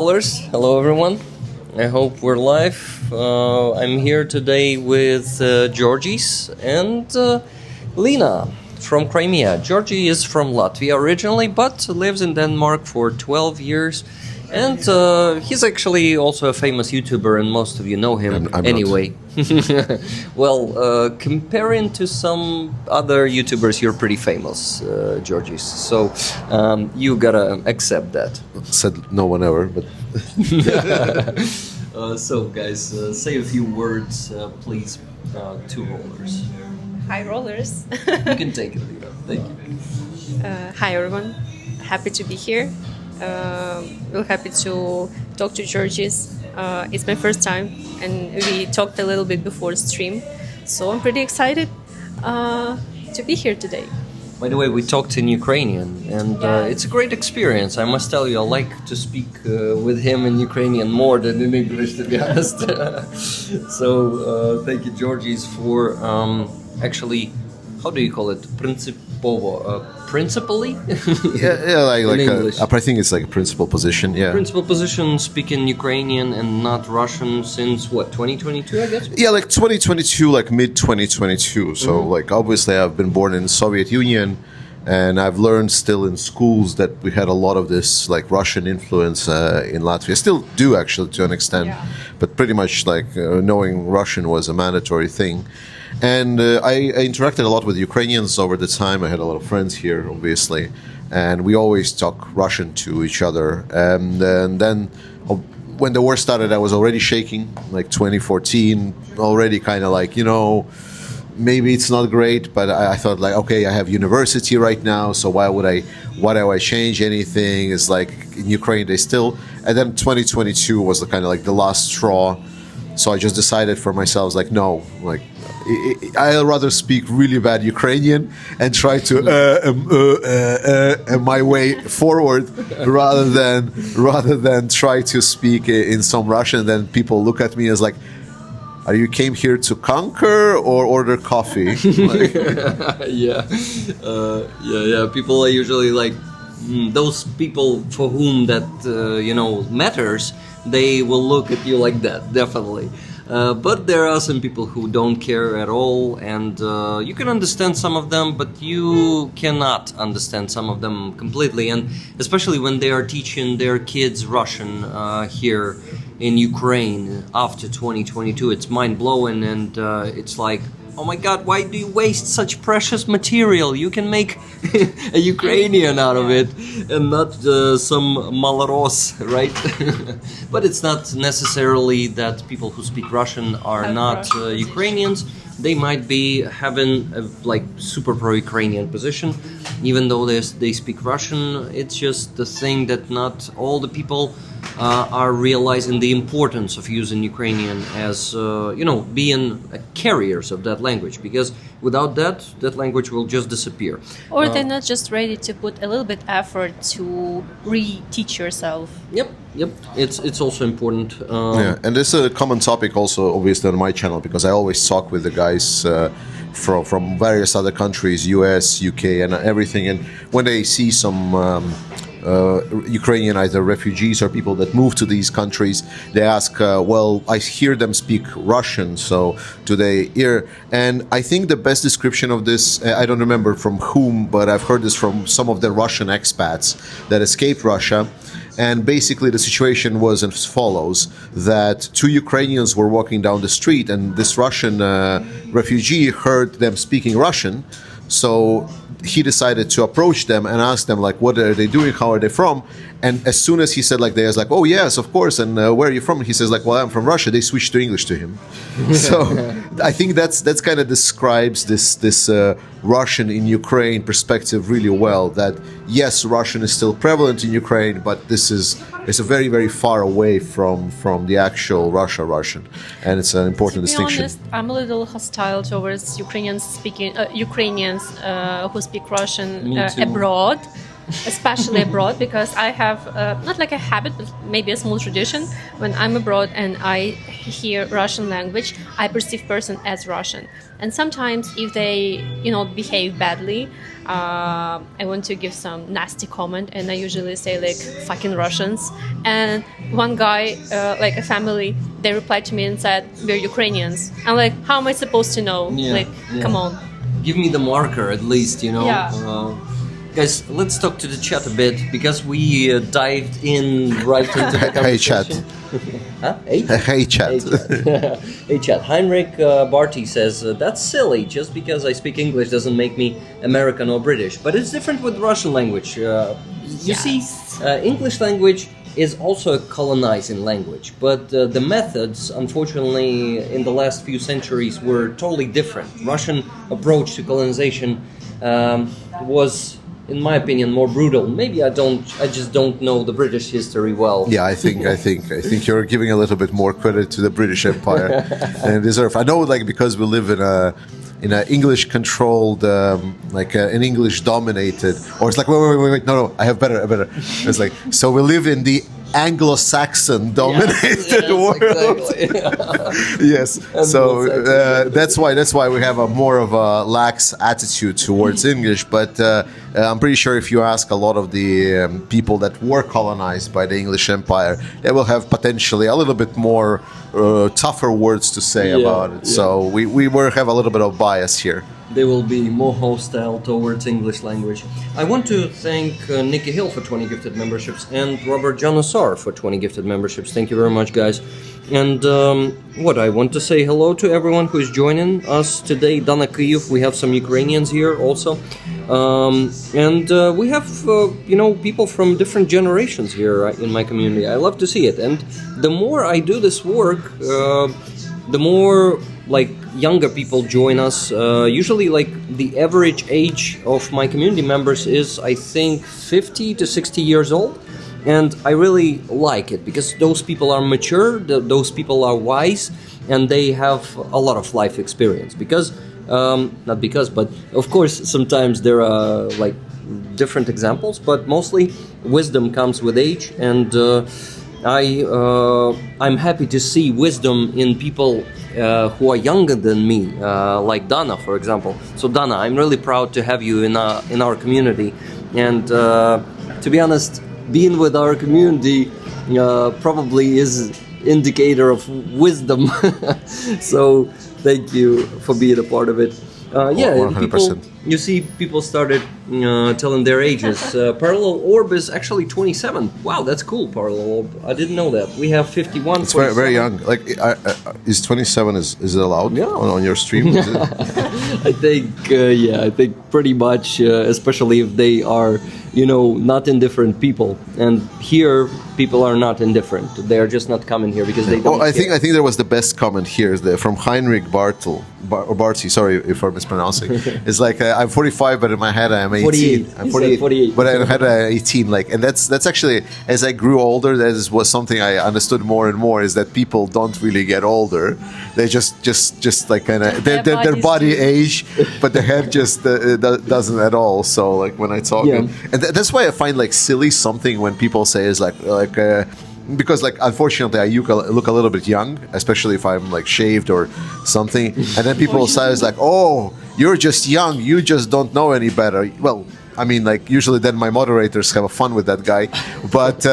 Hello everyone. I hope we're live. I'm here today with Georgijs and Lena from Crimea. Georgi is from Latvia originally, but lives in Denmark for 12 years. And he's actually also a famous YouTuber, and most of you know him I'm anyway. Well, comparing to some other YouTubers, you're pretty famous, Georgijs. So you gotta accept that. Said no one ever, but So guys, say a few words, please, to rollers. Hi, rollers. You can take it, Lena. Thank you. Hi, everyone. Happy to be here. Real happy to talk to Georgijs. It's my first time, and we talked a little bit before stream, so I'm pretty excited to be here today. By the way, we talked in Ukrainian, and it's a great experience. I must tell you, I like to speak with him in Ukrainian more than in English, to be honest. So, thank you, Georgijs, for actually, how do you call it? Principally? yeah, like English. I think it's like a principal position. Yeah, Principal position, speaking Ukrainian and not Russian since what, 2022, I guess? yeah, like 2022, like mid 2022. So like obviously I've been born in the Soviet Union, and I've learned still in schools that we had a lot of this like Russian influence in Latvia. Still do actually to an extent, but pretty much like knowing Russian was a mandatory thing. And I interacted a lot with Ukrainians over the time. I had a lot of friends here, obviously, and we always talk Russian to each other. And then when the war started, I was already shaking, like 2014, already kind of like, maybe it's not great, but I thought like, okay, I have university right now, so why do I change anything? It's like in Ukraine, they still, and then 2022 was the kind of like the last straw. So I just decided for myself, like, no, like, I'd rather speak really bad Ukrainian and try to my way forward rather than try to speak in some Russian. Then people look at me as like, are you came here to conquer or order coffee? Like, yeah. People are usually like, those people for whom that, matters, they will look at you like that, definitely. But there are some people who don't care at all, and you can understand some of them, but you cannot understand some of them completely, and especially when they are teaching their kids Russian here in Ukraine after 2022, it's mind-blowing, and it's like, oh my God, why do you waste such precious material? You can make a Ukrainian out of it and not some Malaros, right? But it's not necessarily that people who speak Russian are not Ukrainians. They might be having a super pro-Ukrainian position, even though they speak Russian. It's just the thing that not all the people are realizing the importance of using Ukrainian as, being carriers of that language, because without that language will just disappear. Or they're not just ready to put a little bit effort to re-teach yourself. Yep. It's also important. and this is a common topic also, obviously, on my channel, because I always talk with the guys from various other countries, US, UK, and everything. And when they see some Ukrainian either refugees or people that move to these countries, they ask, well, I hear them speak Russian, so do they hear? And I think the best description of this, I don't remember from whom, but I've heard this from some of the Russian expats that escaped Russia. And basically the situation was as follows, that two Ukrainians were walking down the street, and this Russian refugee heard them speaking Russian. So he decided to approach them and ask them, like, what are they doing? How are they from? And as soon as he said, like, they was like, oh, yes, of course. And where are you from? And he says, like, well, I'm from Russia. They switched to English to him. So I think that's kind of describes this Russian in Ukraine perspective really well, that, yes, Russian is still prevalent in Ukraine, but it's a very, very far away from the actual Russian. And it's an important distinction. To be honest, I'm a little hostile towards Ukrainians who speak Russian abroad. especially abroad, because I have not like a habit, but maybe a small tradition. When I'm abroad and I hear Russian language, I perceive person as Russian. And sometimes if they, behave badly, I want to give some nasty comment, and I usually say like "fucking Russians." And one guy, like a family, they replied to me and said, "We're Ukrainians." I'm like, how am I supposed to know? Come on. Give me the marker at least, Yeah. Guys, let's talk to the chat a bit, because we dived in right into the conversation. Hey chat. Huh? Hey? Hey chat. Hey chat. Hey chat. Heinrich Barty says, that's silly. Just because I speak English doesn't make me American or British. But it's different with Russian language. You see, English language is also a colonizing language. But the methods, unfortunately, in the last few centuries were totally different. Russian approach to colonization was, in my opinion, more brutal. Maybe I just don't know the British history well. Yeah, I think you're giving a little bit more credit to the British Empire than deserve. I know, like, because we live in a English controlled, an English dominated, or it's like wait, no, I have better. It's like, so we live in the Anglo-Saxon dominated world. Exactly. Yes, so that's why we have a more of a lax attitude towards English. But I'm pretty sure if you ask a lot of the people that were colonized by the English Empire, they will have potentially a little bit more tougher words to say about it. So we have a little bit of bias here. They will be more hostile towards English language. I want to thank Nikki Hill for 20 gifted memberships and Robert Janosar for 20 gifted memberships. Thank you very much, guys. And I want to say hello to everyone who is joining us today. Dana Kyiv, we have some Ukrainians here also. And we have, people from different generations here in my community. I love to see it. And the more I do this work, the more younger people join us. Usually the average age of my community members is, I think, 50 to 60 years old. And I really like it, because those people are mature, those people are wise, and they have a lot of life experience. But of course sometimes there are different examples, but mostly wisdom comes with age. And I'm happy to see wisdom in people who are younger than me, like Dana, for example. So Dana, I'm really proud to have you in our community. And to be honest, being with our community probably is indicator of wisdom. So thank you for being a part of it. 100%. People started telling their ages. Parallel Orb is actually 27. Wow, that's cool, Parallel Orb. I didn't know that. We have 51. It's very, very young. Is 27 is it allowed on your stream? Is it? I think pretty much, especially if they are, not indifferent people. And here, people are not indifferent. They are just not coming here because they don't. I think there was the best comment here from Heinrich Barty. Sorry if I'm mispronouncing. It's like I'm 45, but in my head I'm 18. 48. I'm 48, but in my head I'm 18. And that's actually, as I grew older, that was something I understood more and more, is that people don't really get older. They just kind of their body age, but the head just doesn't at all. So when I talk, and that's why I find silly something when people say is because unfortunately I look a little bit young, especially if I'm shaved or something, and then people say is oh, you're just young, you just don't know any better. Well, I mean, usually then my moderators have fun with that guy, but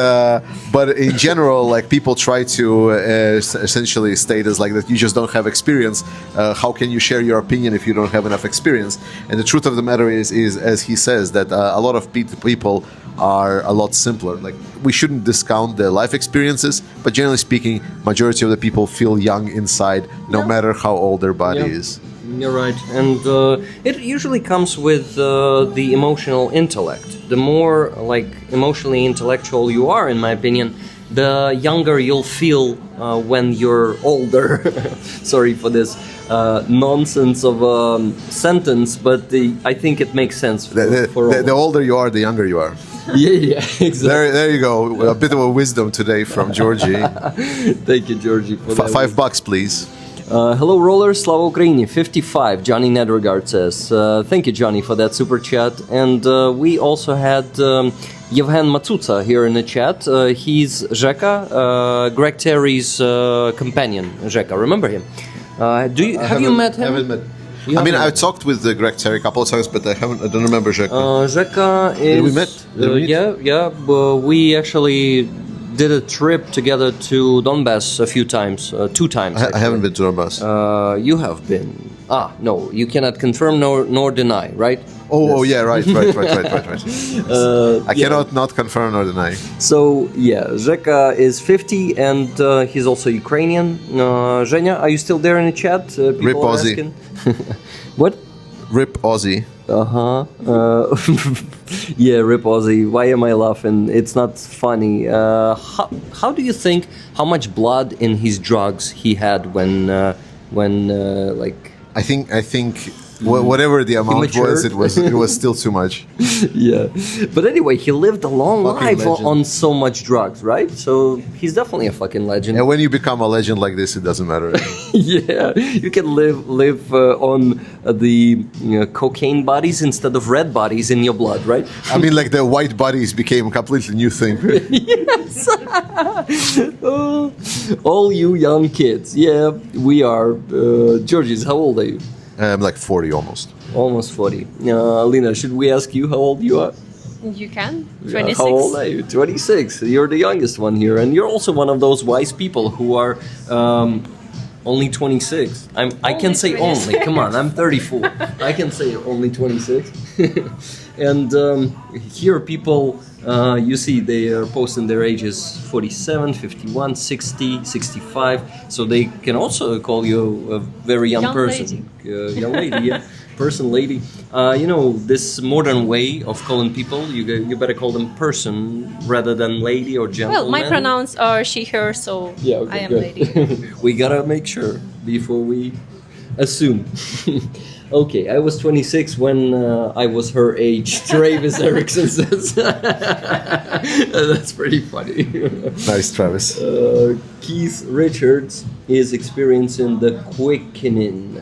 in general, people try to essentially state as that you just don't have experience. How can you share your opinion if you don't have enough experience? And the truth of the matter is as he says, that a lot of people are a lot simpler. We shouldn't discount their life experiences, but generally speaking, majority of the people feel young inside, no matter how old their body is. You're right, and it usually comes with the emotional intellect. The more emotionally intellectual you are, in my opinion, the younger you'll feel when you're older. Sorry for this nonsense of a sentence, but I think it makes sense for all. The older you are, the younger you are. Yeah, exactly. There you go. A bit of a wisdom today from Georgie. Thank you, Georgie, for that. $5, please. Hello, rollers. Slava Ukraini, 55. Johnny Nedregard says. Thank you, Johnny, for that super chat. And we also had Yevhen Matsuta here in the chat. He's Zheka, Greg Terry's companion. Zheka, remember him? Have you met him? I haven't met. I mean, I talked with Greg Terry a couple of times, but I don't remember Zheka. Zheka is. Did we met? Yeah. We actually did a trip together to Donbass a few times, 2 times. I haven't been to Donbass. You have been. No, you cannot confirm nor deny, right? Oh, yeah, right. I cannot not confirm nor deny. So, Zheka is 50 and he's also Ukrainian. Zhenya, are you still there in the chat? Rip Aussie. What? Rip Aussie. Yeah, Rip Aussie. Why am I laughing? It's not funny. How do you think how much blood in his drugs he had when like? I think whatever the amount was, it was still too much. Yeah, but anyway, he lived a long life legend. on so much drugs, right? So he's definitely a fucking legend. And when you become a legend like this, it doesn't matter. Yeah, you can live on the cocaine bodies instead of red bodies in your blood, right? I mean, like the white bodies became a completely new thing. Yes. All you young kids, yeah, we are. Georgijs, how old are you? I'm like 40 almost. Almost 40. Lena, should we ask you how old you are? You can. 26. How old are you? 26. You're the youngest one here, and you're also one of those wise people who are only 26. I can say 26. only. Come on, I'm 34. I can say only 26. And here people, you see, they are posting their ages 47, 51, 60, 65. So they can also call you a very young person. Young lady, yeah. Person, lady. This modern way of calling people, you better call them person rather than lady or gentleman. Well, my pronouns are she, her, so I am good. lady. We gotta make sure before we assume. Okay, I was 26 when I was her age. Travis Erickson says. That's pretty funny. Nice, Travis. Keith Richards is experiencing the quickening.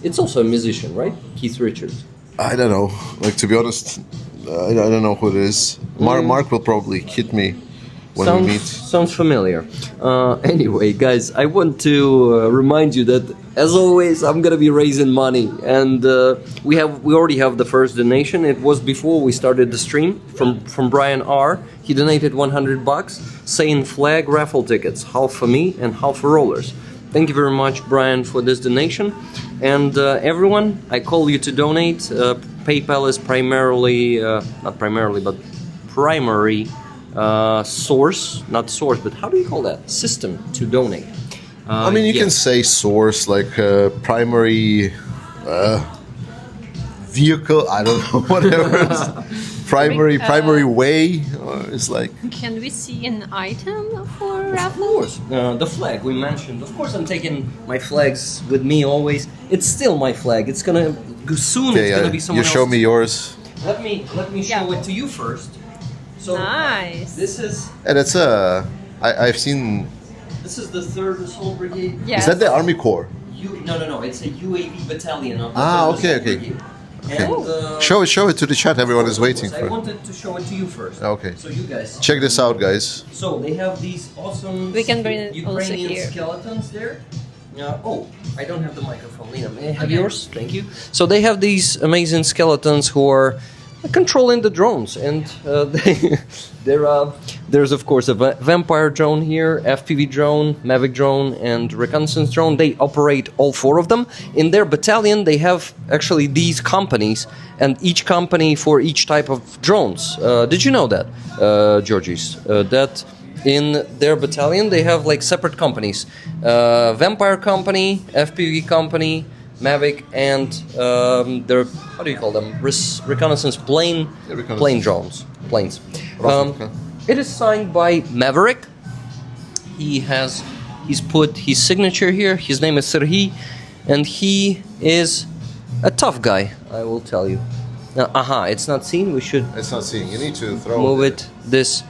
It's also a musician, right? Keith Richards. I don't know. Like, to be honest, I don't know who it is. Mark will probably hit me when we meet. Sounds familiar. Anyway, guys, I want to remind you that, as always, I'm gonna be raising money, and we already have the first donation. It was before we started the stream from Brian R. He donated $100, saying flag raffle tickets, half for me and half for rollers. Thank you very much, Brian, for this donation. And everyone, I call you to donate. PayPal is primary source, not source, but how do you call that? System to donate. I mean, you can say source, like primary vehicle, I don't know, whatever. primary way. It's like. Can we see an item for raffle? Of course. The flag we mentioned. Of course, I'm taking my flags with me always. It's still my flag. It's gonna soon. Okay, it's gonna be someone you show else's. me yours. Let me show it to you first. So Nice. This is. And it's I've seen. This is the 3rd Assault Brigade. Yes. Is that the Army Corps? No. It's a UAV battalion of the 3rd Ah, okay. Assault Brigade. And, Show it to the chat. Everyone is waiting I for it. wanted to show it to you first. Okay. So you guys. Check this out, guys. So they have these awesome We can bring it also Ukrainian here. skeletons there. I don't have the microphone. Lena, may I have Okay. yours? Thank you. So they have these amazing skeletons who are controlling the drones, and there's of course a vampire drone here, FPV drone, Mavic drone, and reconnaissance drone. They operate all 4 of them. In their battalion, they have actually these companies, and each company for each type of drones. Did you know that, Georgijs? That in their battalion they have like separate companies: vampire company, FPV company, Mavic, and their, how do you call them? Reconnaissance plane drones, planes. It is signed by Maverick. He's put his signature here. His name is Serhiy, and he is a tough guy, I will tell you. Now, it's not seen. We should. It's not seeing. You need to throw. Move it this.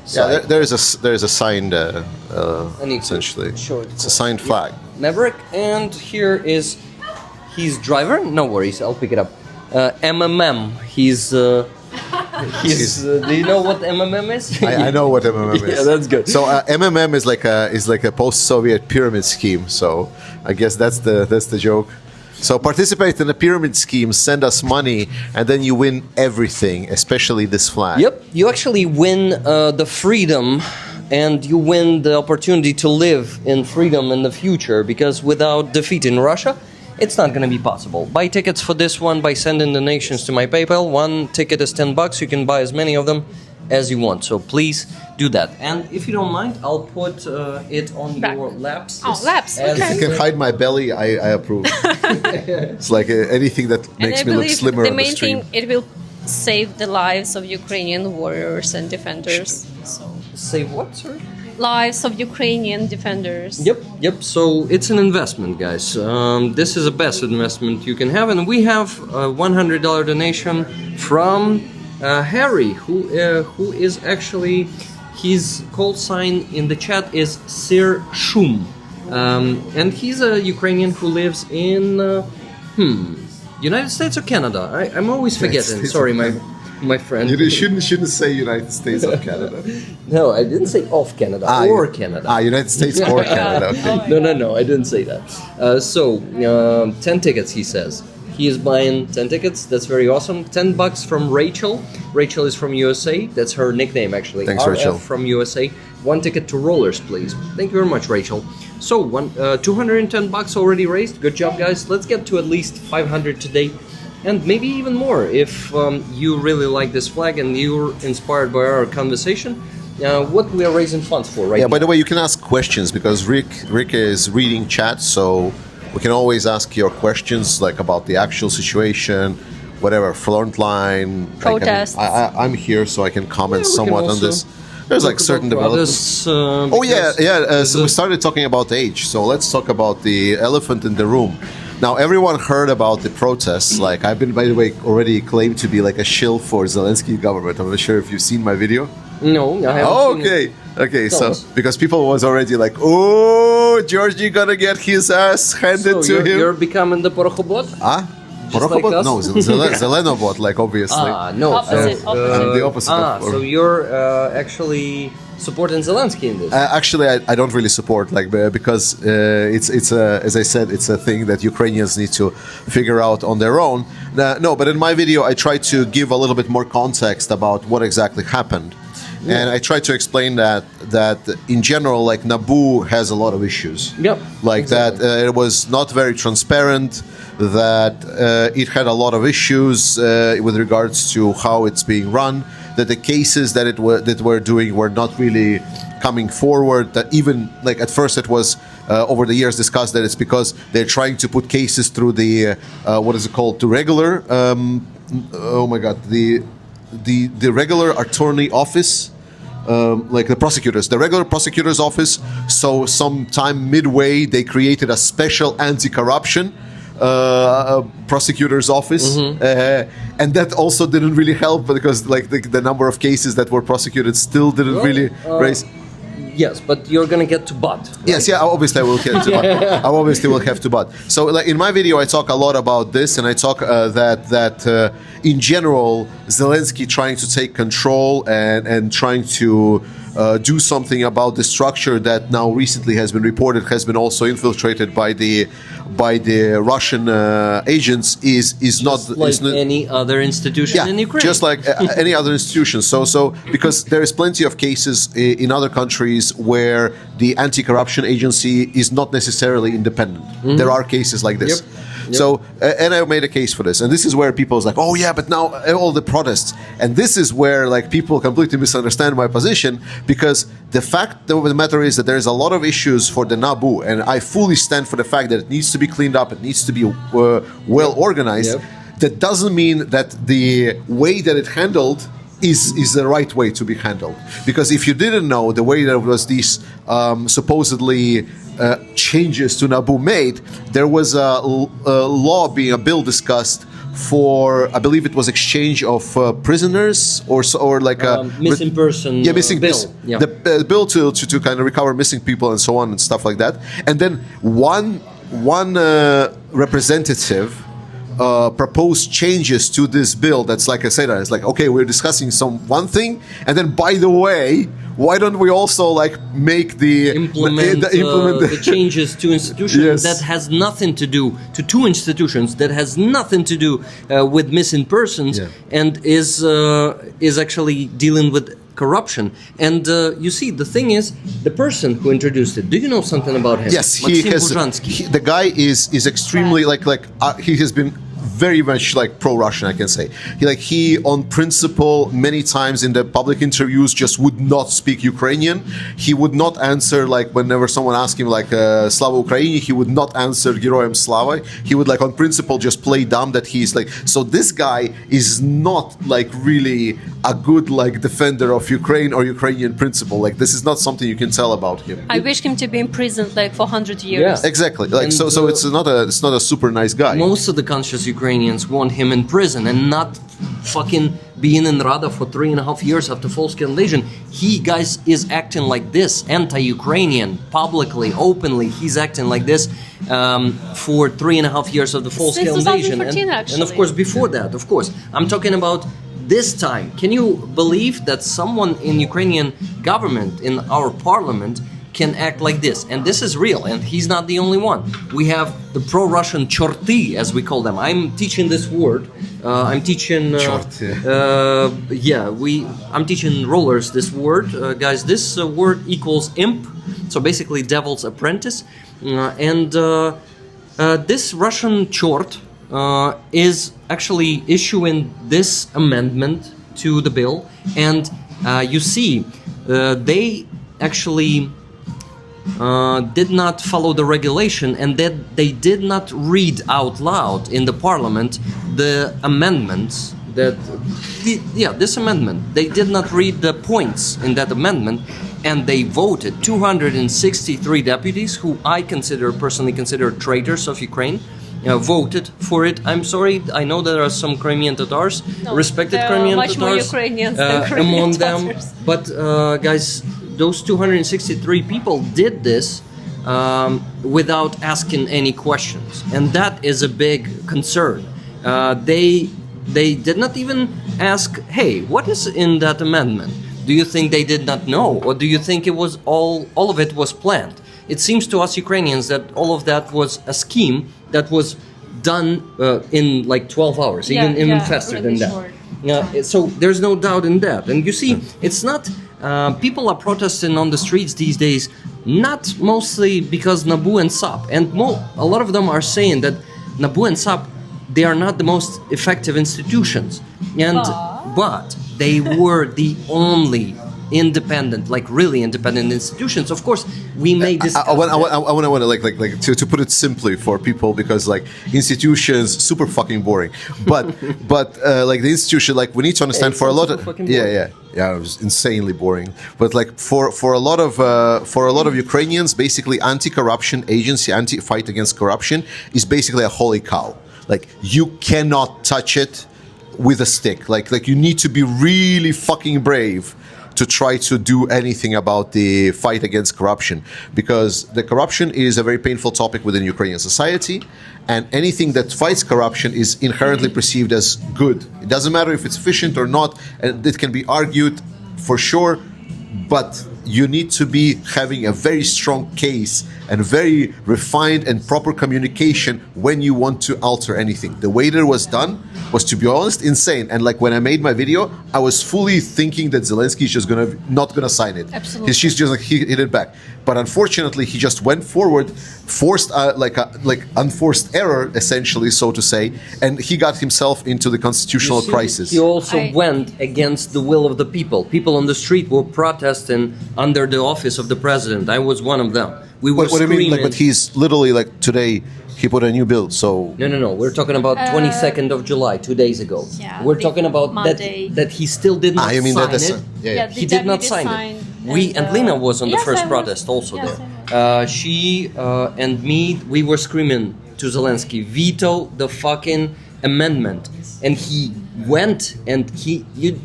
Yeah, there is a signed. I need to Essentially, show it. it's a signed flag. Maverick, and here is his driver. No worries, I'll pick it up. MMM. He's. Do you know what MMM is? I know what MMM is. Yeah, that's good. So MMM is like a post-Soviet pyramid scheme. So I guess that's the joke. So participate in a pyramid scheme, send us money, and then you win everything, especially this flag. Yep, you actually win the freedom, and you win the opportunity to live in freedom in the future, because without defeating Russia, it's not going to be possible. Buy tickets for this one by sending donations to my PayPal. One ticket is $10. You can buy as many of them as you want. So please do that. And if you don't mind, I'll put it on Back. your laps. Oh, laps. As- Okay. If you can hide my belly, I approve. It's like anything that And makes I me look believe slimmer the on the main stream. thing, it will save the lives of Ukrainian warriors and defenders. So, Say what, sir? lives of Ukrainian defenders. Yep. So it's an investment, guys. This is the best investment you can have, and we have a $100 donation from Harry, who is actually, his call sign in the chat is Sir Shum, and he's a Ukrainian who lives in United States or Canada. I'm always forgetting. States Sorry, of my friend. You shouldn't say United States of Canada. No, I didn't say of Canada or Canada. United States or Canada. Okay. No, I didn't say that. 10 tickets, he says. He is buying 10 tickets. That's very awesome. $10 from Rachel. Rachel is from USA. That's her nickname, actually. Thanks, RF Rachel. from USA. One ticket to Rollers, please. Thank you very much, Rachel. So, $210 already raised. Good job, guys. Let's get to at least 500 today. And maybe even more if you really like this flag and you're inspired by our conversation. What we are raising funds for right now. Yeah, by the way, you can ask questions because Rick is reading chat, so we can always ask your questions like about the actual situation, whatever, front line. Protests. I'm here so I can comment Yeah, we somewhat can on this. also There's like certain developments. So we started talking about age, so let's talk about the elephant in the room. Now, everyone heard about the protests. Like, I've been, by the way, already claimed to be like a shill for Zelensky government. I'm not sure if you've seen my video. No, I haven't Oh, seen okay. it. Okay, Tell so us. because people was already like, oh, Georgie gonna get his ass handed So to him. you're becoming the Porokhobot? Ah, Just Porokobot? like us? No, Zelenobot, like obviously. No. Opposite, opposite. I'm the opposite. So you're actually supporting Zelensky in this? Actually, I don't really support because it's as I said, it's a thing that Ukrainians need to figure out on their own. No, but in my video, I try to give a little bit more context about what exactly happened. And I try to explain that in general, like Nabu has a lot of issues. Yep, Like exactly. that, it was not very transparent. That it had a lot of issues with regards to how it's being run. That the cases that we're doing were not really coming forward. That even like at first it was over the years discussed that it's because they're trying to put cases through the what is it called? The regular. Oh my God, the regular attorney office. Like the regular prosecutor's office. So sometime midway, they created a special anti-corruption prosecutor's office, and that also didn't really help because like the number of cases that were prosecuted still didn't really raise. Yes, but you're gonna get to Bud. Right? Yes, yeah, obviously I will get to bud. I obviously will have to bud. So like, in my video I talk a lot about this, and I talk that in general Zelensky trying to take control and trying to do something about the structure that now recently has been reported has been also infiltrated by the Russian agents is not Like is not, any other institution in Ukraine. just like any other institution. So because there is plenty of cases in other countries where the anti-corruption agency is not necessarily independent. There are cases like this. Yep. So, and I made a case for this, and this is where people's like, oh yeah, but now all the protests, and this is where like people completely misunderstand my position because the fact of the matter is that there is a lot of issues for the Nabu, and I fully stand for the fact that it needs to be cleaned up, it needs to be well organized. Yep. That doesn't mean that the way that it handled is the right way to be handled. Because if you didn't know the way that was these supposedly changes to Nabu made, there was a bill discussed for, I believe it was exchange of prisoners or like a missing person bill. Yeah. The bill to kind of recover missing people and so on and stuff like that. And then one representative proposed changes to this bill. That's like I said, it's like, okay, we're discussing one thing, and then by the way, why don't we also like make implement the changes to institutions Yes. that has nothing to do to two institutions that has nothing to do with missing persons and is actually dealing with corruption. And you see, the thing is, the person who introduced it. Do you know something about him? Yes, he has. The guy is extremely he has been very much like pro-Russian, I can say. He on principle many times in the public interviews just would not speak Ukrainian. He would not answer like whenever someone asked him like Slava Ukraini, he would not answer Geroyam Slava. He would like on principle just play dumb that he's like. So this guy is not like really a good like defender of Ukraine or Ukrainian principle. Like this is not something you can tell about him. I wish him to be imprisoned like for 100 years. Yeah. Exactly. Like And, so it's not a super nice guy. Most of the conscious Ukrainians want him in prison and not fucking being in Rada for 3.5 years after full-scale invasion. He, guys, is acting like this, anti-Ukrainian, publicly, openly. He's acting like this for 3.5 years of the full-scale invasion. 2014, And of course, before that, of course. I'm talking about this time. Can you believe that someone in Ukrainian government, in our parliament, can act like this? And this is real, and he's not the only one. We have the pro-Russian chorty, as we call them. I'm teaching this word. I'm teaching I'm teaching rollers this word, guys. This word equals imp, so basically devil's apprentice. This Russian chort is actually issuing this amendment to the bill, and you see, they actually did not follow the regulation, and that they did not read out loud in the parliament the amendments this amendment. They did not read the points in that amendment, and they voted 263 deputies who I personally consider traitors of Ukraine. Voted for it. I'm sorry, I know there are some Crimean Tatars, respected Crimean much Tatars more Ukrainians than Crimean among them, Tatars. but guys, those 263 people did this without asking any questions, and that is a big concern. They did not even ask, hey, what is in that amendment? Do you think they did not know, or do you think it was all of it was planned? It seems to us Ukrainians that all of that was a scheme that was done in like 12 hours, even faster really than that. So there's no doubt in that. And you see, it's not. People are protesting on the streets these days, not mostly because Nabu and SAP, and a lot of them are saying that Nabu and SAP, they are not the most effective institutions, but they were the only independent, like really independent institutions. Of course, we may discuss. I want to like to put it simply for people, because like institutions super fucking boring, but like the institution, like we need to understand for a lot of it was insanely boring. But like for a lot of Ukrainians, basically anti-corruption agency, anti-fight against corruption is basically a holy cow. Like you cannot touch it with a stick. Like you need to be really fucking brave to try to do anything about the fight against corruption, because the corruption is a very painful topic within Ukrainian society, and anything that fights corruption is inherently perceived as good. It doesn't matter if it's efficient or not, and it can be argued for sure, but you need to be having a very strong case and very refined and proper communication when you want to alter anything. The way that it was done was, to be honest, insane. And like when I made my video, I was fully thinking that Zelensky is just not gonna sign it. Absolutely. She's just like, he hit it back. But unfortunately, he just went forward, forced like unforced error, essentially, so to say, and he got himself into the constitutional crisis. He also went against the will of the people. People on the street were protesting under the office of the president. I was one of them. We were What do you mean? Like, but he's literally like today. He put a new bill, so... No. We're talking about 22nd of July, 2 days ago. Yeah, we're talking about that he still did not you mean sign that it. Yeah. He did not sign it. And Lena was on the first protest also there. She and me, we were screaming to Zelensky, veto the fucking amendment, and he went and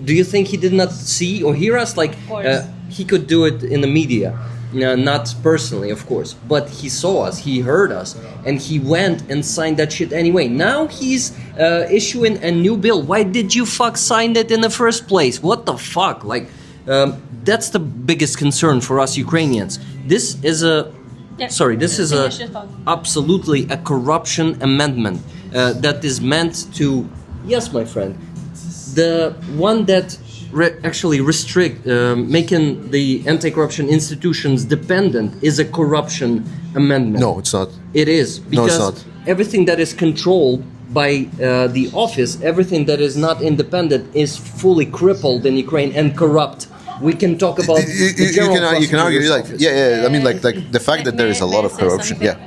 do you think he did not see or hear us? Like he could do it in the media, not personally, of course, but he saw us, he heard us, and he went and signed that shit anyway. Now he's issuing a new bill. Why did you sign it in the first place? What the fuck? Like, that's the biggest concern for us Ukrainians. This is absolutely a corruption amendment that is meant to, yes, my friend, the one that actually restrict making the anti-corruption institutions dependent is a corruption amendment. No, it's not. It is, because no, it's not. Everything that is controlled by the office, everything that is not independent, is fully crippled in Ukraine and corrupt. We can talk about the general you can argue like office. I mean like the fact that there is a lot of corruption. Yeah.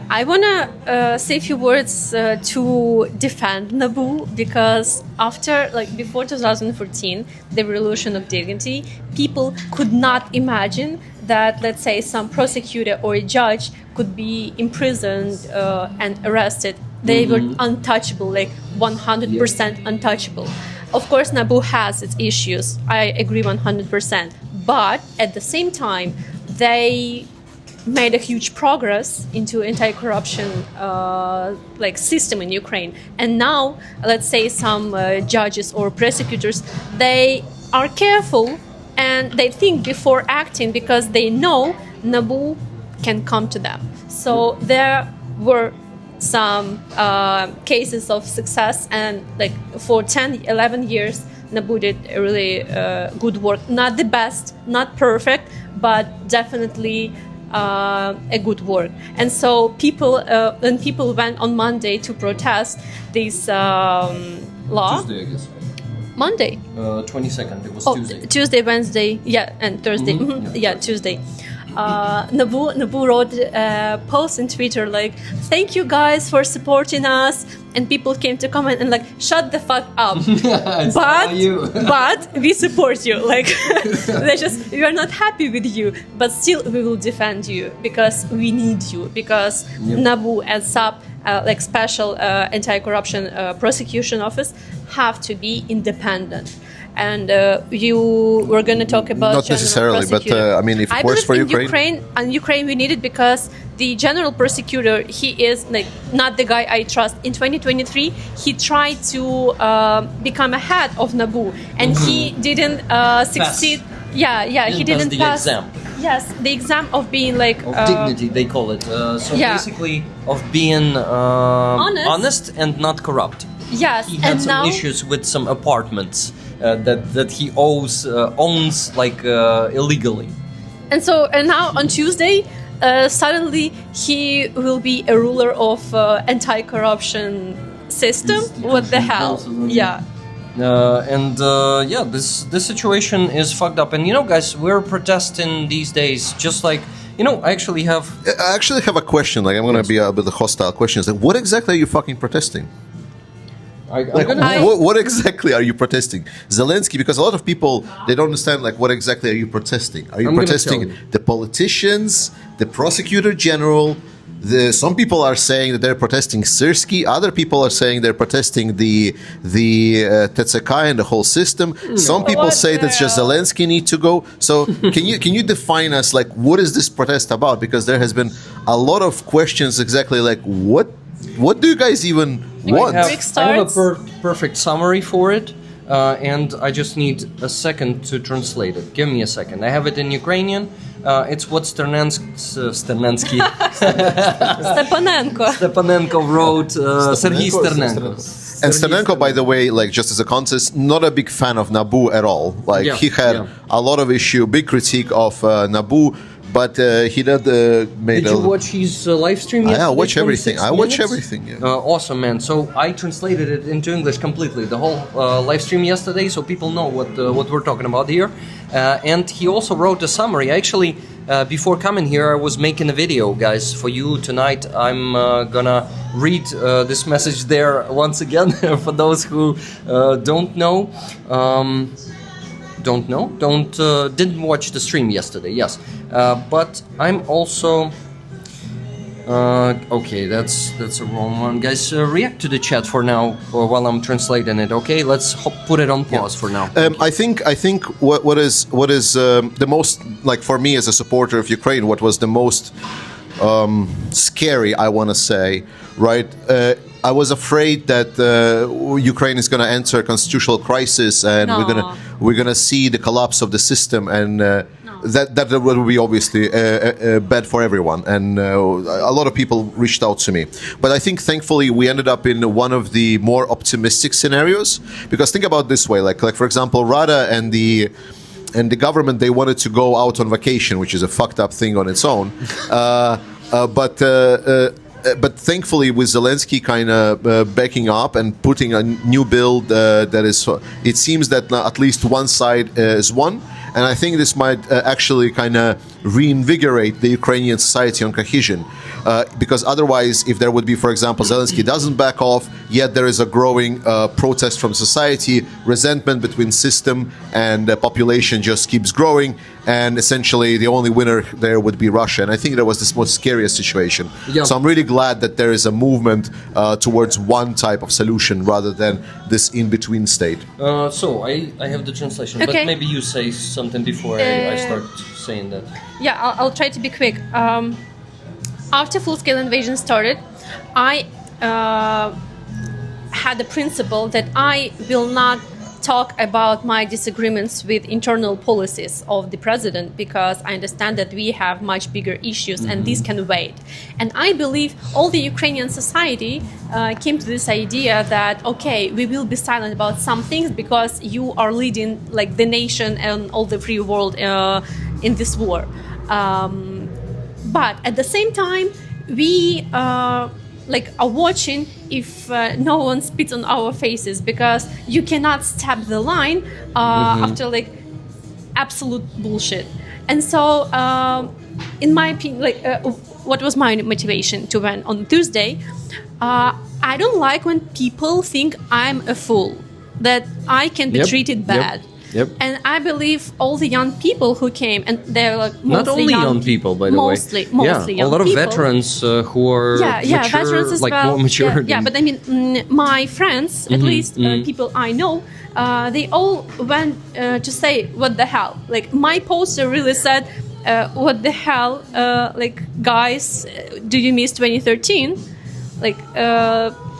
I want to say a few words to defend Nabu, because before 2014, the revolution of dignity, people could not imagine that, let's say, some prosecutor or a judge could be imprisoned and arrested. They were untouchable, like 100% untouchable. Of course, Nabu has its issues. I agree 100%. But at the same time, they made a huge progress into anti-corruption system in Ukraine. And now, let's say some judges or prosecutors, they are careful and they think before acting, because they know Nabu can come to them. So there were some cases of success, and like for 10, 11 years, Nabu did a really good work. Not the best, not perfect, but definitely a good work. And so when people went on Monday to protest this law, Tuesday, I guess. Monday. 22nd. It was Tuesday. Tuesday, Wednesday, and Thursday. Tuesday. Nabu wrote a post on Twitter like, "Thank you guys for supporting us," and people came to comment and like, "Shut the fuck up!" but we support you. Like, we are not happy with you, but still we will defend you because we need you. Because Nabu and SAP, special anti-corruption prosecution office, have to be independent. And you were going to talk about not necessarily, but I mean, if it works for Ukraine, in Ukraine we need it because the general prosecutor, he is like not the guy I trust. In 2023, he tried to become a head of Nabu, and he didn't succeed. He didn't pass the exam. Yes, the exam of being like of dignity, they call it. Basically, of being honest and not corrupt. Yes, he had some issues with some apartments that he owns illegally. And now on Tuesday, suddenly he will be a ruler of anti-corruption system. What the hell? Yeah. This situation is fucked up. And guys, we're protesting these days, just like. I actually have a question. Like, I'm going to be a bit hostile question. Like, what exactly are you fucking protesting? What exactly are you protesting? Zelensky, because a lot of people, they don't understand, like, what exactly are you protesting? Are you protesting the politicians, the prosecutor general? Some people are saying that they're protesting Syrskyi. Other people are saying they're protesting the TSK and the whole system. Some people say that just Zelensky need to go. So can you define us, like, what is this protest about? Because there has been a lot of questions exactly like what do you guys even want? I have a perfect summary for it, and I just need a second to translate it. Give me a second. I have it in Ukrainian. It's what Stepanenko wrote. Sergei Sternenko. And Sternenko, by the way, like, just as a context, not a big fan of Nabu at all. Like, he had a lot of big critique of Nabu. But he did made. Did you watch his live stream yesterday? I watch everything. I watch everything. Yeah. Awesome, man. So I translated it into English completely, the whole live stream yesterday, so people know what we're talking about here. And he also wrote a summary. Actually, before coming here, I was making a video, guys, for you tonight. I'm gonna read this message there once again for those who don't know. Didn't watch the stream yesterday, yes. But I'm also Okay, that's a wrong one, guys. React to the chat for now, while I'm translating it. Okay, let's put it on pause for now. I think what is the most, like, for me as a supporter of Ukraine, what was the most scary, I want to say, right? I was afraid that Ukraine is going to enter a constitutional crisis, and we're gonna see the collapse of the system, and that will be obviously bad for everyone. And a lot of people reached out to me, but I think thankfully we ended up in one of the more optimistic scenarios. Because think about it this way, like for example, Rada and the government, they wanted to go out on vacation, which is a fucked up thing on its own. But thankfully, with Zelensky kind of backing up and putting a new build that is, it seems that at least one side is won. And I think this might actually kind of reinvigorate the Ukrainian society on cohesion. Because otherwise, if there would be, for example, Zelensky doesn't back off, yet there is a growing protest from society, resentment between system and the population just keeps growing, and essentially the only winner there would be Russia. And I think that was the most scariest situation. Yeah. So I'm really glad that there is a movement towards one type of solution rather than this in-between state. So I have the translation, Okay. but maybe you say something before I start saying that. Yeah, I'll try to be quick. After full-scale invasion started, I had the principle that I will not talk about my disagreements with internal policies of the president, because I understand that we have much bigger issues and these can wait. And I believe all the Ukrainian society came to this idea that, okay, we will be silent about some things because you are leading like the nation and all the free world in this war. But at the same time, we are watching if no one spits on our faces, because you cannot step the line after like absolute bullshit. And so, in my opinion, what was my motivation to win on Tuesday? I don't like when people think I'm a fool, that I can be treated bad. Yep. And I believe all the young people who came, and they're like mostly not only young people, by the way. Mostly yeah, young a lot of people. veterans who are mature, veterans as like well. more mature. Yeah, but I mean, my friends, at least people I know, they all went to say, "What the hell?" Like my poster really said, "What the hell?" Like, guys, do you miss 2013? Like,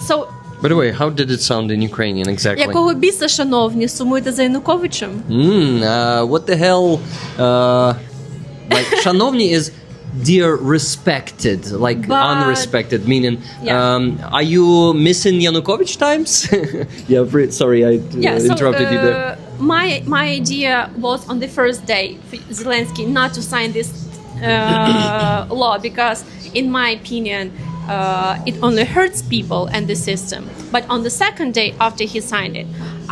so. By the way, how did it sound in Ukrainian exactly? Якого біса, шановні, сумуєте за Януковичем? What the hell? Like, шановні is dear respected, like unrespected, meaning, are you missing Yanukovych times? Sorry, I interrupted you there. My idea was on the first day for Zelensky not to sign this law, because in my opinion, it only hurts people and the system. But on the second day after he signed it,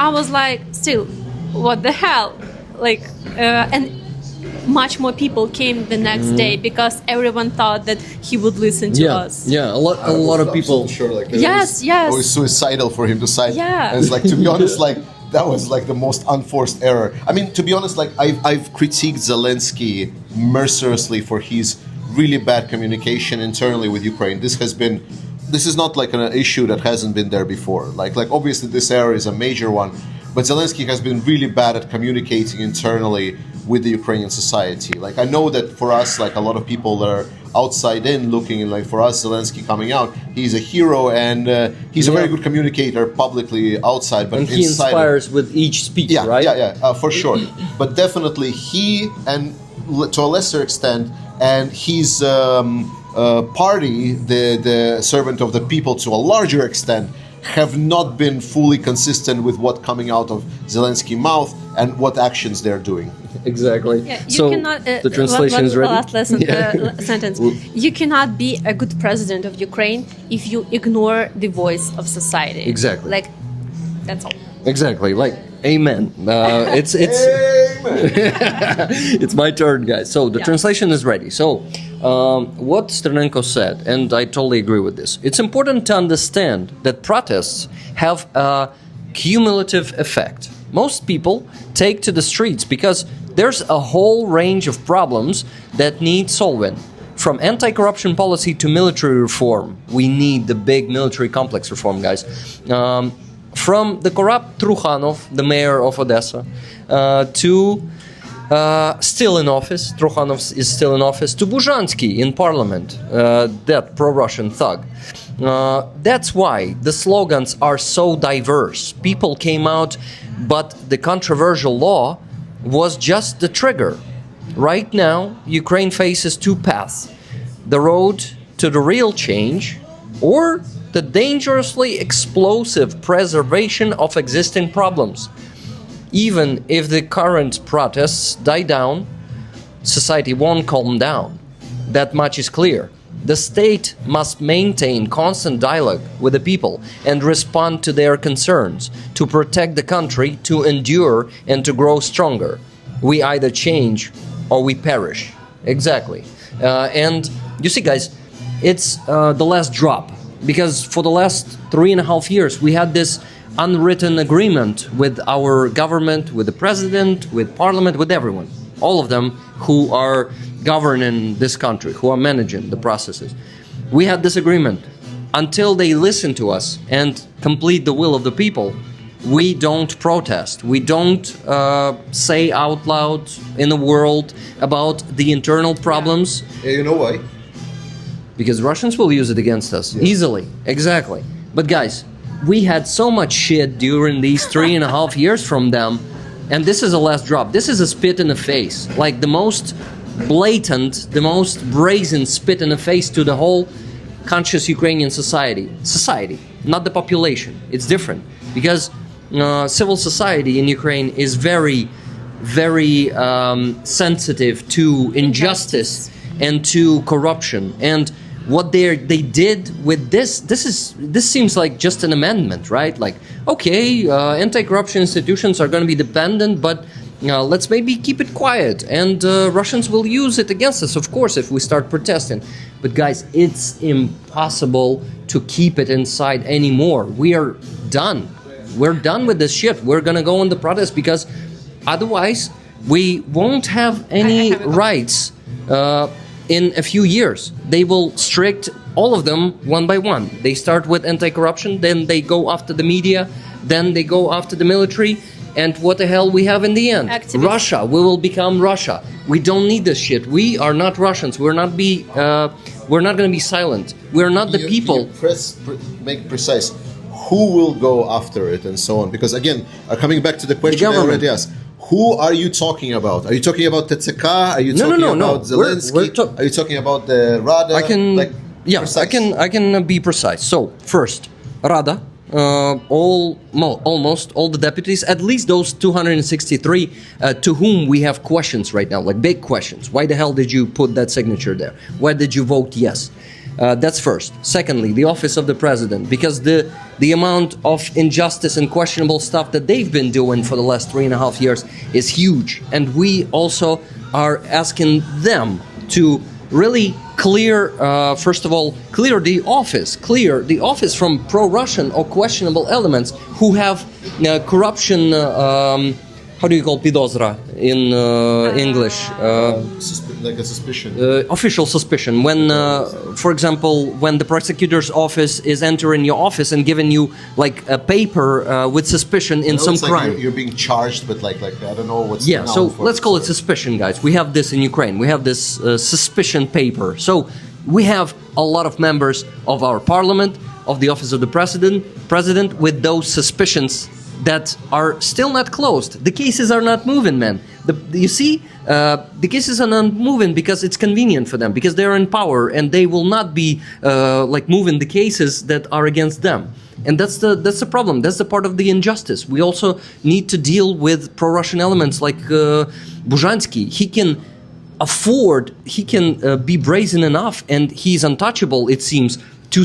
I was like, still, what the hell? Like, and much more people came the next day, because everyone thought that he would listen to us. Yeah, a lot of people. Sure, like, Yes. It was suicidal for him to sign. Yeah. And it's like, to be honest, like, that was like the most unforced error. I mean, to be honest, like, I've critiqued Zelensky mercilessly for his really bad communication internally with Ukraine. This is not like an issue that hasn't been there before. Like obviously this area is a major one, but Zelensky has been really bad at communicating internally with the Ukrainian society. Like, I know that for us, like a lot of people that are outside in looking, and like for us, Zelensky coming out, he's a hero, and he's a very good communicator publicly outside, but and he inspires with each speech, right? For sure. But definitely he, and to a lesser extent, and his party, the servant of the people, to a larger extent, have not been fully consistent with what coming out of Zelensky's mouth and what actions they're doing. Exactly. Yeah, you so cannot, the translation is ready. Last lesson, sentence. You cannot be a good president of Ukraine if you ignore the voice of society. Exactly. Like, that's all. Exactly. Like, amen. It's it's my turn, guys. So the translation is ready. So what Sternenko said, and I totally agree with this. It's important to understand that protests have a cumulative effect. Most people take to the streets because there's a whole range of problems that need solving. from anti-corruption policy to military reform. We need the big military complex reform, guys. From the corrupt Trukhanov, the mayor of Odessa, to still in office, Trukhanov is still in office, to Buzhansky in parliament, that pro-Russian thug. That's why the slogans are so diverse. People came out, but the controversial law was just the trigger. Right now, Ukraine faces two paths: the road to the real change, or the dangerously explosive preservation of existing problems. Even if the current protests die down, society won't calm down. That much is clear. The state must maintain constant dialogue with the people and respond to their concerns, to protect the country, to endure and to grow stronger. We either change or we perish. Exactly. And you see, guys, it's the last drop. Because for the last 3.5 years, we had this unwritten agreement with our government, with the president, with parliament, with everyone. All of them who are governing this country, who are managing the processes. We had this agreement. Until they listen to us and complete the will of the people, we don't protest. We don't say out loud in the world about the internal problems. You know why? Because Russians will use it against us easily. Exactly. But guys, we had so much shit during these 3.5 years from them, and this is a last drop. This is a spit in the face. Like the most blatant, the most brazen spit in the face to the whole conscious Ukrainian society. Society, not the population. It's different. Because civil society in Ukraine is very, very sensitive to injustice and to corruption. And what they did with this seems like just an amendment, right? Like, okay, anti-corruption institutions are going to be dependent, but let's maybe keep it quiet, and Russians will use it against us, of course, if we start protesting. But guys, it's impossible to keep it inside anymore. We are done. We're done with this shit. We're going to go on the protest, because otherwise we won't have any rights in a few years. They will strict all of them one by one. They start with anti-corruption, then they go after the media, then they go after the military, and what the hell we have in the end? Activists. Russia. We will become Russia. We don't need this shit. We are not Russians. We're not going to be silent. We're not the people. Make precise. Who will go after it and so on? Because again, coming back to the question I already asked. Who are you talking about? Are you talking about TCK? Are you talking about Zelensky? Are you talking about the Rada? I can be precise. So first, Rada, almost all the deputies, at least those 263 to whom we have questions right now, like big questions. Why the hell did you put that signature there? Why did you vote yes? That's first. Secondly, the office of the president, because the amount of injustice and questionable stuff that they've been doing for the last 3.5 years is huge. And we also are asking them to really clear, first of all, clear the office from pro-Russian or questionable elements who have corruption, how do you call pidozra in English? Like a suspicion. Official suspicion. When, for example, when the prosecutor's office is entering your office and giving you like a paper with suspicion in some crime. Like you're being charged, but like I don't know what's. Yeah. So let's call it suspicion, guys. We have this in Ukraine. We have this suspicion paper. So we have a lot of members of our parliament, of the office of the president, with those suspicions that are still not closed. The cases are not moving, man. You see, the cases are not moving because it's convenient for them, because they're in power, and they will not be like moving the cases that are against them. And that's the problem. That's the part of the injustice. We also need to deal with pro-Russian elements like Buzhansky. He can afford, he can be brazen enough, and he's untouchable, it seems, to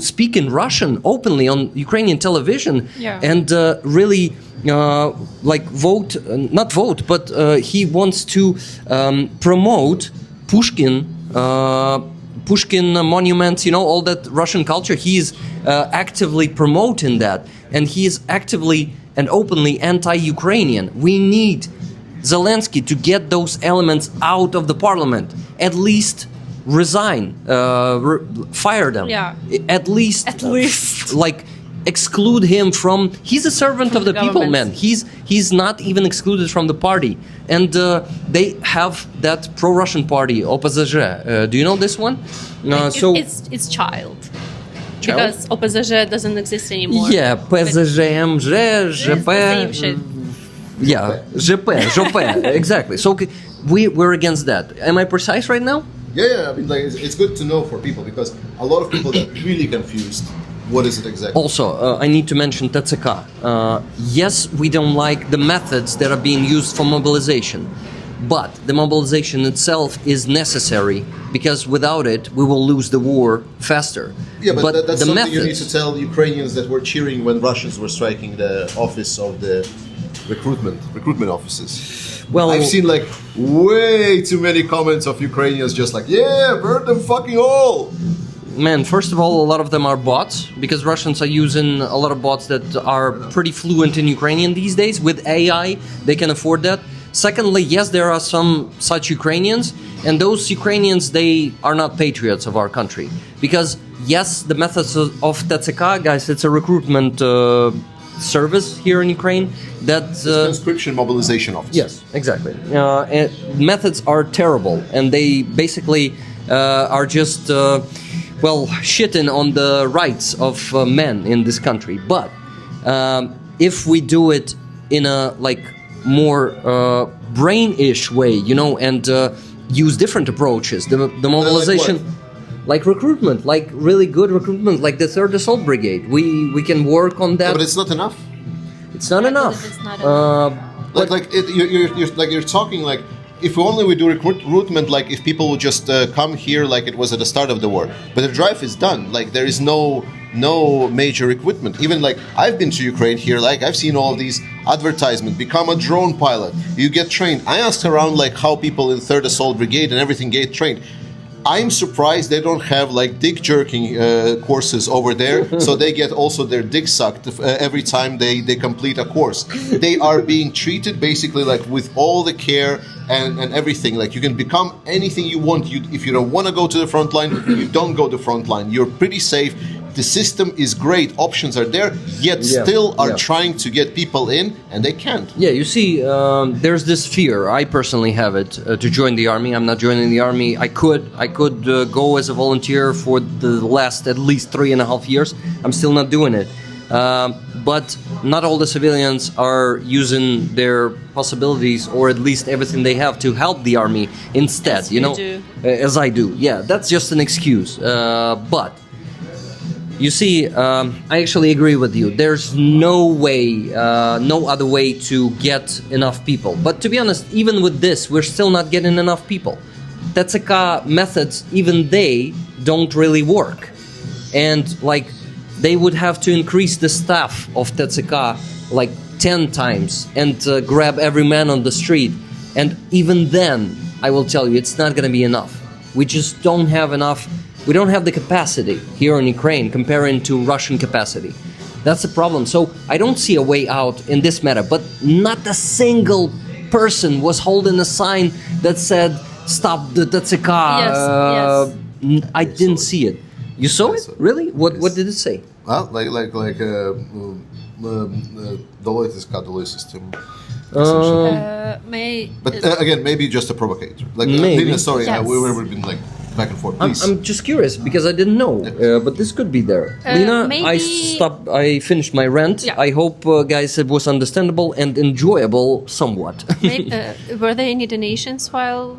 speak in Russian openly on Ukrainian television, and really like not vote, but he wants to promote Pushkin monuments, all that Russian culture. He's actively promoting that, and he is actively and openly anti-Ukrainian. We need Zelensky to get those elements out of the parliament, at least resign, fire them. Yeah. At least. At least. Like, exclude him from. He's a servant of the people, man. government. He's not even excluded from the party. And they have that pro-Russian party, OPZZ. Do you know this one? It's child. Because OPZZ doesn't exist anymore. Yeah, PZZMZ, ЖП. Same shit. Yeah, ЖП, exactly. So we're against that. Am I precise right now? Yeah. I mean, like it's good to know for people because a lot of people get really confused. What is it exactly? Also, I need to mention TCK. Yes, we don't like the methods that are being used for mobilization, but the mobilization itself is necessary because without it, we will lose the war faster. Yeah, but that's the something methods, you need to tell Ukrainians that were cheering when Russians were striking the office of the recruitment offices. Well, I've seen like way too many comments of Ukrainians just like, yeah, burn them fucking all. Man, first of all, a lot of them are bots because Russians are using a lot of bots that are pretty fluent in Ukrainian these days. With AI, they can afford that. Secondly, yes, there are some such Ukrainians, and those Ukrainians, they are not patriots of our country. Because, yes, the methods of TCK, guys, it's a recruitment service here in Ukraine that... conscription mobilization office. Yes, exactly. And methods are terrible, and they basically are just... shitting on the rights of men in this country. But if we do it in a more brain-ish way, and use different approaches, the mobilization, like recruitment, like really good recruitment, like the 3rd Assault Brigade, we can work on that. Yeah, but it's not enough. It's not enough. It's not enough. You're talking like. If only we do recruitment, like if people would just come here like it was at the start of the war. But the drive is done. Like there is no major equipment. Even like I've been to Ukraine here, like I've seen all of these advertisements. Become a drone pilot. You get trained. I asked around like how people in 3rd Assault Brigade and everything get trained. I'm surprised they don't have like dick jerking courses over there, so they get also their dick sucked every time they complete a course. They are being treated basically like with all the care and everything. Like you can become anything you want. If you don't want to go to the front line, you don't go to the front line. You're pretty safe. The system is great. Options are there, yet still are trying to get people in, and they can't. Yeah, you see, there's this fear. I personally have it to join the army. I'm not joining the army. I could go as a volunteer for the last at least 3.5 years. I'm still not doing it. But not all the civilians are using their possibilities, or at least everything they have, to help the army instead. As you do. As I do. Yeah, that's just an excuse. But. You see, I actually agree with you. There's no way, no other way to get enough people. But to be honest, even with this, we're still not getting enough people. TCK methods, even they don't really work. And they would have to increase the staff of TCK 10 times and grab every man on the street. And even then, I will tell you, it's not going to be enough. We just don't have enough. We don't have the capacity here in Ukraine comparing to Russian capacity. That's the problem. So I don't see a way out in this matter. But not a single person was holding a sign that said, "Stop the TCK." Yes. I didn't see it. You saw it? Really? What did it say? Well, Deloitte is Kadului system. But again, maybe just a provocator. Maybe. Lina, sorry, Yes. we've been back and forth. Please. I'm just curious because I didn't know, but this could be there. Lina, I finished my rant. Yeah. I hope, guys, it was understandable and enjoyable somewhat. Were there any donations while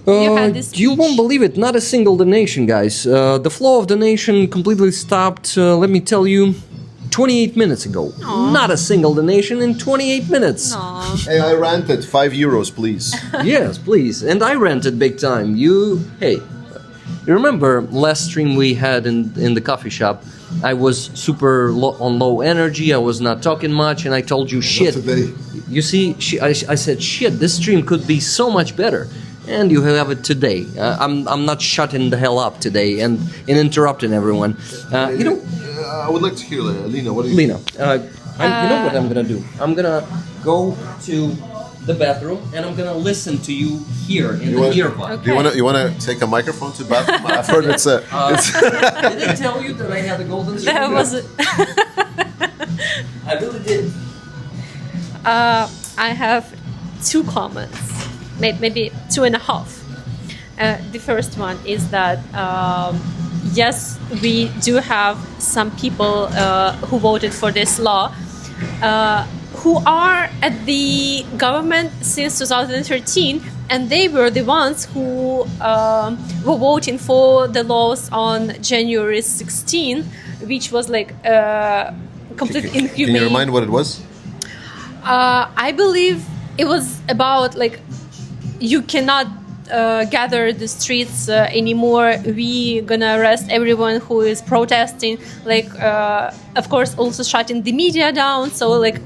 you had this speech? You won't believe it. Not a single donation, guys. The flow of donation completely stopped, let me tell you, 28 minutes ago. Aww. Not a single donation in 28 minutes. Aww. Hey, I ranted €5, please. Yes, please. And I rented big time. You remember last stream we had in the coffee shop? I was super on low energy. I was not talking much, and I told you, shit. Not today. You see, I said, shit, this stream could be so much better. And you have it today. I'm not shutting the hell up today and interrupting everyone. I would like to hear Lina. What do you? Lina, you know what I'm gonna do? I'm gonna go to the bathroom, and I'm gonna listen to you here in the earbud. Okay. Do you want to take a microphone to the bathroom? I've heard it's a. Did I tell you that I had a golden That retriever? was I really did. I have 2 comments, maybe 2.5. The first one is that yes, we do have some people who voted for this law who are at the government since 2013, and they were the ones who were voting for the laws on January 16, which was like completely inhumane. Can you remind what it was? I believe it was about like you cannot gather the streets anymore. We gonna arrest everyone who is protesting. Like, of course, also shutting the media down. So like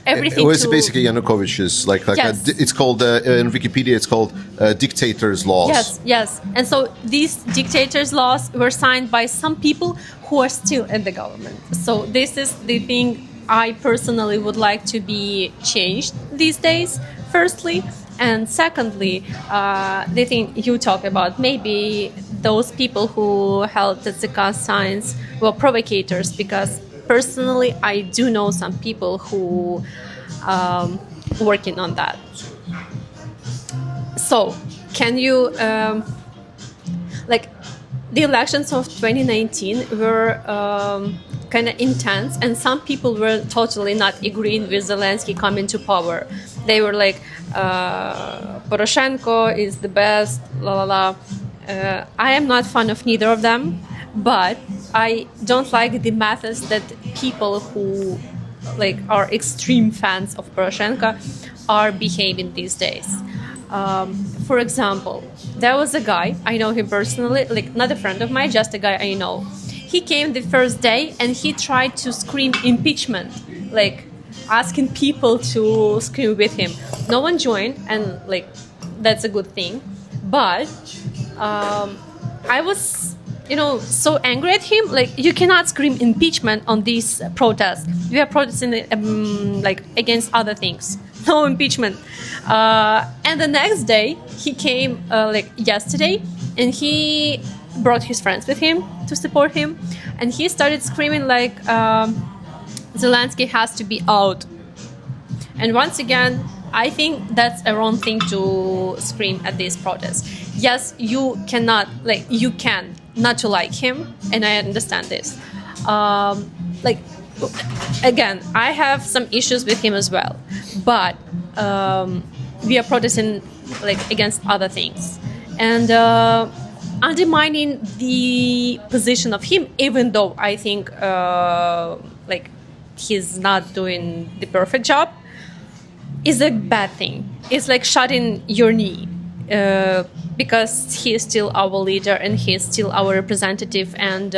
everything. It was basically Yanukovych's Yes. it's called in Wikipedia. It's called dictators' laws. Yes, yes. And so these dictators' laws were signed by some people who are still in the government. So this is the thing I personally would like to be changed these days, firstly. And secondly, the thing you talk about, maybe those people who held the Tzika signs were provocators, because personally I do know some people who working on that. So, can you, like, the elections of 2019 were kind of intense, and some people were totally not agreeing with Zelensky coming to power. They were like, Poroshenko is the best, la la la. I am not fan of neither of them, but I don't like the methods that people who like are extreme fans of Poroshenko are behaving these days. For example, there was a guy, I know him personally, like not a friend of mine, just a guy I know. He came the first day and he tried to scream impeachment, like asking people to scream with him. No one joined, and like that's a good thing. But I was, so angry at him. Like, you cannot scream impeachment on these protests. We are protesting like against other things. No impeachment. And the next day he came, like yesterday, and he brought his friends with him to support him, and he started screaming like Zelensky has to be out. And once again, I think that's a wrong thing to scream at this protest. Yes, you can not to like him, and I understand this. Like, again, I have some issues with him as well, but we are protesting like against other things, and undermining the position of him, even though I think like he's not doing the perfect job, is a bad thing. It's like shutting your knee, because he is still our leader and he is still our representative, and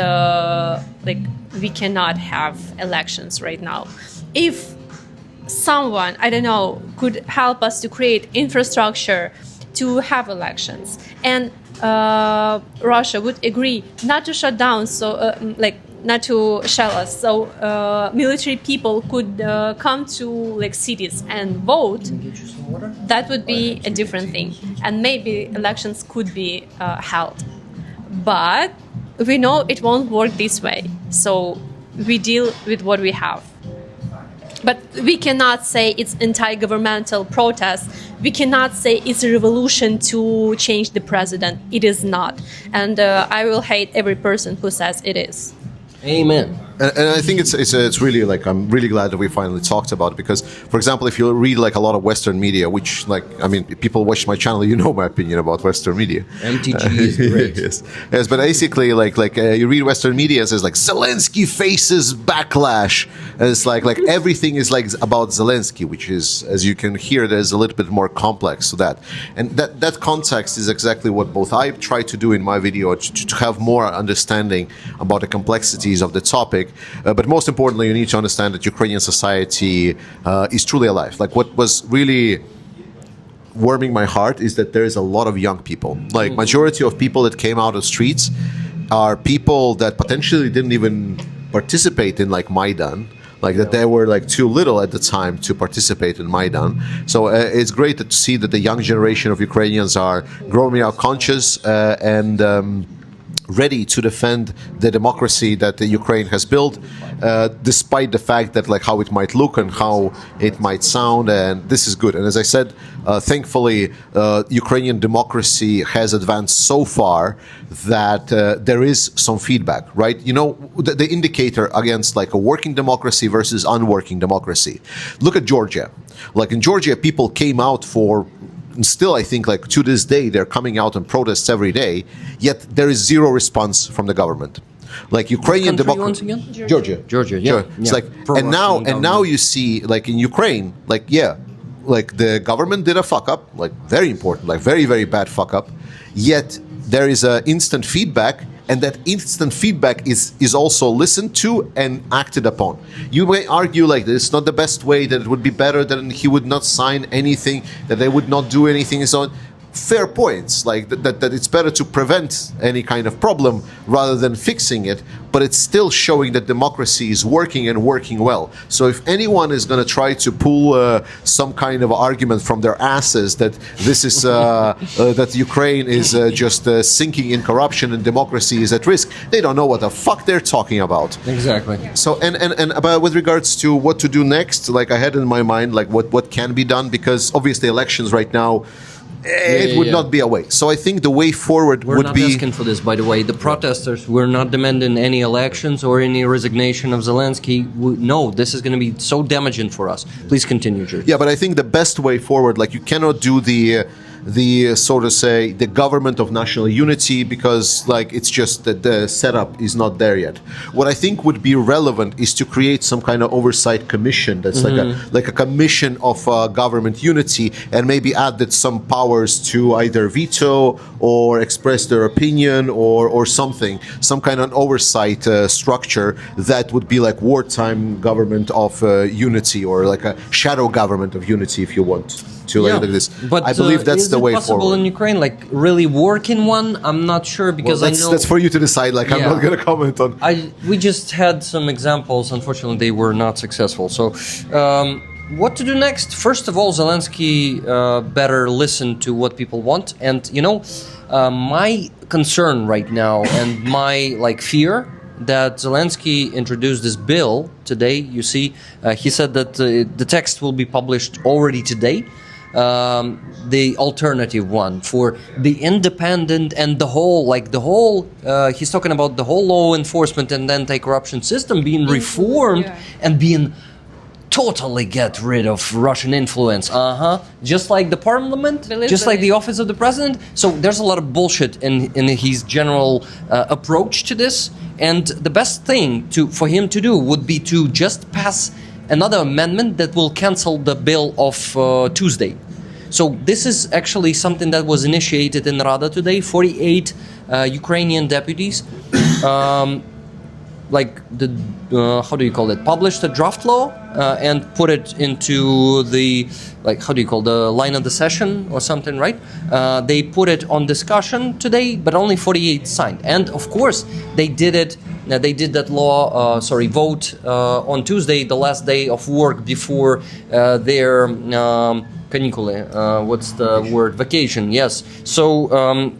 like we cannot have elections right now. If someone, I don't know, could help us to create infrastructure to have elections, and Russia would agree not to shut down, so not to shell us, so military people could come to like cities and vote, that would be a different thing, and maybe elections could be held. But we know it won't work this way, so we deal with what we have. But we cannot say it's anti-governmental protest. We cannot say it's a revolution to change the president. It is not. And I will hate every person who says it is. Amen. And I think it's really like, I'm really glad that we finally talked about it, because, for example, if you read like a lot of Western media, which, like, I mean, people watch my channel, you know my opinion about Western media. MTG is great. Yes, but basically, you read Western media, it says like Zelensky faces backlash, and it's like everything is like about Zelensky, which is, as you can hear, there's a little bit more complex to that, and that context is exactly what both I try to do in my video, to have more understanding about the complexities of the topic. But most importantly, you need to understand that Ukrainian society is truly alive. Like, what was really warming my heart is that there is a lot of young people. Like, majority of people that came out of streets are people that potentially didn't even participate in like Maidan. like that they were like too little at the time to participate in Maidan. So it's great to see that the young generation of Ukrainians are growing up conscious and ready to defend the democracy that the Ukraine has built, despite the fact that like how it might look and how it might sound, and this is good. And as I said, thankfully, Ukrainian democracy has advanced so far that there is some feedback, right? You know, the indicator against like a working democracy versus unworking democracy. Look at Georgia. Like in Georgia, people came out for. And still, I think, like to this day, they're coming out on protests every day. Yet there is zero response from the government. Like Ukrainian democracy, Georgia, yeah. It's like, and now you see, like in Ukraine, like like the government did a fuck up, like very important, like very very bad fuck up. Yet there is a instant feedback. And that instant feedback is also listened to and acted upon. You may argue like this, it's not the best way, that it would be better that he would not sign anything, that they would not do anything and so on. Fair points, like that it's better to prevent any kind of problem rather than fixing it, but it's still showing that democracy is working and working well. So if anyone is going to try to pull some kind of argument from their asses that this is that Ukraine is just sinking in corruption and democracy is at risk, they don't know what the fuck they're talking about. Exactly. So and about with regards to what to do next, like I had in my mind like what can be done, because obviously elections right now. It would not be a way. So I think the way forward would be... We're not asking for this, by the way. The protesters were not demanding any elections or any resignation of Zelensky. No, this is going to be so damaging for us. Please continue, George. Yeah, but I think the best way forward, like you cannot do the so to say the government of national unity, because like it's just that the setup is not there yet. What I think would be relevant is to create some kind of oversight commission that's like a commission of government unity, and maybe added some powers to either veto or express their opinion or something, some kind of oversight structure that would be like wartime government of unity, or like a shadow government of unity, if you want. Like this. But I believe that's the way forward. Is it possible in Ukraine, like really working one? I'm not sure, because I know... That's for you to decide, like I'm not going to comment on. We just had some examples, unfortunately they were not successful. So what to do next? First of all, Zelensky better listen to what people want. And you know, my concern right now and my like fear that Zelensky introduced this bill today. You see, he said that the text will be published already today. The alternative one for the independent and the whole he's talking about the whole law enforcement and anti-corruption system being reformed and being totally get rid of Russian influence. Just like the parliament, just like the office of the president. So there's a lot of bullshit in his general approach to this. And the best thing for him to do would be to just pass another amendment that will cancel the bill of Tuesday. So this is actually something that was initiated in Rada today. 48 Ukrainian deputies, published a draft law and put it into the, the line of the session or something, right? They put it on discussion today, but only 48 signed. And of course, they did it. They did that vote on Tuesday, the last day of work before their what's the word? Vacation, yes. So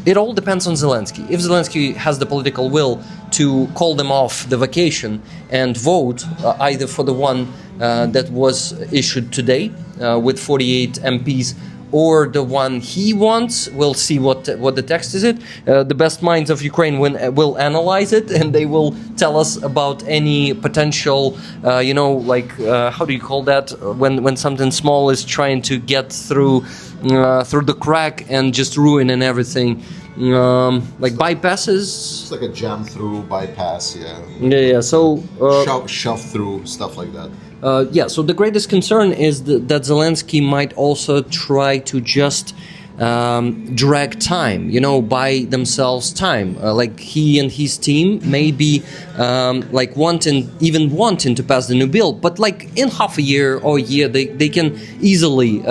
it all depends on Zelensky. If Zelensky has the political will to call them off the vacation and vote either for the one that was issued today with 48 MPs, or the one he wants, we'll see what the text is. The best minds of Ukraine will analyze it, and they will tell us about any potential, how do you call that? When something small is trying to get through the crack and just ruining everything. Like bypasses. It's like a jam through bypass, Yeah. So shove through stuff like that. So the greatest concern is that Zelensky might also try to just drag time, buy themselves time. Like he and his team may be wanting to pass the new bill, but like in half a year or a year, they can easily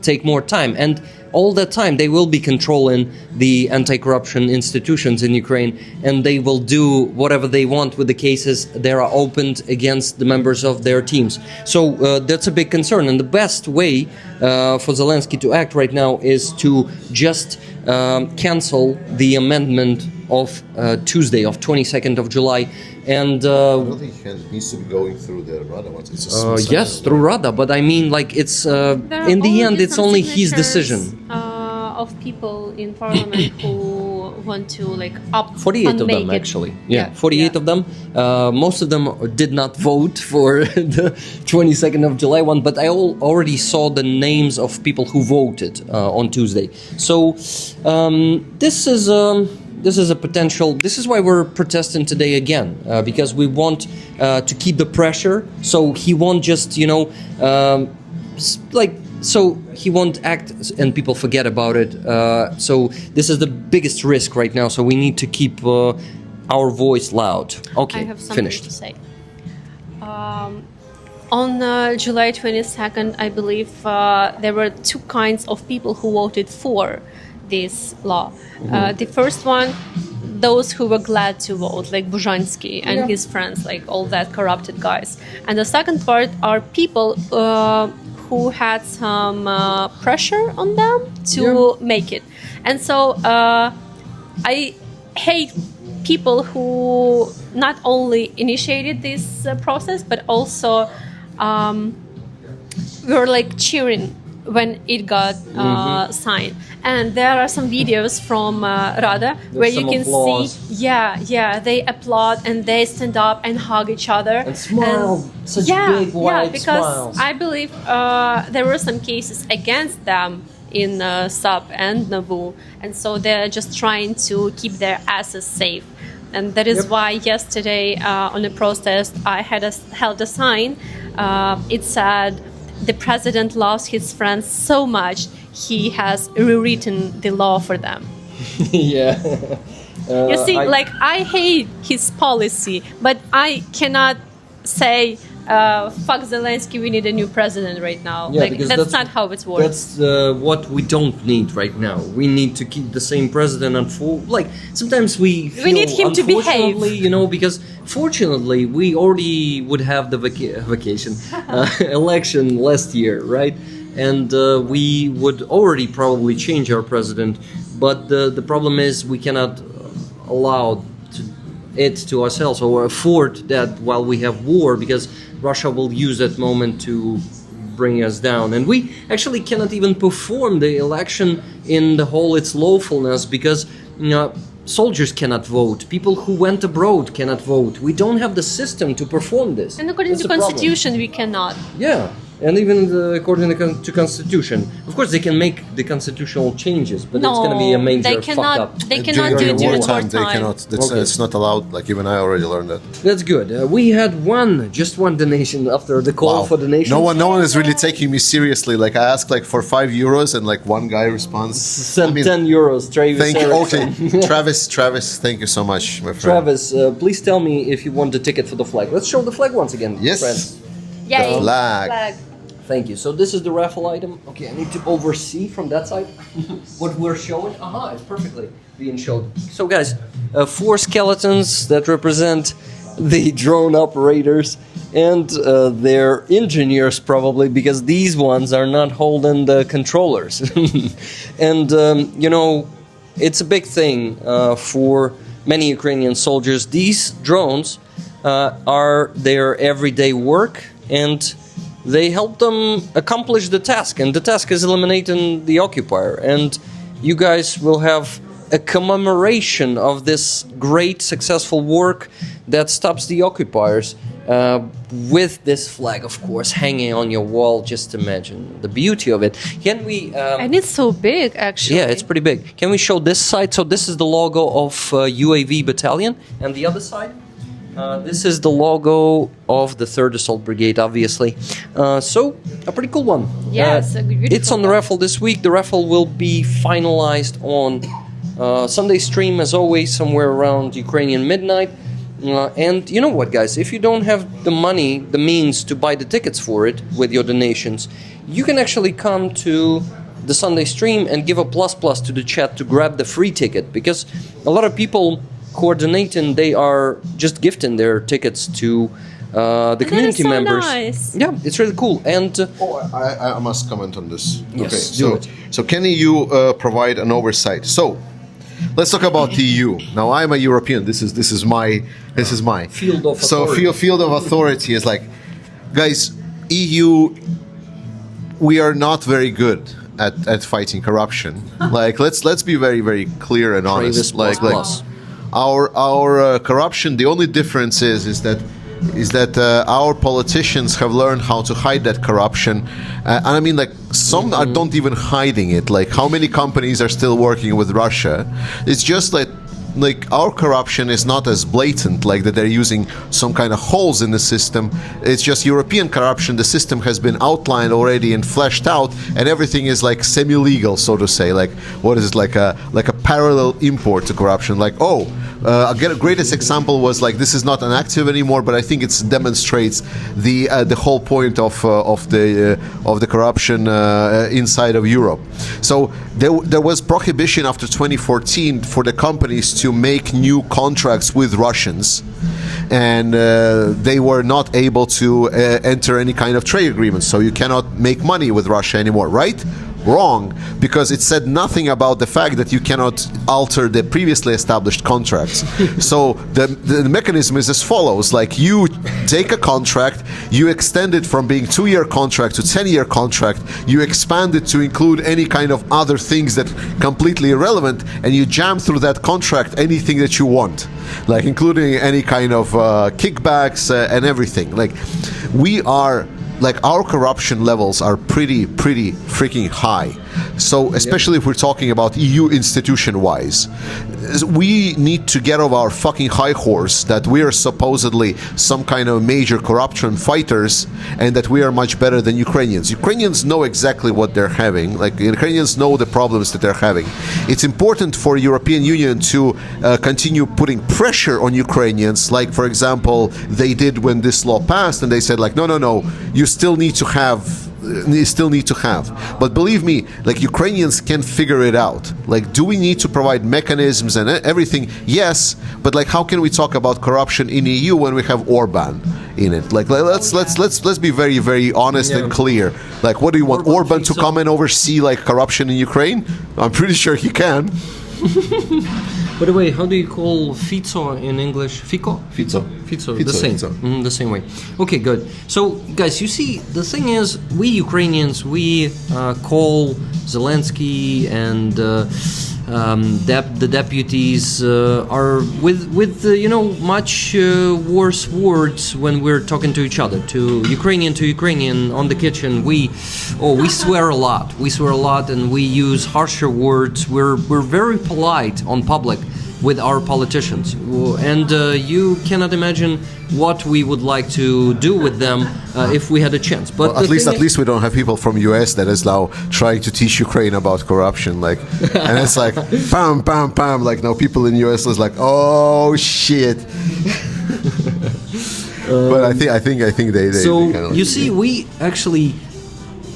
take more time. And all that time they will be controlling the anti-corruption institutions in Ukraine, and they will do whatever they want with the cases that are opened against the members of their teams. So that's a big concern, and the best way for Zelensky to act right now is to just cancel the amendment of Tuesday, of 22nd of July. And I don't think he needs to be going through the Rada ones. It's a yes, through Rada, but I mean, like, it's in the end, it's only his decision. Of people in parliament who want to like opt 48 of them, it. actually. Yeah, 48 of them. Most of them did not vote for the 22nd of July one, but I already saw the names of people who voted on Tuesday. So this is a potential. This is why we're protesting today again, because we want to keep the pressure. So he won't just, so he won't act and people forget about it. So this is the biggest risk right now. So we need to keep our voice loud. Okay, I have something finished. to say. On July 22nd, I believe there were two kinds of people who voted for this law. The first one, those who were glad to vote, like Buzhansky and his friends, like all that corrupted guys. And the second part are people who had some pressure on them to make it. And so I hate people who not only initiated this process, but also were like cheering when it got signed. And there are some videos from Rada where you can applause. see, they applaud and they stand up and hug each other And smile, such big wide because smiles. I believe there were some cases against them in Sub and Nabu, and so they're just trying to keep their asses safe. And that is why yesterday on a protest I held a sign. It said, "The president loves his friends so much, he has rewritten the law for them." Yeah. You see, I hate his policy, but I cannot say, fuck Zelensky, we need a new president right now. Yeah, like, because that's not how it works. That's what we don't need right now. We need to keep the same president, and sometimes we feel, need him to behave. unfortunately, because fortunately we already would have the election last year, right? And we would already probably change our president, but the problem is we cannot allow it to ourselves or afford that while we have war, because Russia will use that moment to bring us down. And we actually cannot even perform the election in the whole its lawfulness, because soldiers cannot vote, people who went abroad cannot vote. We don't have the system to perform this. And according to Constitution, we cannot. Yeah. And even according to Constitution, of course, they can make the constitutional changes, but it's going to be a major fuck up. They cannot do it during wartime. They cannot. It's not allowed. Like, even I already learned that. That's good. We had just one donation after the call for donation. No one is really taking me seriously. Like, I asked for €5, and one guy responds. Send €10, Travis. Thank you. Okay, Travis. Thank you so much, my friend. Travis, please tell me if you want the ticket for the flag. Let's show the flag once again, Yes. friends. Yay. Flag. Thank you. So this is the raffle item. Okay, I need to oversee from that side what we're showing. Aha, it's perfectly being shown. So guys, 4 skeletons that represent the drone operators and their engineers probably, because these ones are not holding the controllers. And it's a big thing for many Ukrainian soldiers. These drones are their everyday work, and they help them accomplish the task, and the task is eliminating the occupier. And you guys will have a commemoration of this great successful work that stops the occupiers with this flag, of course, hanging on your wall. Just imagine the beauty of it. Can we... and it's so big, actually. Yeah, it's pretty big. Can we show this side? So this is the logo of UAV battalion, and the other side? This is the logo of the 3rd Assault Brigade, obviously. So, a pretty cool one. Yes, it's on the raffle this week. The raffle will be finalized on Sunday stream, as always, somewhere around Ukrainian midnight. And you know what, guys? If you don't have the money, the means to buy the tickets for it with your donations, you can actually come to the Sunday stream and give a plus to the chat to grab the free ticket, because a lot of people who are donating, they are just gifting their tickets to the community so members. Nice. Yeah, it's really cool. And I must comment on this. Yes, okay, do it. So Kenny, you provide an oversight. So let's talk about the EU. Now I'm a European. This is my Field of so authority. field of authority is like, guys, EU. We are not very good at fighting corruption. Like let's be very very clear and honest. Travis plus. Our corruption. The only difference is that our politicians have learned how to hide that corruption, and I mean, like, some don't even hiding it. Like, how many companies are still working with Russia? It's just like our corruption is not as blatant, like that they're using some kind of holes in the system. It's just European corruption. The system has been outlined already and fleshed out, and everything is like semi-legal, so to say. Like, what is it, like a parallel import to corruption? Like, again, a greatest example was like, this is not an active anymore, but I think it demonstrates the whole point of the corruption inside of Europe. So there was prohibition after 2014 for the companies to make new contracts with Russians, and they were not able to enter any kind of trade agreements. So you cannot make money with Russia anymore, right? Wrong, because it said nothing about the fact that you cannot alter the previously established contracts. So the mechanism is as follows: like, you take a contract, you extend it from being 2-year contract to 10-year contract, you expand it to include any kind of other things that completely irrelevant, and you jam through that contract anything that you want, like including any kind of kickbacks and everything. Like, our corruption levels are pretty freaking high. So especially if we're talking about EU institution-wise, we need to get off our fucking high horse that we are supposedly some kind of major corruption fighters and that we are much better than Ukrainians. Ukrainians know exactly what they're having. Like, Ukrainians know the problems that they're having. It's important for European Union to continue putting pressure on Ukrainians, like, for example, they did when this law passed, and they said, like, no, you still need to have. But believe me, like, Ukrainians can figure it out. Like, do we need to provide mechanisms and everything? Yes, but like, how can we talk about corruption in EU when we have Orban in it? Like, let's be very very honest and clear. Like, what do you want, Orban to come and oversee like corruption in Ukraine? I'm pretty sure he can. By the way, how do you call Fico in English? Fico, the same. The same way. Okay, good. So, guys, you see, the thing is, we Ukrainians, we call Zelensky and the deputies are with much worse words when we're talking to each other. To Ukrainian on the kitchen, we swear a lot. We swear a lot, and we use harsher words. We're very polite on public with our politicians, and you cannot imagine what we would like to do with them if we had a chance. But well, at least we don't have people from US that is now trying to teach Ukraine about corruption, like, and it's like bam, bam, bam. Like, now people in US is like, oh shit. But I think they. So they kind of, you see, we actually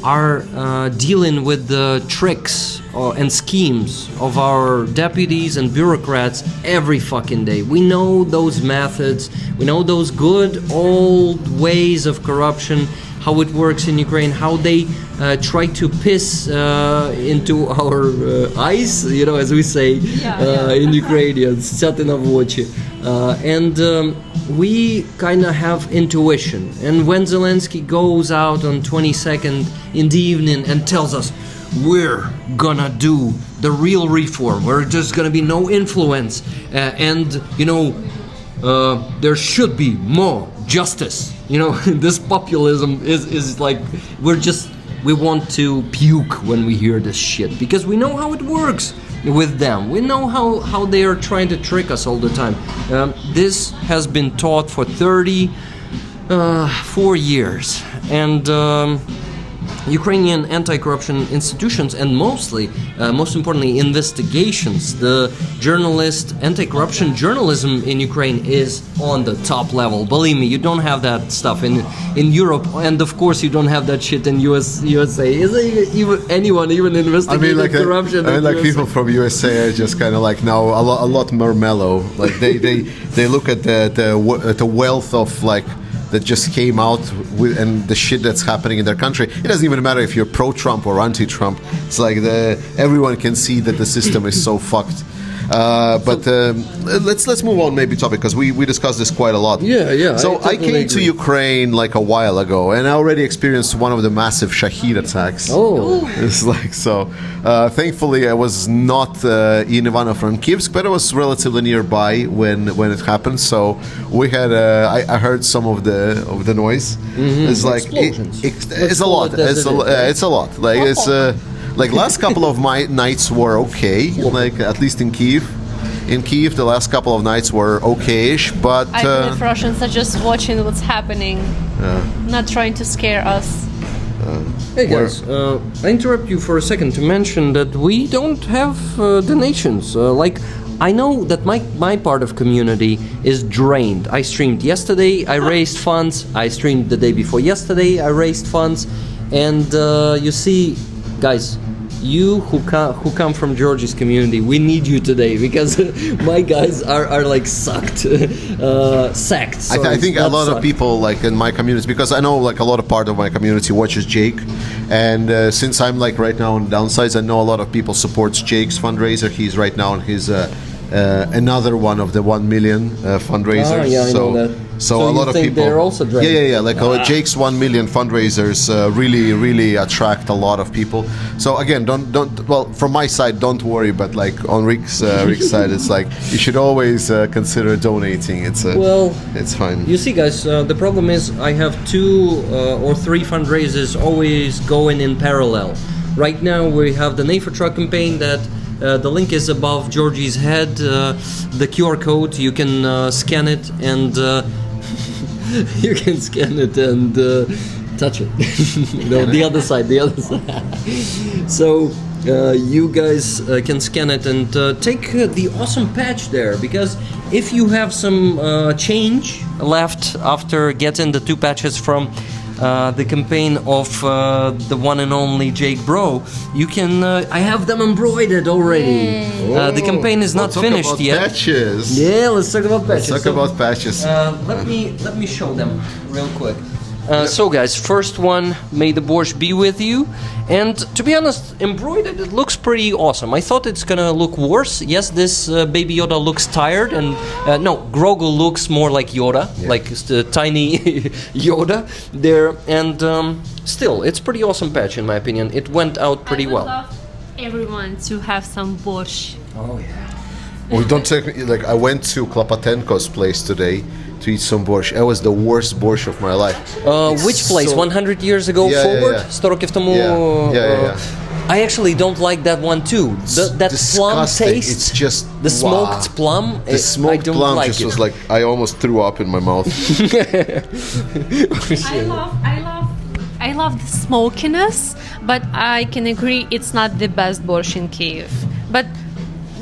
are dealing with the tricks and schemes of our deputies and bureaucrats every fucking day. We know those methods, we know those good old ways of corruption, how it works in Ukraine, how they try to piss into our eyes, as we say in Ukrainian, «Сяти на очі». And we kind of have intuition. And when Zelensky goes out on 22nd in the evening and tells us, we're gonna do the real reform, we're just gonna be no influence, and there should be more justice. This populism is like, we want to puke when we hear this shit, because we know how it works with them. We know how they are trying to trick us all the time. This has been taught for 34 years, and Ukrainian anti-corruption institutions and most importantly, investigations. The anti-corruption journalism in Ukraine is on the top level. Believe me, you don't have that stuff in Europe, and of course you don't have that shit in USA. Is anyone even investigating corruption? People from USA are just kind of like now a lot more mellow. Like they look at the wealth of like that just came out and the shit that's happening in their country. It doesn't even matter if you're pro-Trump or anti-Trump. It's like everyone can see that the system is so fucked. But let's move on maybe topic because we discussed this quite a lot. Yeah. So I came to Ukraine like a while ago, and I already experienced one of the massive Shahid attacks. Oh, it's like so. Thankfully, I was not in Ivano-Frankivsk, but I was relatively nearby when it happened. So we had I heard some of the noise. Mm-hmm. It's like it's a lot. It's a lot. Like it's. Like last couple of my nights were okay, like at least in Kiev. In Kiev, the last couple of nights were okay-ish, but I believe Russians are just watching what's happening, not trying to scare us. Hey guys, I interrupt you for a second to mention that we don't have donations. I know that my part of community is drained. I streamed yesterday, I raised funds. I streamed the day before yesterday, I raised funds. And you see, guys, you who come from Georgij's community, we need you today because my guys are like sacked. I think a lot of people like in my community, because I know like a lot of part of my community watches Jake, and since I'm like right now on the downsides, I know a lot of people supports Jake's fundraiser. He's right now on his another one of the 1 million fundraisers. I know that. So a lot of people. They're also drained. Yeah. Like Jake's 1 million fundraisers really attract a lot of people. So again, don't. Well, from my side, don't worry. But like on Rick's side, it's like you should always consider donating. It's fine. You see, guys, the problem is I have 2 or 3 fundraisers always going in parallel. Right now, we have the Nay for Truck campaign that. The link is above Georgij's head. The QR code, you can scan it and touch it. No, the other side. So you guys can scan it and take the awesome patch there, because if you have some change left after getting the 2 patches from the campaign of the one and only Jake Bro, you can. I have them embroidered already. The campaign is not finished yet. Patches. Yeah, let's talk about patches. Let's talk about patches. Let me show them real quick. So guys, first one, may the Borsch be with you. And to be honest, embroidered, it looks pretty awesome. I thought it's gonna look worse. Yes, this Baby Yoda looks tired, and no, Grogu looks more like Yoda, like the tiny Yoda there. And still, it's pretty awesome patch in my opinion. It went out pretty well. I would love everyone to have some Borsch. Oh yeah. Well, don't take me, like I went to Klapatenko's place today to eat some borscht. It was the worst borscht of my life. Which place? 100 years ago forward? 100 років тому. Yeah. I actually don't like that one too. That plum taste. It's just the smoked plum. The smoked plum like just was like I almost threw up in my mouth. I love the smokiness, but I can agree it's not the best borscht in Kiev. But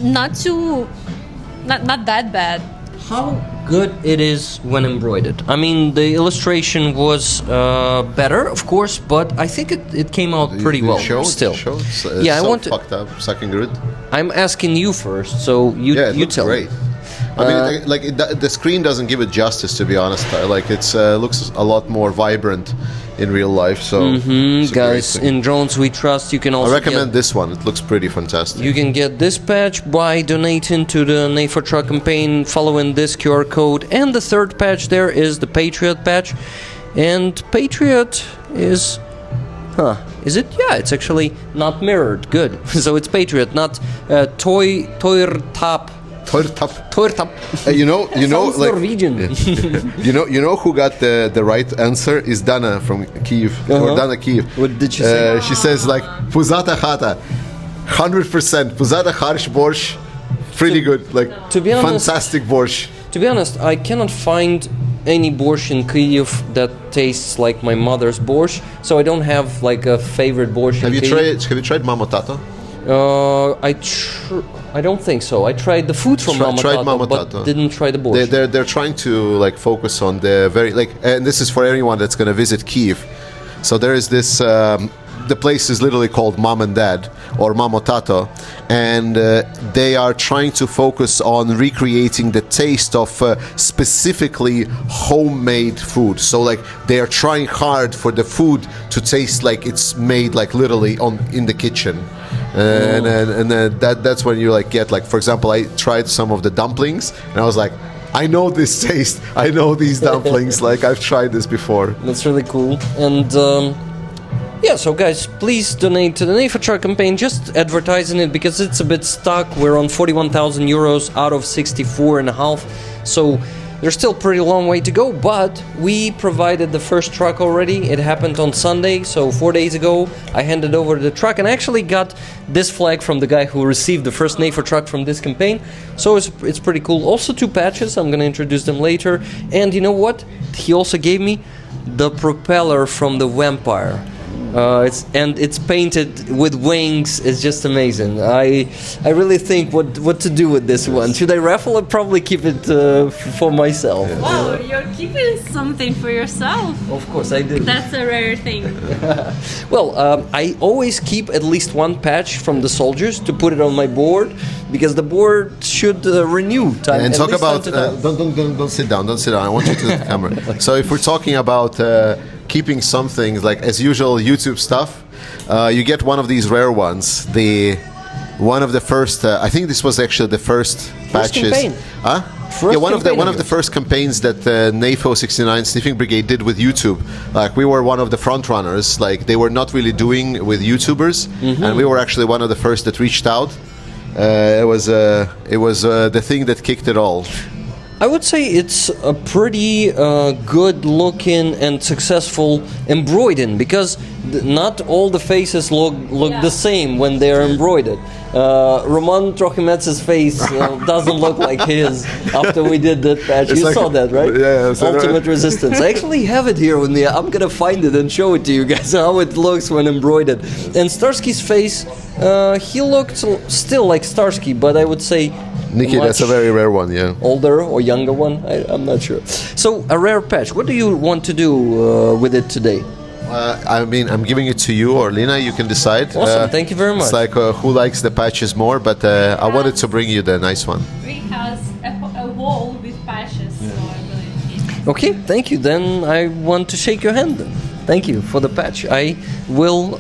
not that bad. How good it is when embroidered. I mean, the illustration was better, of course, but I think it came out pretty well still. I want to fucked up, sucking good. I'm asking you first, so you tell great. I mean, the screen doesn't give it justice, to be honest. Like it's looks a lot more vibrant in real life. So, guys, in drones we trust. You can also. I recommend this one. It looks pretty fantastic. You can get this patch by donating to the Nay for Truck campaign, following this QR code, and the third patch there is the Patriot patch, and Patriot is. Is it? Yeah, it's actually not mirrored. Good. So it's Patriot, not Toir Top. You know, like Norwegian. you know who got the right answer is Dana from Kiev. Or Dana Kiev. What did she say? She says like Puzata Khata, 100%. Puzata Harsh Borsch, pretty good. Like to be honest, fantastic Borsch. To be honest, I cannot find any borscht in Kyiv that tastes like my mother's borscht, so I don't have like a favorite borscht. Have in you Kyiv. tried Mamo Tato? I don't think so. I tried the food from Mamo Tato, but didn't try the borscht. They're trying to like focus on the very like, and this is for anyone that's going to visit Kyiv. So there is this. The place is literally called Mom and Dad or Mamo Tato, and they are trying to focus on recreating the taste of specifically homemade food. So like they are trying hard for the food to taste like it's made like literally in the kitchen. And that's when you like get like, for example, I tried some of the dumplings and I was like, I know this taste, I know these dumplings, like I've tried this before. That's really cool. And yeah, so guys, please donate to the NAFA campaign. Just advertising it because it's a bit stuck. We're on 41,000 euros out of 64.5, so there's still a pretty long way to go, but we provided the first truck already. It happened on Sunday, so 4 days ago I handed over the truck and actually got this flag from the guy who received the first NAFA truck from this campaign, so it's pretty cool. Also 2 patches, I'm gonna introduce them later, and you know what? He also gave me the propeller from the Vampire. It's painted with wings. It's just amazing. I really think what to do with this one. Should I raffle it? Probably keep it for myself. Wow, you're keeping something for yourself. Of course I do. That's a rare thing. Well, I always keep at least 1 patch from the soldiers to put it on my board because the board should renew time. And talk about don't sit down. Don't sit down. I want you to the camera. So if we're talking about keeping some things like as usual YouTube stuff, you get one of these rare ones. One of the first. I think this was actually the first patches. Campaign. Huh? Yeah, one of the first campaigns that NAFO 69 Sniffing Brigade did with YouTube. Like we were one of the front runners. Like they were not really doing with YouTubers, and we were actually one of the first that reached out. It was the thing that kicked it all. I would say it's a pretty good looking and successful embroidering because not all the faces look the same when they're embroidered. Roman Trochimets's face doesn't look like his after we did that patch. You saw that, right? Yeah. Ultimate Resistance. I actually have it here with me. I'm gonna find it and show it to you guys how it looks when embroidered. And Starsky's face, he looked still like Starsky, but I would say Nikki, that's a very rare one, yeah. Older or younger one? I'm not sure. So, a rare patch. What do you want to do with it today? I mean, I'm giving it to you or Lina. You can decide. Awesome. Thank you very much. It's like who likes the patches more, but I wanted to bring you the nice one. We have a wall with patches, so I really. Okay, thank you. Then I want to shake your hand. Then. Thank you for the patch. I will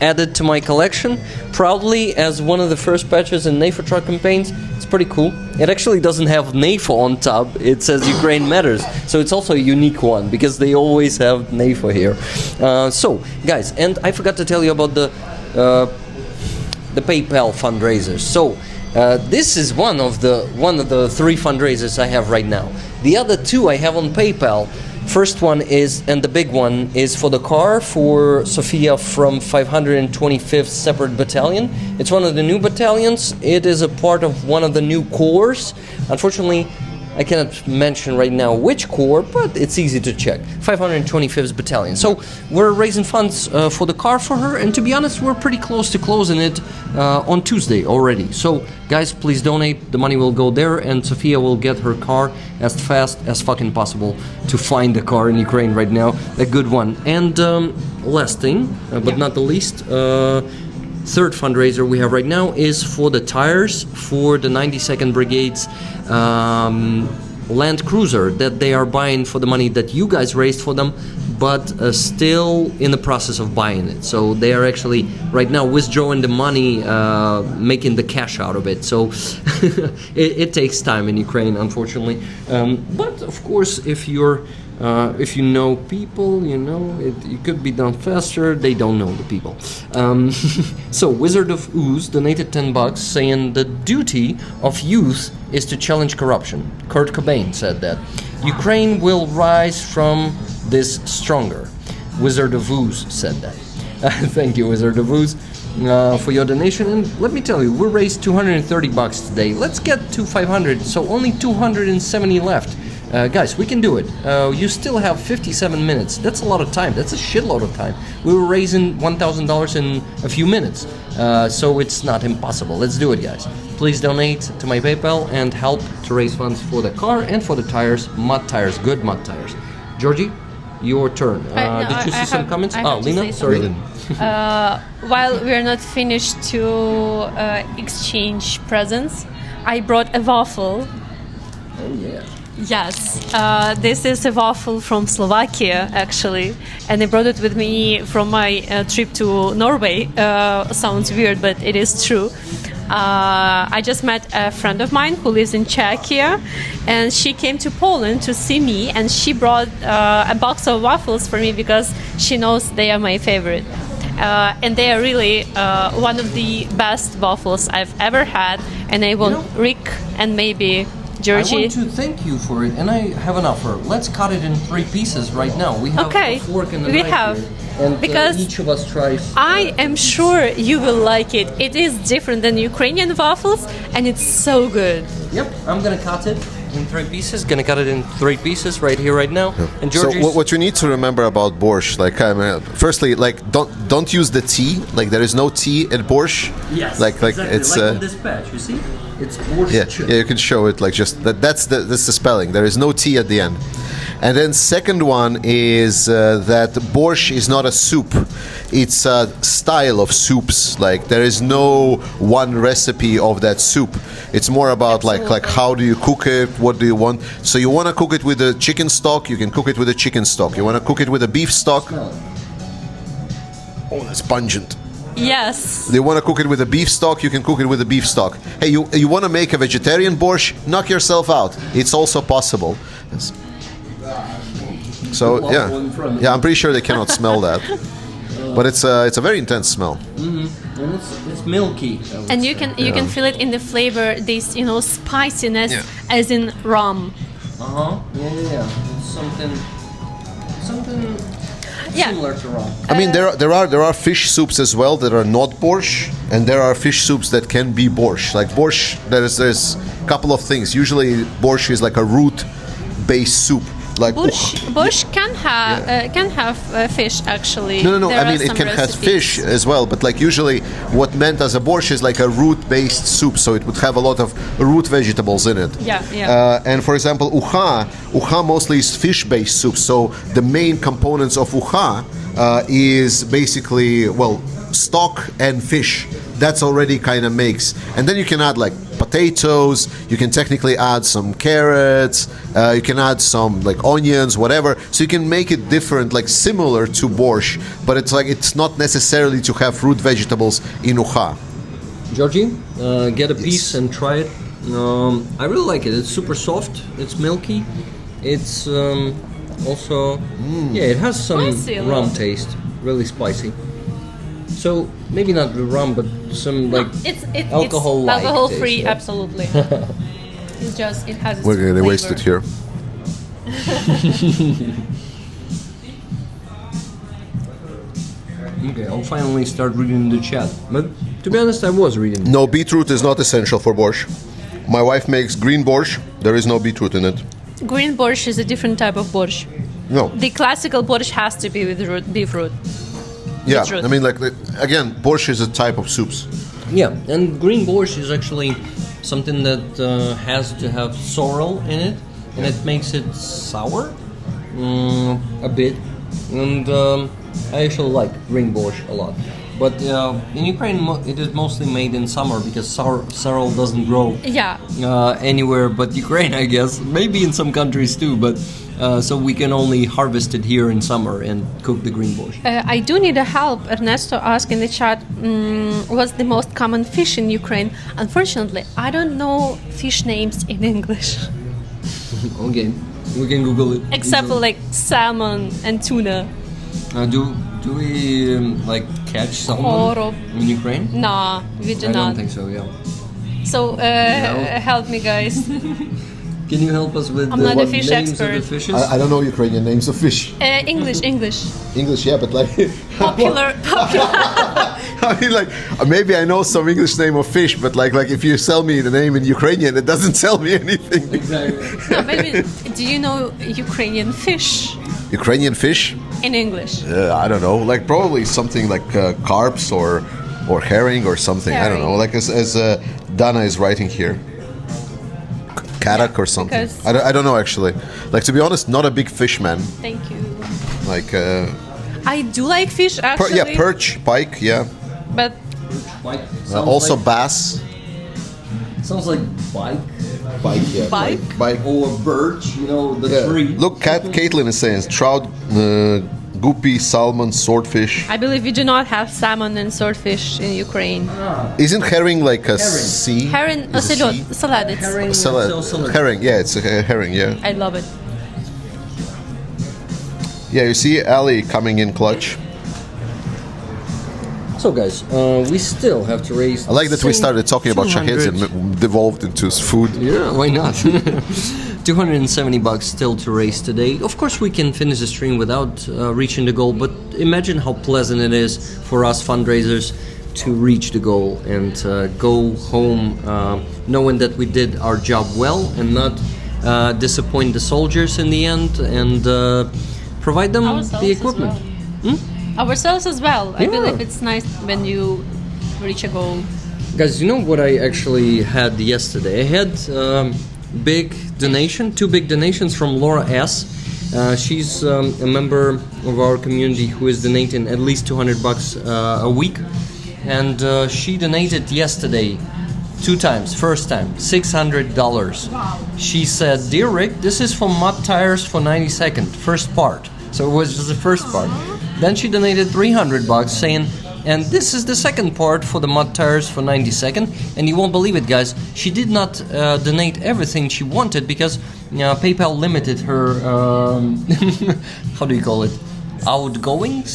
add it to my collection proudly as one of the first patches in NAFA truck campaigns. It's pretty cool. It actually doesn't have NAFA on top. It says Ukraine Matters. So it's also a unique one because they always have NAFA here. So, guys, and I forgot to tell you about the PayPal fundraisers. So, this is one of the 3 fundraisers I have right now. The other 2 I have on PayPal. First one is, and the big one, is for the car for Sofia from 525th Separate Battalion. It's one of the new battalions. It is a part of one of the new corps. Unfortunately, I cannot mention right now which corps, but it's easy to check. 525th Battalion. So we're raising funds for the car for her, and to be honest, we're pretty close to closing it on Tuesday already. So guys, please donate. The money will go there, and Sofia will get her car as fast as fucking possible to find the car in Ukraine right now. A good one. And last thing, but not the least, third fundraiser we have right now is for the tires for the 92nd Brigade's Land Cruiser that they are buying for the money that you guys raised for them, but still in the process of buying it. So they are actually right now withdrawing the money, making the cash out of it. So it takes time in Ukraine, unfortunately. But of course, if you know people, you know, it could be done faster. They don't know the people. So Wizard of Ooze donated $10 saying the duty of youth is to challenge corruption. Kurt Cobain said that. Ukraine will rise from this stronger. Wizard of Ooze said that. Thank you, Wizard of Ooze, for your donation. And let me tell you, we raised $230 today. Let's get to 500, so only 270 left. Guys, we can do it. You still have 57 minutes. That's a lot of time. That's a shitload of time. We were raising $1,000 in a few minutes. So it's not impossible. Let's do it, guys. Please donate to my PayPal and help to raise funds for the car and for the tires, mud tires, good mud tires. Georgie, your turn. Did you see some comments? Lena, sorry. While we are not finished to exchange presents, I brought a waffle. Oh, yeah. Yes, this is a waffle from Slovakia, actually, and I brought it with me from my trip to Norway. Sounds weird, but it is true. I just met a friend of mine who lives in Czechia, and she came to Poland to see me, and she brought a box of waffles for me because she knows they are my favorite. And they are really one of the best waffles I've ever had, and I want Rick and maybe Georgie. I want to thank you for it, and I have an offer. Let's cut it in 3 pieces right now. We have a fork and a knife here, and because each of us tries. I am sure you will like it. It is different than Ukrainian waffles, and it's so good. Yep, I'm gonna cut it in 3 pieces. Gonna cut it in 3 pieces right here, right now. And Georgijs, so what you need to remember about borscht, like, firstly, like, don't use the T. Like, there is no T in borscht. yes, like exactly. it's like on this patch, you see, it's Borsch. yeah, you can show it like just that. That's the spelling. There is no T at the end. And then second one is that borscht is not a soup. It's a style of soups. Like, there is no one recipe of that soup. It's more about like how do you cook it, what do you want. So you want to cook it with a chicken stock, you can cook it with a chicken stock. You want to cook it with a beef stock. Oh, that's pungent. Yes. You want to cook it with a beef stock, you can cook it with a beef stock. Hey, you want to make a vegetarian borscht? Knock yourself out. It's also possible. Yes. So yeah, I'm pretty sure they cannot smell that, but it's a very intense smell. Mm-hmm. And it's milky. And you can feel it in the flavor. This spiciness, as in rum. Yeah. It's something similar to rum. I mean, there are fish soups as well that are not borscht, and there are fish soups that can be borscht. Like borscht, there's a couple of things. Usually, borscht is like a root-based soup. Like Borsch can have fish, actually. No. I mean, it can have fish as well, but like usually, what meant as a borscht is like a root-based soup, so it would have a lot of root vegetables in it. Yeah. And for example, ucha mostly is fish-based soup. So the main components of ucha is basically stock and fish. That's already kind of makes, and then you can add like potatoes. You can technically add some carrots. You can add some like onions, whatever. So you can make it different, like similar to borscht, but it's not necessarily to have root vegetables in ucha. Georgie, get a piece and try it. I really like it. It's super soft. It's milky. It's also it has some rum taste. Really spicy. So maybe not the rum, but some it's alcohol-like alcohol-free, taste, absolutely. It has. Its We're gonna flavor. waste it here. Okay, I'll finally start reading the chat. But to be honest, I was reading. No, beetroot is not essential for borscht. My wife makes green borscht. There is no beetroot in it. Green borscht is a different type of borscht. No. The classical borscht has to be with beef root. Yeah, Beetroot. I mean, again, borscht is a type of soups. Yeah, and green borscht is actually something that has to have sorrel in it, and it makes it sour a bit. And I actually like green borscht a lot. But in Ukraine, it is mostly made in summer because sorrel doesn't grow anywhere but Ukraine, I guess. Maybe in some countries too, but so we can only harvest it here in summer and cook the green borscht. I do need a help. Ernesto asked in the chat, what's the most common fish in Ukraine? Unfortunately, I don't know fish names in English. Okay, we can Google it. Except for like salmon and tuna. Do we catch salmon in Ukraine? No, we do I not. don't think so. Yeah. So help me, guys. Can you help us with I'm not a what fish names expert. of the fishes? I don't know Ukrainian names of fish. English. English, yeah, but like Popular. how I mean, like maybe I know some English name of fish, but like if you sell me the name in Ukrainian, it doesn't tell me anything. Exactly. No, maybe, do you know Ukrainian fish Ukrainian fish? in English? I don't know. Like probably something like carps or herring or something. I don't know. Like as Dana is writing here. Karak or something. Because- I don't know actually. Like to be honest, not a big fish man. Thank you. Like I do like fish actually. perch, pike, yeah. But Bike. Also like, bass. sounds like bike. Bike, yeah. Bike? Bike. Or birch, the tree. Look, Caitlin is saying trout, guppy, salmon, swordfish. I believe we do not have salmon and swordfish in Ukraine. Isn't herring like a Herring. sea? Herring, Is it sea? salad. It's, Herring. Salad. Herring, yeah, it's a herring, yeah. I love it. Yeah, you see Ali coming in clutch. So guys, we still have to raise. I like that we started talking about shaheeds and devolved into food. Yeah, why not? $270 still to raise today. Of course, we can finish the stream without reaching the goal, but imagine how pleasant it is for us fundraisers to reach the goal and go home knowing that we did our job well and not disappoint the soldiers in the end and provide them Ourselves the as equipment. Ourselves as well. I Yeah. believe it's nice when you reach a goal. Guys, you know what I actually had yesterday? I had big donation, 2 big donations from Laura S. She's a member of our community who is donating at least $200 a week, and she donated yesterday 2 times. First time, $600. She said, "Dear Rick, this is for mud tires for 92nd, first part." So it was just the first part. Then she donated $300 saying, and this is the second part for the mud tires for 92nd. And you won't believe it, guys. She did not donate everything she wanted because PayPal limited her, how do you call it? Outgoings,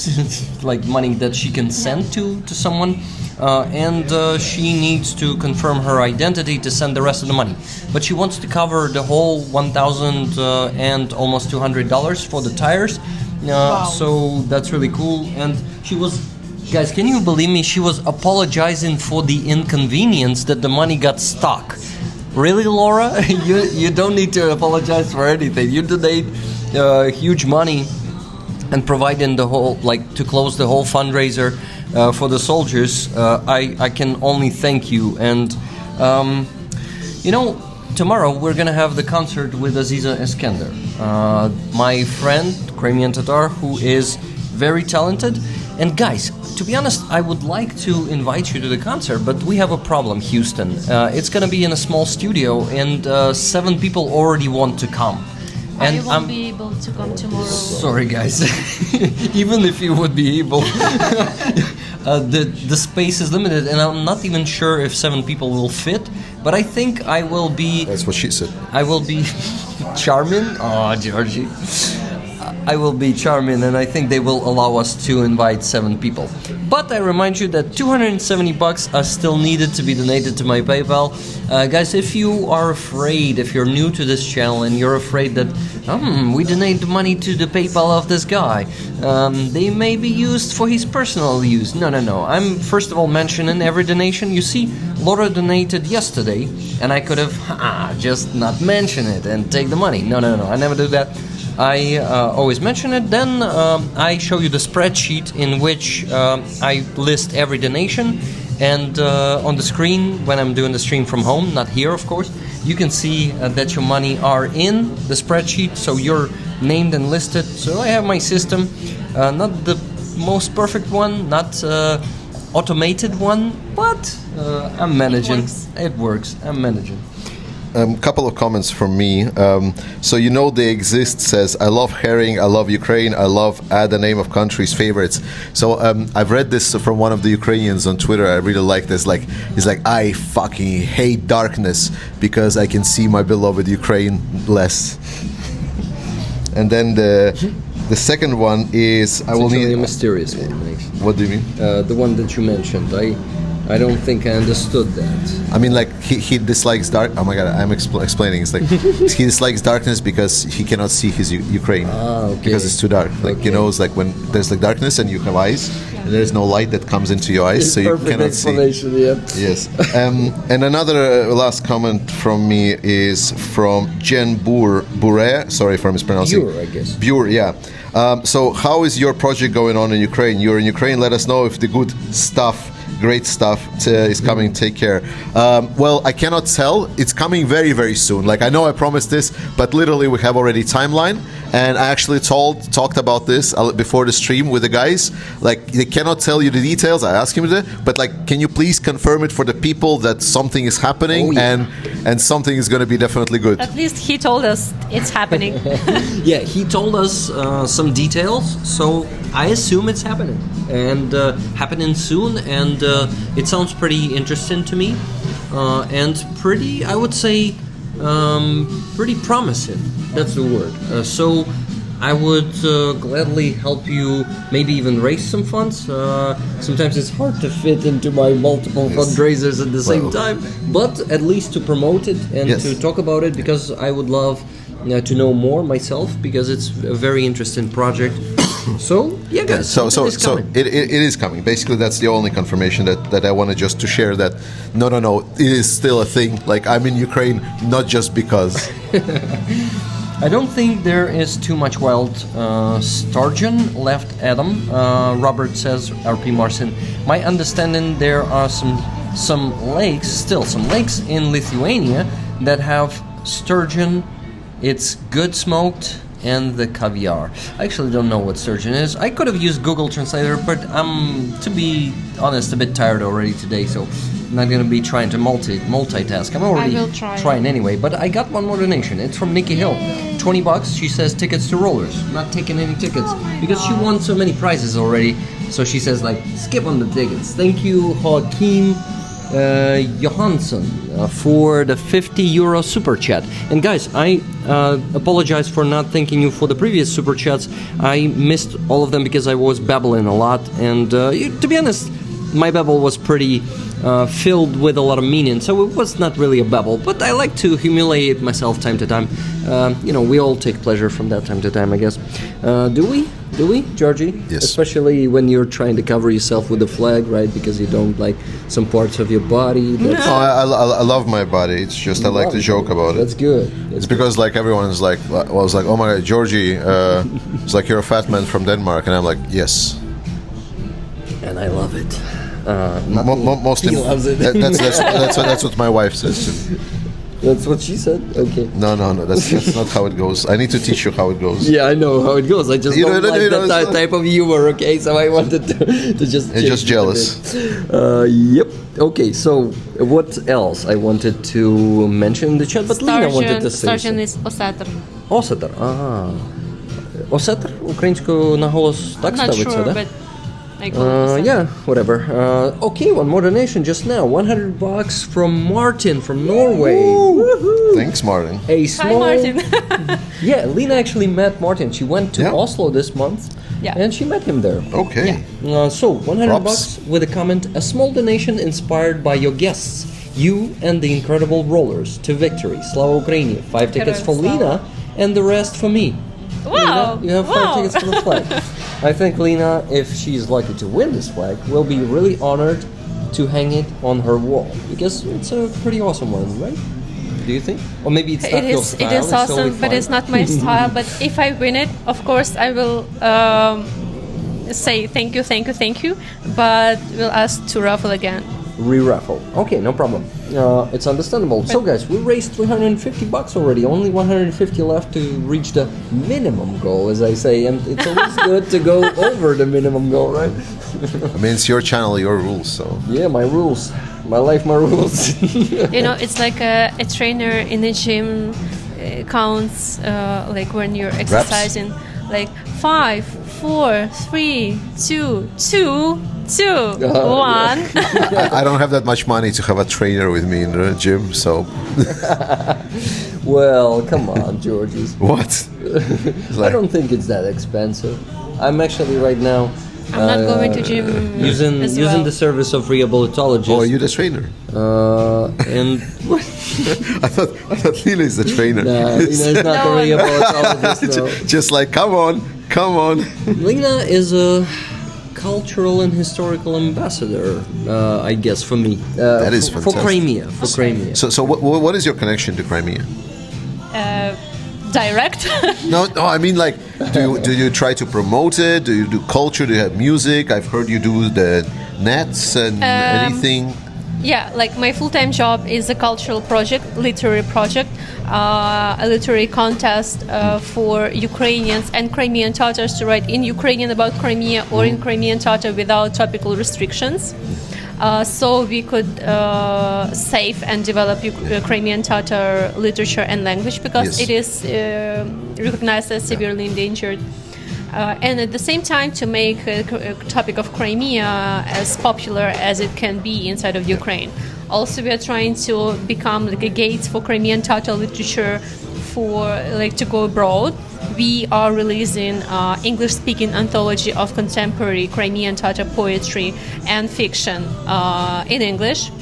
like money that she can send to someone. And she needs to confirm her identity to send the rest of the money. But she wants to cover the whole $1,000 and almost $200 for the tires. So that's really cool. And she was, guys, can you believe me? She was apologizing for the inconvenience that the money got stuck. Really, Laura? you don't need to apologize for anything. You donate huge money and providing the whole, like, to close the whole fundraiser for the soldiers. I can only thank you. And tomorrow we're gonna have the concert with Aziza Eskender, my friend Crimean Tatar, who is very talented. And guys, to be honest, I would like to invite you to the concert, but we have a problem, Houston. It's gonna be in a small studio, and 7 people already want to come. And I won't be able to come tomorrow. Sorry, guys. Even if you would be able, the space is limited, and I'm not even sure if 7 people will fit. But I think I will be. That's what she said. I will be charming. Oh, Georgie. I will be charming, and I think they will allow us to invite 7 people. But I remind you that $270 are still needed to be donated to my PayPal. Guys, if you are afraid, if you're new to this channel and you're afraid that we donate the money to the PayPal of this guy, they may be used for his personal use. No. I'm first of all mentioning every donation. You see, Laura donated yesterday, and I could have just not mention it and take the money. No. I never do that. I always mention it. Then I show you the spreadsheet in which I list every donation, and on the screen when I'm doing the stream from home, not here of course, you can see that your money are in the spreadsheet, so you're named and listed. So I have my system, not the most perfect one, not automated one, but I'm managing. It works. I'm managing. Couple of comments from me. So you know they exist says, I love herring, I love Ukraine, I love add the name of countries favorites. So I've read this from one of the Ukrainians on Twitter. I really like this. Like he's like, I fucking hate darkness because I can see my beloved Ukraine less. And then the second one is I will need a mysterious one. What do you mean? The one that you mentioned. I don't think I understood that. I mean, like he dislikes dark. Oh my god, I'm explaining. It's like he dislikes darkness because he cannot see his Ukraine because it's too dark. Like you know, it's like when there's like darkness and you have eyes, and there's no light that comes into your eyes, so you cannot see. Yeah. Yes. And another last comment from me is from Jen Bure. Sorry for mispronouncing. Bure, I guess. Bure, yeah. So how is your project going on in Ukraine? You're in Ukraine. Let us know if the good stuff, great stuff is coming. Take care. Well, I cannot tell. It's coming very, very soon. Like I know I promised this, but literally we have already timeline. And I actually talked about this before the stream with the guys. Like they cannot tell you the details. I asked him to, but like, can you please confirm it for the people that something is happening and something is going to be definitely good. At least he told us it's happening. Yeah, he told us some details, so I assume it's happening and happening soon. And it sounds pretty interesting to me and pretty, I would say, pretty promising. That's the word. So I would gladly help you, maybe even raise some funds. Sometimes it's hard to fit into my multiple fundraisers at the same time, but at least to promote it and to talk about it, because I would love to know more myself, because it's a very interesting project. So yeah, guys. So it is coming. Basically, that's the only confirmation that I wanted just to share. That no, it is still a thing. Like I'm in Ukraine, not just because. I don't think there is too much wild sturgeon left, Adam. Robert says, RP Marcin. My understanding, there are some lakes in Lithuania that have sturgeon. It's good smoked, and the caviar. I actually don't know what sturgeon is. I could have used Google Translator, but I'm, to be honest, a bit tired already today, so I'm not going to be trying to multitask. I'm already trying anyway, but I got one more donation. It's from Nikki Hill. $20. She says tickets to rollers. Not taking any tickets because she won so many prizes already. So she says, like, skip on the tickets. Thank you, Joaquin Johansson, for the €50 super chat. And guys, I apologize for not thanking you for the previous super chats. I missed all of them because I was babbling a lot, and to be honest, my babble was pretty filled with a lot of meaning, so it was not really a babble, but I like to humiliate myself time to time. We all take pleasure from that time to time, I guess. Do we, Georgie? Yes. Especially when you're trying to cover yourself with the flag, right? Because you don't like some parts of your body. That's I love my body. It's just I like to joke about it. That's good. It's because like everyone's like, I was like, oh my God, Georgie, it's like you're a fat man from Denmark, and I'm like, yes. And I love it. Mostly, he loves it. That's what my wife says too. That's what she said? Okay. No, that's not how it goes. I need to teach you how it goes. Yeah, I know how it goes. I just don't like that type of humor, okay? So I wanted to just... You're just jealous. Yep. Okay, so what else I wanted to mention in the chat? But Lina wanted to say Sturgeon is Osseter. Осетр, Осетр? Українською на голос так ставиться, да? But I call it yeah, whatever. Okay, one more donation just now. $100 from Martin from Norway. Woo-hoo. Thanks, Martin. A small... Hi, Martin. Yeah, Lina actually met Martin. She went to Oslo this month. Yeah. And she met him there. Okay. Yeah. So, $100 with a comment. A small donation inspired by your guests. You and the incredible rollers to victory. Slava Ukraini. 5 tickets for Lina and the rest for me. Wow. Lina, you have 5 tickets for the flag. I think Lina, if she's lucky to win this flag, will be really honored to hang it on her wall. Because it's a pretty awesome one, right? Do you think? Or maybe it's not your style. It is awesome, but it's not my style. But if I win it, of course, I will say thank you. But we'll ask to raffle again. Re-raffle. Okay, no problem. It's understandable. So guys, we raised $350 already. Only 150 left to reach the minimum goal, as I say. And it's always good to go over the minimum goal, right? I mean, it's your channel, your rules, so... Yeah, my rules. My life, my rules. It's like a trainer in the gym counts like when you're exercising. Reps? Like 5, 4, 3, 2, 1. I don't have that much money to have a trainer with me in the gym, so... Well, come on, Georgijs. What? I don't think it's that expensive. I'm actually right now I'm not going to gym using as using well. the service of rehabilitologists. Or are you the trainer? And I thought Lina is the trainer. Lina is not No. the rehabilitologist. No. Just like, come on. Lina is a cultural and historical ambassador, I guess, for me. That is for fantastic. Crimea. For Crimea. So what is your connection to Crimea? Direct. No, I mean, like, do you try to promote it? Do you do culture? Do you have music? I've heard you do the nets and anything. Yeah, like my full-time job is a cultural project, literary project, a literary contest for Ukrainians and Crimean Tatars to write in Ukrainian about Crimea or in Crimean Tatar without topical restrictions. So we could save and develop Crimean Tatar literature and language because Yes. it is recognized as severely endangered. And at the same time to make a topic of Crimea as popular as it can be inside of Ukraine. Also, we are trying to become like a gate for Crimean Tatar literature for like to go abroad. We are releasing English-speaking anthology of contemporary Crimean Tatar poetry and fiction in English.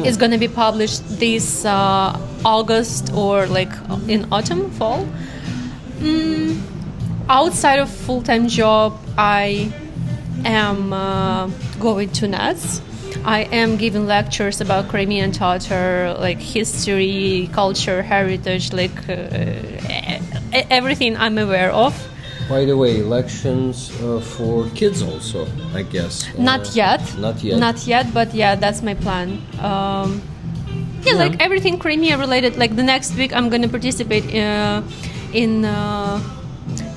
It's going to be published this August or like in autumn, fall. Outside of full-time job, I am going to NATS. I am giving lectures about Crimean Tatar, like history, culture, heritage, like everything I'm aware of. By the way, elections for kids also, I guess. Not yet. Not yet. Not yet, but yeah, that's my plan. Like everything Crimea related. Like the next week, I'm gonna participate in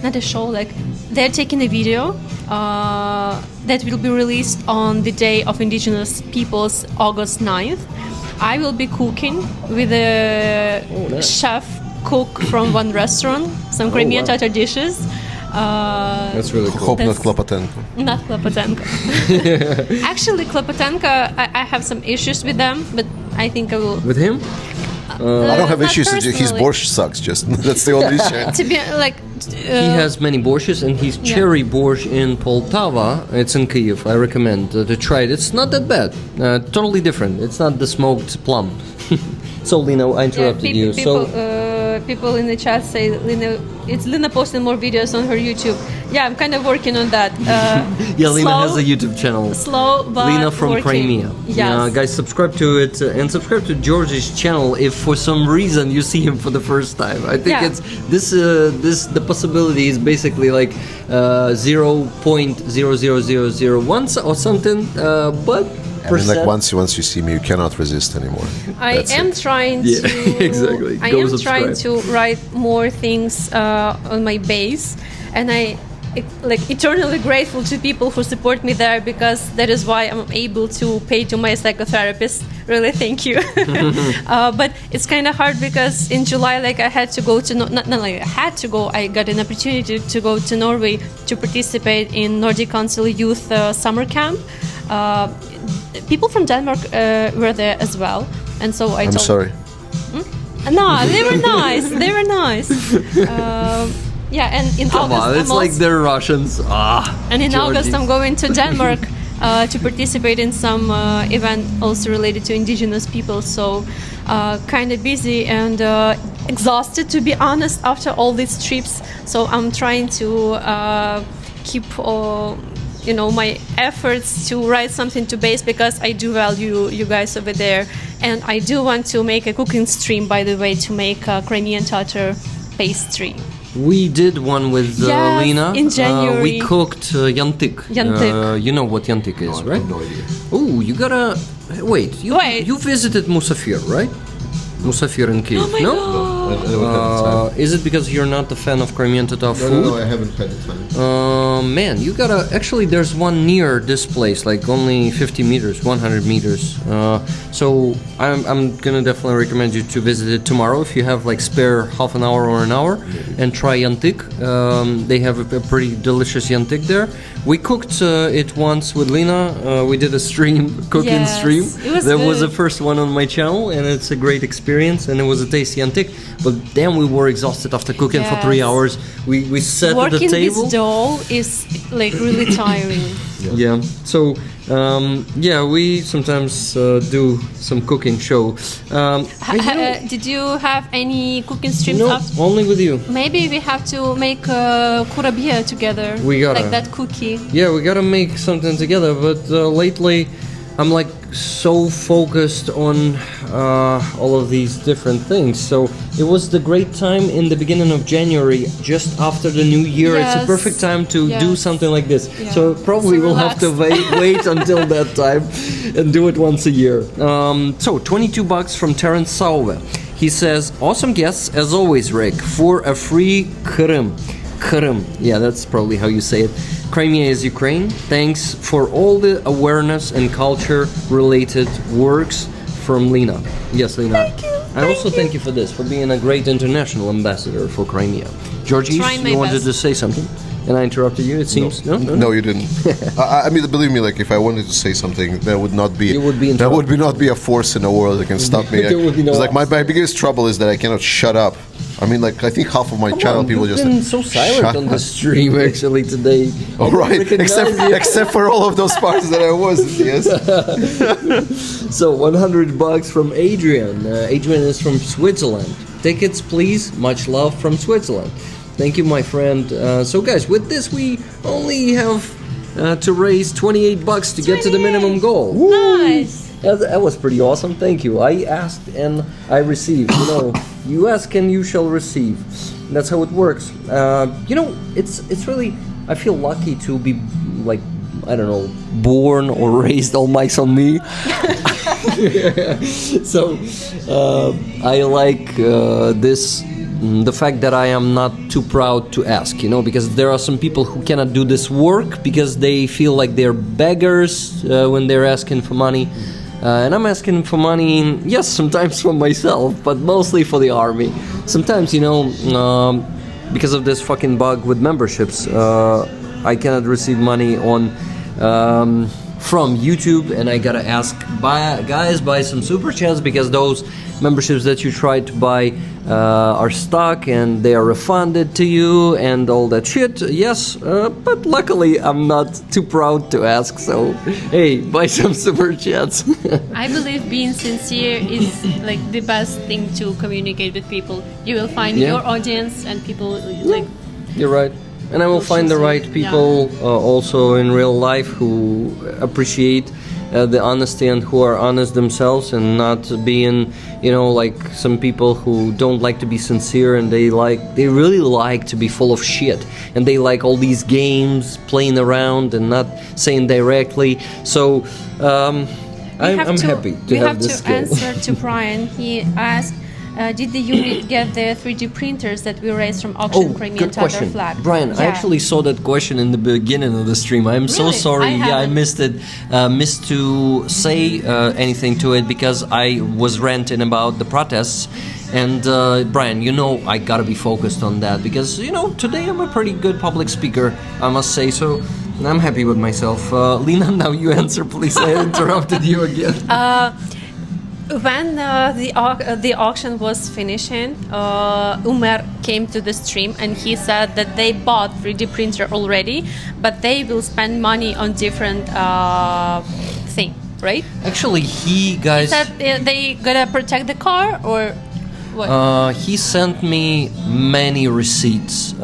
not a show. Like they're taking a video that will be released on the Day of Indigenous Peoples, August 9th. I will be cooking with a chef cook from one restaurant, some Crimean Tatar dishes. That's really cool. Hope not Klopotenko. Not Klopotenko. Actually, Klopotenko, I have some issues with them, but I think I will. With him? I don't have Not issues. His personally. Borsch sucks. Just that's the only issue. To be like, He has many borsches, and his cherry borsch in Poltava, it's in Kyiv. I recommend to try it. It's not that bad. Totally different. It's not the smoked plum. So, Lina, I interrupted you. People in the chat say Lina posting more videos on her YouTube. Yeah, I'm kind of working on that. Yeah, Lina slow, has a YouTube channel. Slow, but Lina from working. Crimea. Yes. Yeah, guys, subscribe to it and subscribe to Georgij's channel if for some reason you see him for the first time. I think it's this. The possibility is basically like 0.00001 or something, but. I mean, like once you see me, you cannot resist anymore. I am trying to. Exactly. I Go am subscribe. trying to write more things on my base, and I like eternally grateful to people who support me there because that is why I'm able to pay to my psychotherapist. Really, thank you. But it's kind of hard because in July, like I had to go to not like I had to go. I got an opportunity to go to Norway to participate in Nordic Council Youth Summer Camp. People from Denmark were there as well, and so I'm sorry. No, they were nice. They were nice. Yeah, and in Come August, on, it's like they're Russians. and in Georgijs. August, I'm going to Denmark to participate in some event also related to indigenous people. So, kind of busy and exhausted, to be honest, after all these trips. So I'm trying to keep. My efforts to write something to base because I do value you guys over there, and I do want to make a cooking stream, by the way, to make a Crimean Tatar pastry. We did one with Yes, Lina. in January. We cooked yantik. Yantik. You know what yantik is, right? No idea. Oh, you gotta wait. You visited Musafir, right? Musafir in Kyiv. Oh my no? God. I don't have the time. Is it because you're not a fan of Crimean Tatar food? No, I haven't had the time. Man, you gotta. Actually, there's one near this place, like only 50 meters, 100 meters. So I'm gonna definitely recommend you to visit it tomorrow if you have like spare half an hour or an hour, and try yantik. They have a pretty delicious yantik there. We cooked it once with Lina. We did a cooking Yes, stream. it was That was good. the first one on my channel, and it's a great experience. And it was a tasty yantik. But then we were exhausted after cooking for 3 Yes. hours. We sat at the Working table. with dough is like really tiring. Yeah. So we sometimes do some cooking show. Did you have any cooking streams No, after? only with you. Maybe we have to make kurabiye together. We gotta. Like that cookie. Yeah, we gotta make something together. But lately, I'm like so focused on all of these different things. So it was the great time in the beginning of January, just after the new year. It's a Yes. perfect time to Yes. do something like this. Yeah. So probably So we'll have to wait until that time and do it once a year. So $22 from Terence Sauve. He says, awesome guests as always, Rick, for a free Krim. Krim. Yeah, that's probably how you say it. Crimea is Ukraine. Thanks for all the awareness and culture-related works from Lena. Yes, Lena. Thank you. I also thank you for this, for being a great international ambassador for Crimea. Georgijs, Trying my you wanted best. to say something? And I interrupted you, it seems? No, you didn't. I mean, believe me, like if I wanted to say something, there would not be. You would be in there would trouble. not be a force in the world that can stop me. There would be no It's like my biggest trouble is that I cannot shut up. I mean, like I think half of my channel people You've just been so silent shut on up. the stream actually today. All right, except for all of those parts that I wasn't. Yes. So $100 from Adrian. Adrian is from Switzerland. Tickets, please. Much love from Switzerland. Thank you, my friend. So, guys, with this, we only have to raise $28 to get to the minimum goal. Nice. That was pretty awesome. Thank you. I asked and I received. You know, you ask and you shall receive. That's how it works. You know, it's really. I feel lucky to be like, I don't know, born or raised all mics on me. So I like this. The fact that I am not too proud to ask, you know, because there are some people who cannot do this work because they feel like they're beggars when they're asking for money. And I'm asking for money, yes, sometimes for myself, but mostly for the army. Sometimes, you know, because of this fucking bug with memberships, I cannot receive money on from YouTube, and I gotta ask buy some super chats because those memberships that you try to buy are stuck and they are refunded to you and all that shit. Yes, but luckily I'm not too proud to ask. So hey, buy some super chats. I believe being sincere is like the best thing to communicate with people. You will find your audience and people like. You're right. And I will find the right people also in real life who appreciate the honesty and who are honest themselves and not being, you know, like some people who don't like to be sincere and they really like to be full of shit and they like all these games playing around and not saying directly. So I'm happy to have this skill. We have to answer to Brian. He asked, did the unit get the 3D printers that we raised from auction Crimean good Tatar question. flag? Brian, I Yeah. actually saw that question in the beginning of the stream. I'm so Really? sorry. I I haven't. missed it. Missed to say anything to it because I was ranting about the protests. And Brian, you know I gotta be focused on that because, you know, today I'm a pretty good public speaker, I must say. So I'm happy with myself. Lena, now you answer, please. I interrupted you again. When the auction was finishing, Umer came to the stream and he said that they bought 3D printer already, but they will spend money on different thing, right? Actually, He said they gotta protect the car or what? He sent me many receipts.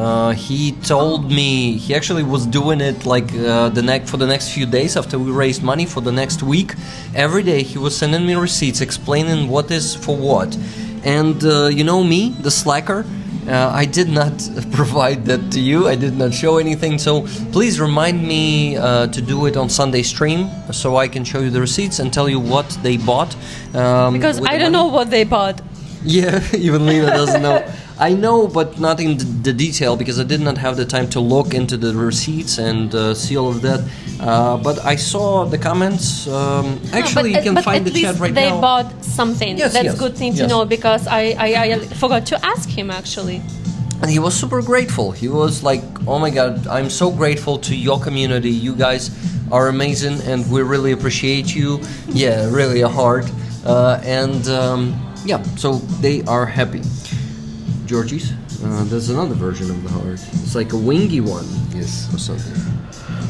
He told me he actually was doing it like for the next few days after we raised money for the next week. Every day he was sending me receipts explaining what is for what. And you know me, the slacker, I did not provide that to you. I did not show anything. So please remind me to do it on Sunday stream so I can show you the receipts and tell you what they bought. Because I don't know what they bought. Yeah, even Lena doesn't know. I know, but not in the detail because I did not have the time to look into the receipts and see all of that. But I saw the comments. Actually, you can find the chat right they now. bought something. Yes, That's yes, good thing to yes. know because I forgot to ask him actually. And he was super grateful. He was like, oh my god, I'm so grateful to your community. You guys are amazing and we really appreciate you. Yeah, really a heart. Yeah, so they are happy. Georgijs. There's another version of the heart. It's like a wingy one. Yes. Or something.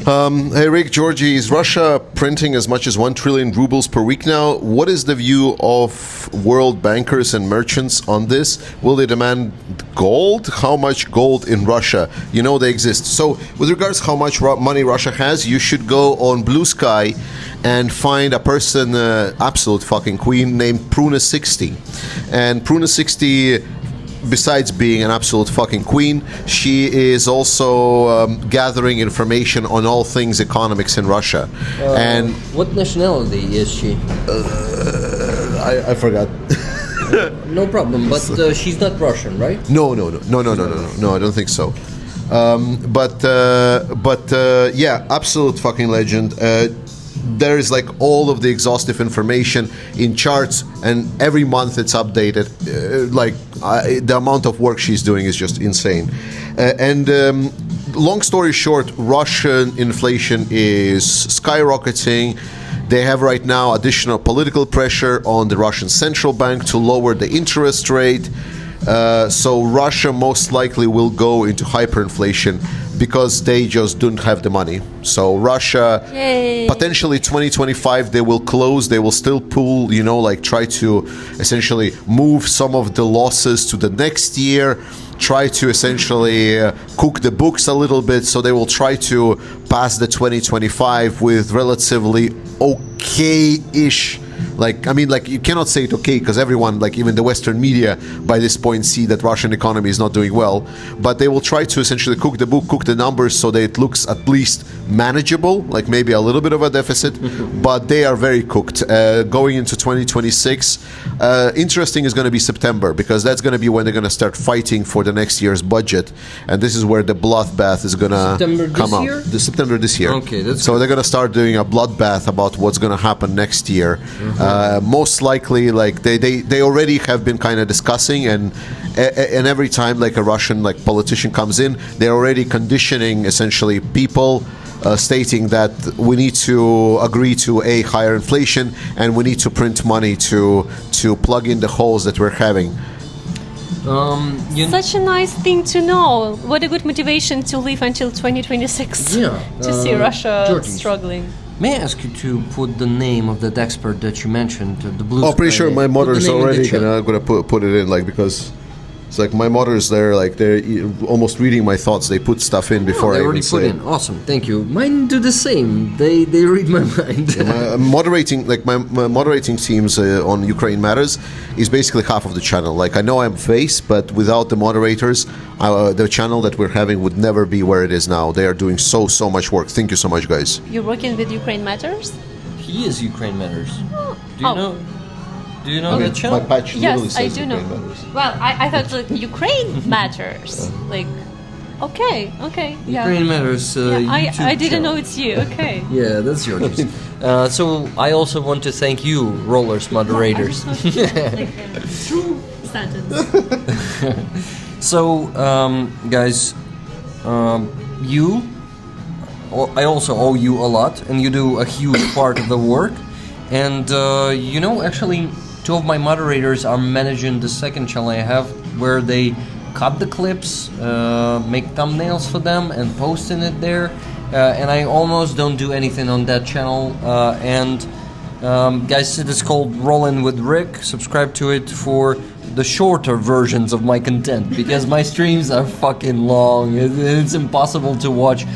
Hey Rick, Georgie, is Russia printing as much as 1 trillion rubles per week now? What is the view of world bankers and merchants on this? Will they demand gold? How much gold in Russia? You know they exist. So with regards how much money Russia has, you should go on Blue Sky and find a person, absolute fucking queen, named Pruna60. And Pruna60, besides being an absolute fucking queen, she is also gathering information on all things economics in Russia. And what nationality is she? I forgot. No problem, but she's not Russian, right? No, I don't think so. Yeah, absolute fucking legend. There is like all of the exhaustive information in charts, and every month it's updated. The amount of work she's doing is just insane. Long story short, Russian inflation is skyrocketing. They have right now additional political pressure on the Russian central bank to lower the interest rate. So Russia most likely will go into hyperinflation because they just don't have the money. So Russia, potentially 2025, they will close. They will still pull, try to essentially move some of the losses to the next year, try to essentially cook the books a little bit. So they will try to pass the 2025 with relatively okay-ish. You cannot say it okay because everyone, even the Western media, by this point see that Russian economy is not doing well. But they will try to essentially cook the book, cook the numbers so that it looks at least manageable, like maybe a little bit of a deficit. But they are very cooked. Going into 2026, interesting is going to be September, because that's going to be when they're going to start fighting for the next year's budget. And this is where the bloodbath is going to come out. September this year. Okay, that's so good. They're going to start doing a bloodbath about what's going to happen next year. Most likely, they already have been kind of discussing, and every time a Russian politician comes in, they're already conditioning essentially people, stating that we need to agree to a higher inflation and we need to print money to plug in the holes that we're having. Such a nice thing to know. What a good motivation to live until 2026. Yeah, to see Russia Georgijs, struggling. may I ask you to put the name of that expert that you mentioned, the Blue Oh, pretty Sky? sure my Put the mother's name in the already chat. gonna put it in, because it's my mother's there, they're almost reading my thoughts. They put stuff in before They I already even put say in. Awesome, thank you. Mine do the same. They read my mind. my moderating, my moderating teams on Ukraine Matters is basically half of the channel. I know I'm face, but without the moderators, the channel that we're having would never be where it is now. They are doing so much work. Thank you so much, guys. You're working with Ukraine Matters? He is Ukraine Matters. Do you Oh. know? Do you know that channel? My patch literally Yes, I says do know. Ukraine Matters. Well, I thought Ukraine Matters. Okay, yeah. Ukraine Matters. Yeah, YouTube I didn't channel. know it's you. Okay. Yeah, that's yours. So I also want to thank you, Rollers moderators. True sentence. So, guys, I also owe you a lot, and you do a huge part of the work. And actually, two of my moderators are managing the second channel I have, where they cut the clips, make thumbnails for them, and posting it there. And I almost don't do anything on that channel. Guys, it is called Rollin' with Rick. Subscribe to it for the shorter versions of my content, because my streams are fucking long. It's impossible to watch.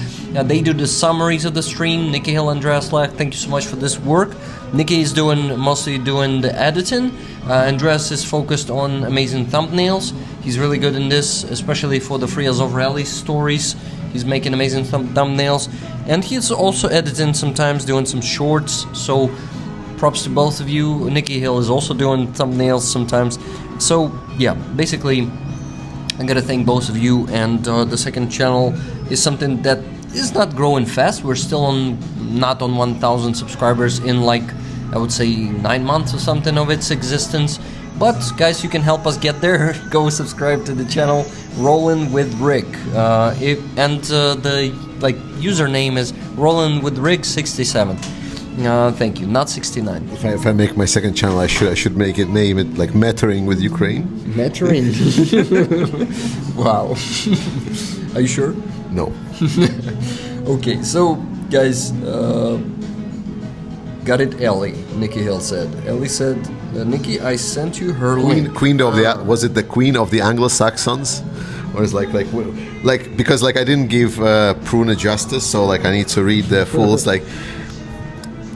They do the summaries of the stream. Nikki Hill, Andreas Lack, thank you so much for this work. Nikki is mostly doing the editing. Andreas is focused on amazing thumbnails. He's really good in this, especially for the Free Azov Rally stories. He's making amazing thumbnails. And he's also editing sometimes, doing some shorts. So props to both of you. Nikki Hill is also doing thumbnails sometimes. So yeah, basically I gotta thank both of you. And the second channel is something that is not growing fast. We're still not on 1,000 subscribers in I would say 9 months or something of its existence. But guys, you can help us get there. Go subscribe to the channel Rollin' with Rick. The username is Rollin' with Rick 67. Thank you. Not 69. If I make my second channel, I should name it like Mattering with Ukraine. Mattering. Wow. Are you sure? No. Okay, so guys, got it, Ellie. Nikki Hill said. Ellie said, Nikki, I sent you her link. Queen of the was it the Queen of the Anglo-Saxons, or is like because like I didn't give Pruna justice, so like I need to read the full. It's like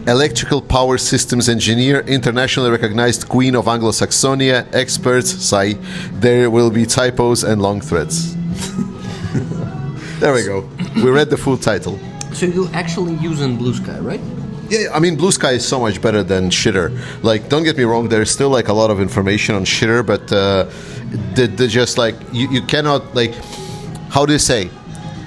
electrical power systems engineer, internationally recognized Queen of Anglo-Saxonia. Experts say there will be typos and long threads. There we go. We read the full title. So you actually using Blue Sky, right? Yeah, I mean, Blue Sky is so much better than Shitter. Like, don't get me wrong, there's still like a lot of information on Shitter, but the just like you cannot like, how do you say?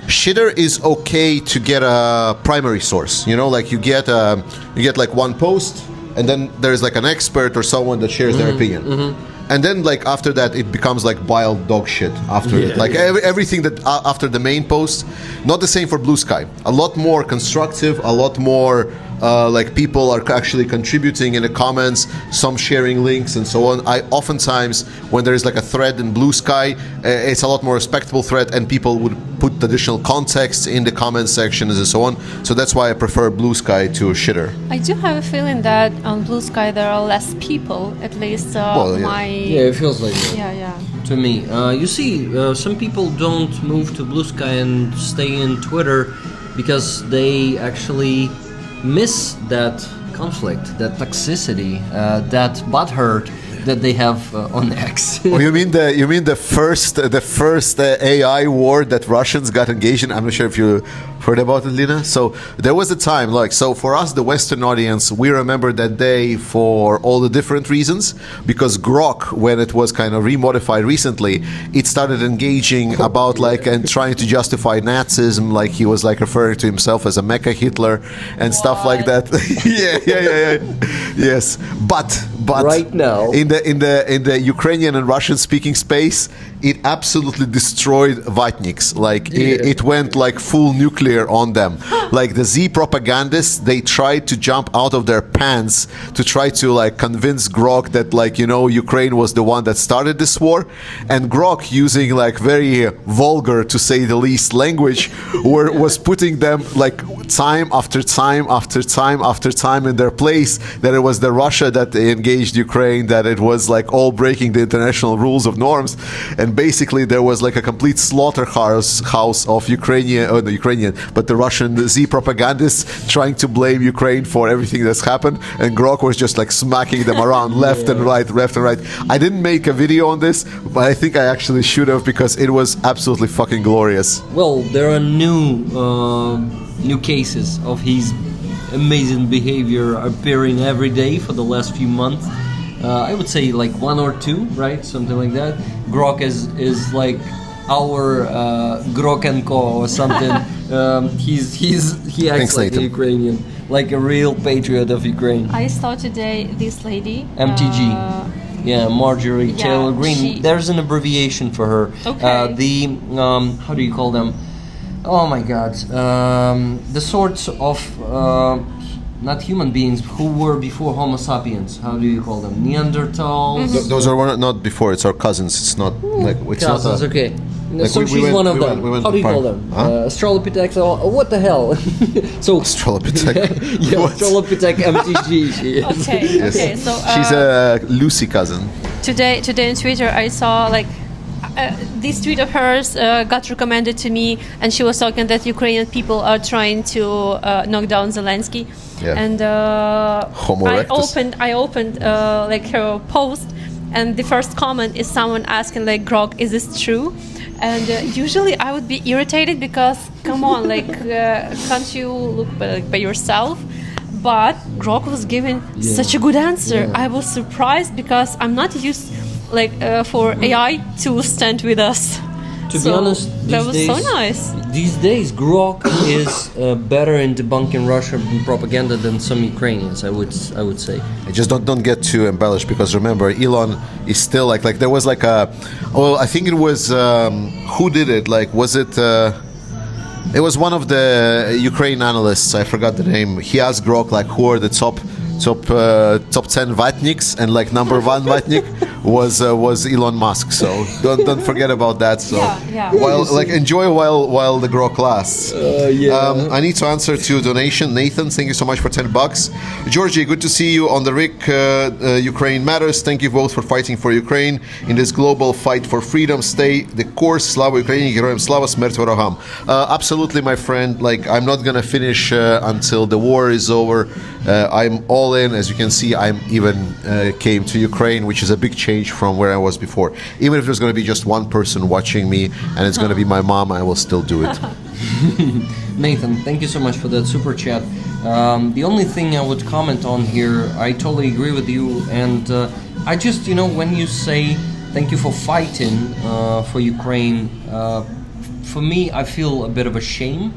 Shitter is okay to get a primary source. You know, like you get like one post, and then there's like an expert or someone that shares their opinion. Mm-hmm. And then, like after that, it becomes like wild dog shit. After it, like everything that after the main post, not the same for Blue Sky. A lot more constructive, a lot more like people are actually contributing in the comments, some sharing links and so on. I oftentimes, when there is like a thread in Blue Sky, it's a lot more respectable thread, and people would put additional context in the comment sections and so on. So that's why I prefer Blue Sky to Shitter. I do have a feeling that on Blue Sky there are less people, at least Yeah, it feels like that. Yeah. To me, you see, some people don't move to Blue Sky and stay in Twitter because they actually miss that conflict, that toxicity, that butthurt that they have on X. Oh, you mean the first AI war that Russians got engaged in? I'm not sure if you heard about it, Lina. So there was a time, like, so for us, the Western audience, we remember that day for all the different reasons, because Grok, when it was kind of remodified recently, it started engaging about like and trying to justify Nazism, like he was like referring to himself as a Mecha Hitler and stuff like that. yeah. Yes, but right now in the Ukrainian and Russian speaking space, it absolutely destroyed Vatniks. Like it went like full nuclear on them. Like the Z propagandists, they tried to jump out of their pants to try to like convince Grok that, like, you know, Ukraine was the one that started this war, and Grok, using like very vulgar, to say the least, language, was putting them like time after time after time after time in their place, that it was the Russia that engaged Ukraine, that it was like all breaking the international rules of norms, and basically there was like a complete slaughterhouse of but the Russian Z propagandists trying to blame Ukraine for everything that's happened, and Grok was just like smacking them around left and right. I didn't make a video on this, but I think I actually should have, because it was absolutely fucking glorious. Well, there are new cases of his amazing behavior appearing every day for the last few months. I would say like one or two, right? Something like that. Grok is like our Grok and Co or something. He acts like a Ukrainian, like a real patriot of Ukraine. I saw today this lady. MTG. Marjorie Taylor Greene. There's an abbreviation for her. Okay. How do you call them? Oh my God. The sorts of not human beings who were before Homo sapiens. How do you call them? Neanderthals. Mm-hmm. Those are not before. It's our cousins. It's not like it's cousins. Not Okay. Like so she's one of them. How do you call them? Australopithecus. What the hell? So Australopithecus. Australopithec MTG. She is. Okay. So she's a Lucy cousin. Today on Twitter, I saw like. This tweet of hers got recommended to me, and she was talking that Ukrainian people are trying to knock down Zelensky. Yeah. And I opened like her post, and the first comment is someone asking like, Grok, is this true? And usually I would be irritated because, come on, like, can't you look by yourself? But Grok was giving such a good answer. Yeah. I was surprised because I'm not used for AI to stand with us. To be honest, that was so nice. These days, Grok is better in debunking Russian propaganda than some Ukrainians. I would say. I just don't get too embellished, because remember, Elon is still like there was like a. Well, I think it was who did it? Like, was it? It was one of the Ukraine analysts. I forgot the name. He asked Grok like, who are the top 10 vatniks, and like number one vatnik was Elon Musk. So don't forget about that. So while like enjoy while the Grok lasts. I need to answer to donation. Nathan, thank you so much for $10. Georgie, good to see you on the Rick. Ukraine matters. Thank you both for fighting for Ukraine in this global fight for freedom. Stay the course. Slava Ukraini, Героям слава, смерть ворогам. Absolutely, my friend. Like I'm not gonna finish until the war is over. I'm all in. As you can see, I'm even came to Ukraine, which is a big change from where I was before. Even if there's going to be just one person watching me, and it's going to be my mom, I will still do it. Nathan, thank you so much for that super chat. The only thing I would comment on here, I totally agree with you, and I just, when you say thank you for fighting for Ukraine, for me, I feel a bit of a shame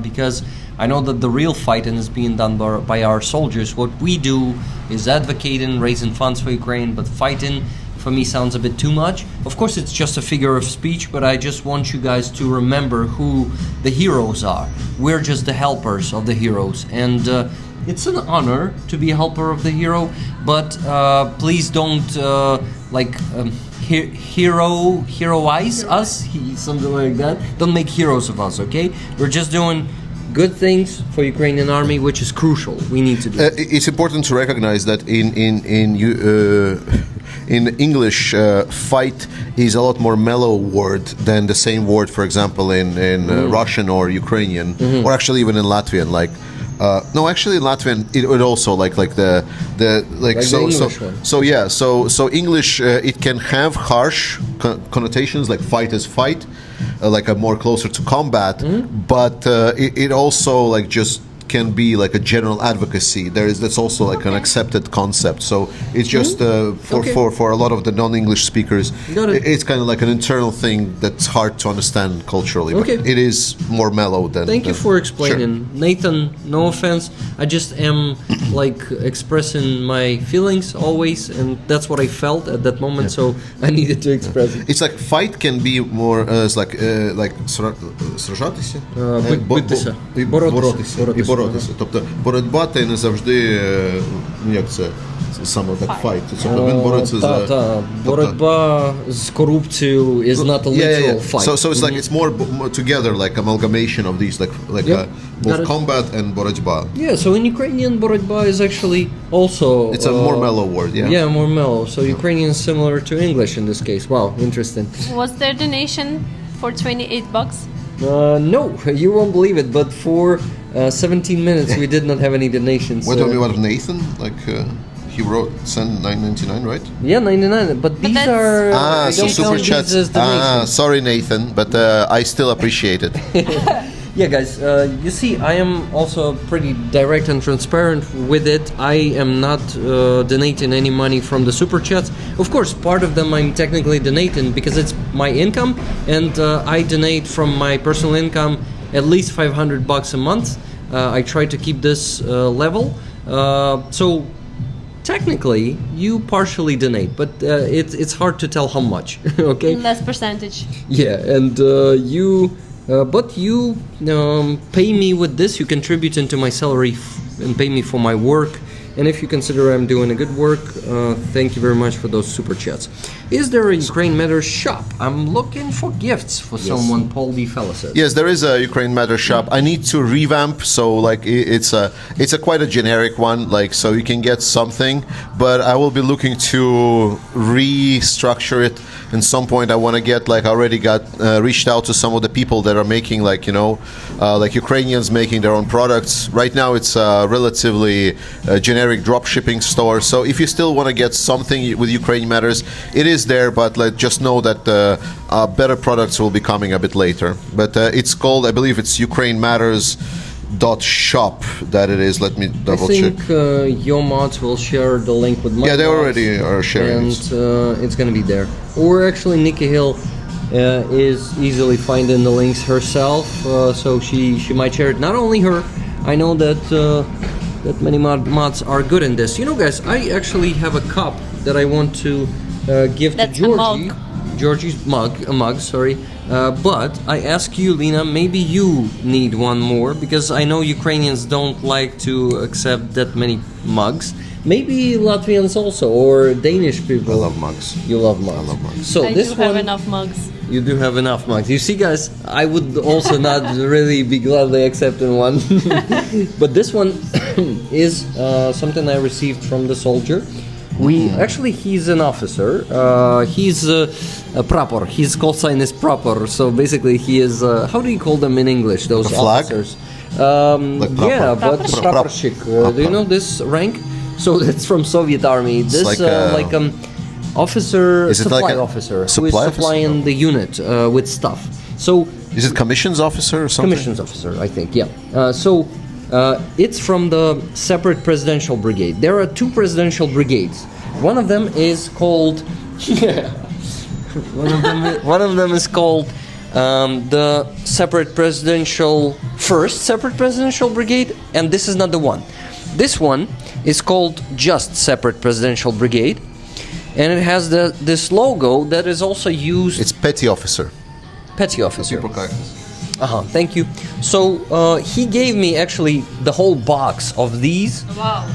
because I know that the real fighting is being done by our soldiers. What we do is advocating, raising funds for Ukraine, but fighting for me sounds a bit too much. Of course, it's just a figure of speech, but I just want you guys to remember who the heroes are. We're just the helpers of the heroes, and it's an honor to be a helper of the hero, but please don't heroize us, something like that. Don't make heroes of us, okay? We're just doing good things for Ukrainian army, which is crucial. We need to do. It's important to recognize that in English, fight is a lot more mellow word than the same word, for example, in Russian or Ukrainian, or actually even in Latvian. Like, no, actually in Latvian it also like the so English it can have harsh connotations like fight is fight. Like a more closer to combat, but it also like just can be like a general advocacy. That's also like an accepted concept. So it's just for a lot of the non-English speakers, it's kind of like an internal thing that's hard to understand culturally. But it is more mellow than. Thank you for explaining, sure. Nathan. No offense, I just am like expressing my feelings always, and that's what I felt at that moment. So I needed to express it. It's like fight can be more сражатися, боротися. Тобто боротьба це не завжди як це саме так fight. Тобто він бореться за боротьба з корупцією is not a literal fight. So it's like it's more together like amalgamation of these both combat and боротьба. Yeah, so in Ukrainian боротьба is actually also it's a more mellow word, Yeah, more mellow. So Ukrainian is similar to English in this case. Wow, interesting. Was there donation for $28? No, you won't believe it, but for 17 minutes we did not have any donations. What about Nathan? Like he wrote send $9.99, right? Yeah, 99. But these are some super chats. Sorry, Nathan, but I still appreciate it. Yeah, guys, you see, I am also pretty direct and transparent with it. I am not donating any money from the super chats. Of course, part of them I'm technically donating because it's my income, and I donate from my personal income at least $500 a month. I try to keep this level. So technically, you partially donate, but it's hard to tell how much. Okay. Less percentage. Yeah, and but you pay me with this. You contribute into my salary and pay me for my work. And if you consider I'm doing a good work, thank you very much for those super chats. Is there a Ukraine Matters shop? I'm looking for gifts for someone, Paul D. Fella says. Yes, there is a Ukraine Matters shop. I need to revamp, so like it's a quite a generic one, like so you can get something, but I will be looking to restructure it. At some point I want to get like I already got reached out to some of the people that are making like like Ukrainians making their own products. Right now it's a relatively generic drop shipping store. So if you still want to get something with Ukraine Matters, it is there, but just know that better products will be coming a bit later. But it's called, I believe it's Ukraine Matters .shop that it is. Let me double check. I think your mods will share the link with my they mods, already are sharing and it's going to be there. Or actually Nikki Hill is easily finding the links herself, so she might share it. Not only her, I know that that many mods are good in this. Guys, I actually have a cup that I want to give to Georgie. Georgie's mug, sorry. But I ask you, Lena, maybe you need one more because I know Ukrainians don't like to accept that many mugs. Maybe Latvians also, or Danish people. I love mugs. You love mugs. I love mugs. So I this do have one, enough mugs. you do have enough mugs. You see, guys, I would also not really be gladly accepting one. But this one is something I received from the soldier. Actually, he's an officer. He's a prapor. His call sign is prapor. So basically, he is. How do you call them in English? Those A flag? officers. Like prapor. Yeah, but Praporshik. praporshik. Do you know this rank? So that's from Soviet Army. This like officer, Is it supply like a officer, who is supply officer? supplying the unit with stuff. So Is it commissions officer or something? commissions officer, I think. Yeah. It's from the separate presidential brigade. There are two presidential brigades. One of them is called. One of them is called the separate presidential separate presidential brigade, and this is not the one. This one is called just separate presidential brigade, and it has this logo that is also used. It's petty officer. Petty officer. Thank you. So he gave me actually the whole box of these. Wow.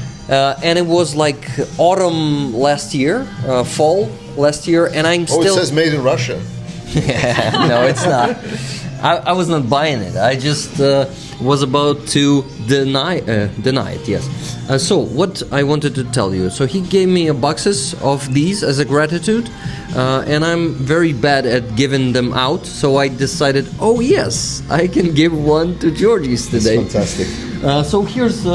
And it was like autumn last year, fall last year, and I'm still. Oh, it says made in Russia. No, it's not. I was not buying it. I just was about to deny it. Yes. So what I wanted to tell you. So he gave me a boxes of these as a gratitude, and I'm very bad at giving them out. So I decided, oh yes, I can give one to Georgijs today. It's fantastic. So here's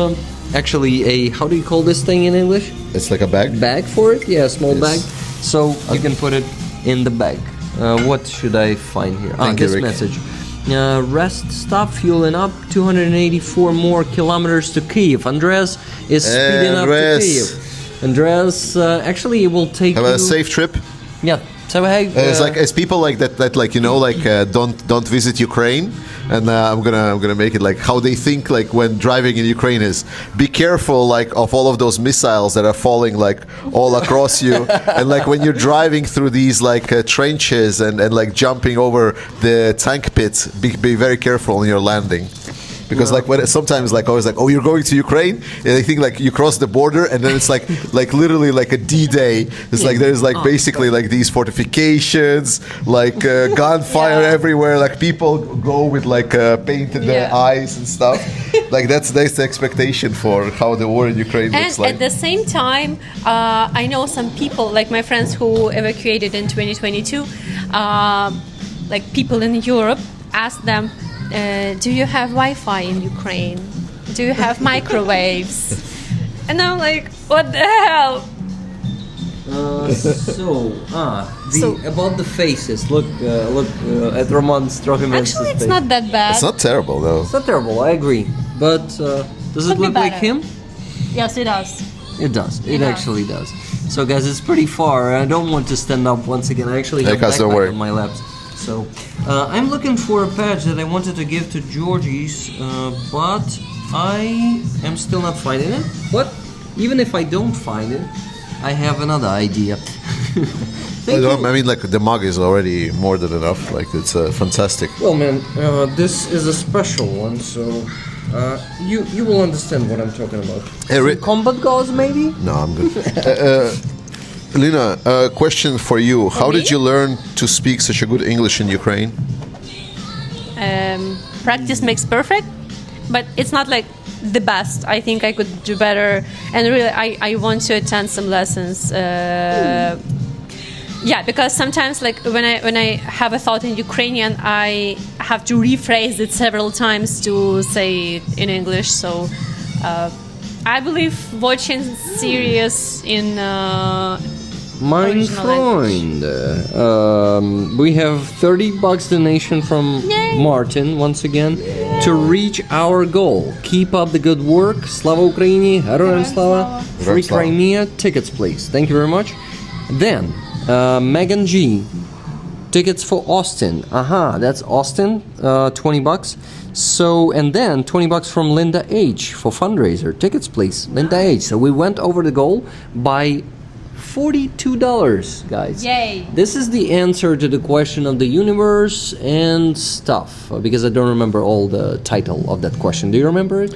actually a, how do you call this thing in English? It's like a bag. Bag for it. Yeah, a small Yes. bag. So you can put it in the bag. What should I find here? Thank you, This Rick. message. Rest stop, fueling up, 284 more kilometers to Kyiv. Andreas is speeding up to Andreas. Kyiv. Andreas, actually, it will take Have you... a safe trip. Yeah. So hey, It's like as people like that like don't visit Ukraine, and I'm gonna make it like how they think like when driving in Ukraine is. Be careful like of all of those missiles that are falling like all across you, and like when you're driving through these like trenches and like jumping over the tank pits, be very careful when you're landing. Because like when sometimes like always like, oh, you're going to Ukraine, and I think like you cross the border, and then it's like literally like a D-Day. It's like there's like basically like these fortifications, like gunfire everywhere. Like people go with like paint in their eyes and stuff. Like that's the expectation for how the war in Ukraine looks And like. at the same time, I know some people, like my friends who evacuated in 2022, like people in Europe, asked them, do you have Wi-Fi in Ukraine? Do you have microwaves? And I'm like, what the hell? About the faces. Look at Roman Strohimen's Actually, it's face. not that bad. It's not terrible though. It's not terrible. I agree. But does it Could be look like better. him? Yes, it does. It does. It Yeah. actually does. So, guys, it's pretty far. I don't want to stand up once again. I actually have Hey, guys, don't backpack worry. on my laps. So, I'm looking for a patch that I wanted to give to Georgijs, but I am still not finding it. But even if I don't find it, I have another idea. Thank you. I mean, like the mug is already more than enough. Like it's fantastic. Well, man, this is a special one, so you will understand what I'm talking about. Hey, Rick. Combat gauze, maybe? No, I'm good. Lina, a question for you. How did me? you learn to speak such a good English in Ukraine? Practice makes perfect, but it's not like the best. I think I could do better, and really, I want to attend some lessons. Yeah, because sometimes, like when I have a thought in Ukrainian, I have to rephrase it several times to say it in English. So, I believe watching series in Mein original language. Freund, we have $30 donation from Yay. Martin once again to reach our goal. Keep up the good work. Slava Ukraini, Heroям Slava. Free Slava. Crimea tickets, please. Thank you very much. Then Megan G. Tickets for Austin. That's Austin. $20. So, and then $20 from Linda H. for Fundraiser. Tickets, please. Linda H. So we went over the goal by $42, guys. Yay. This is the answer to the question of the universe and stuff, because I don't remember all the title of that question. Do you remember it?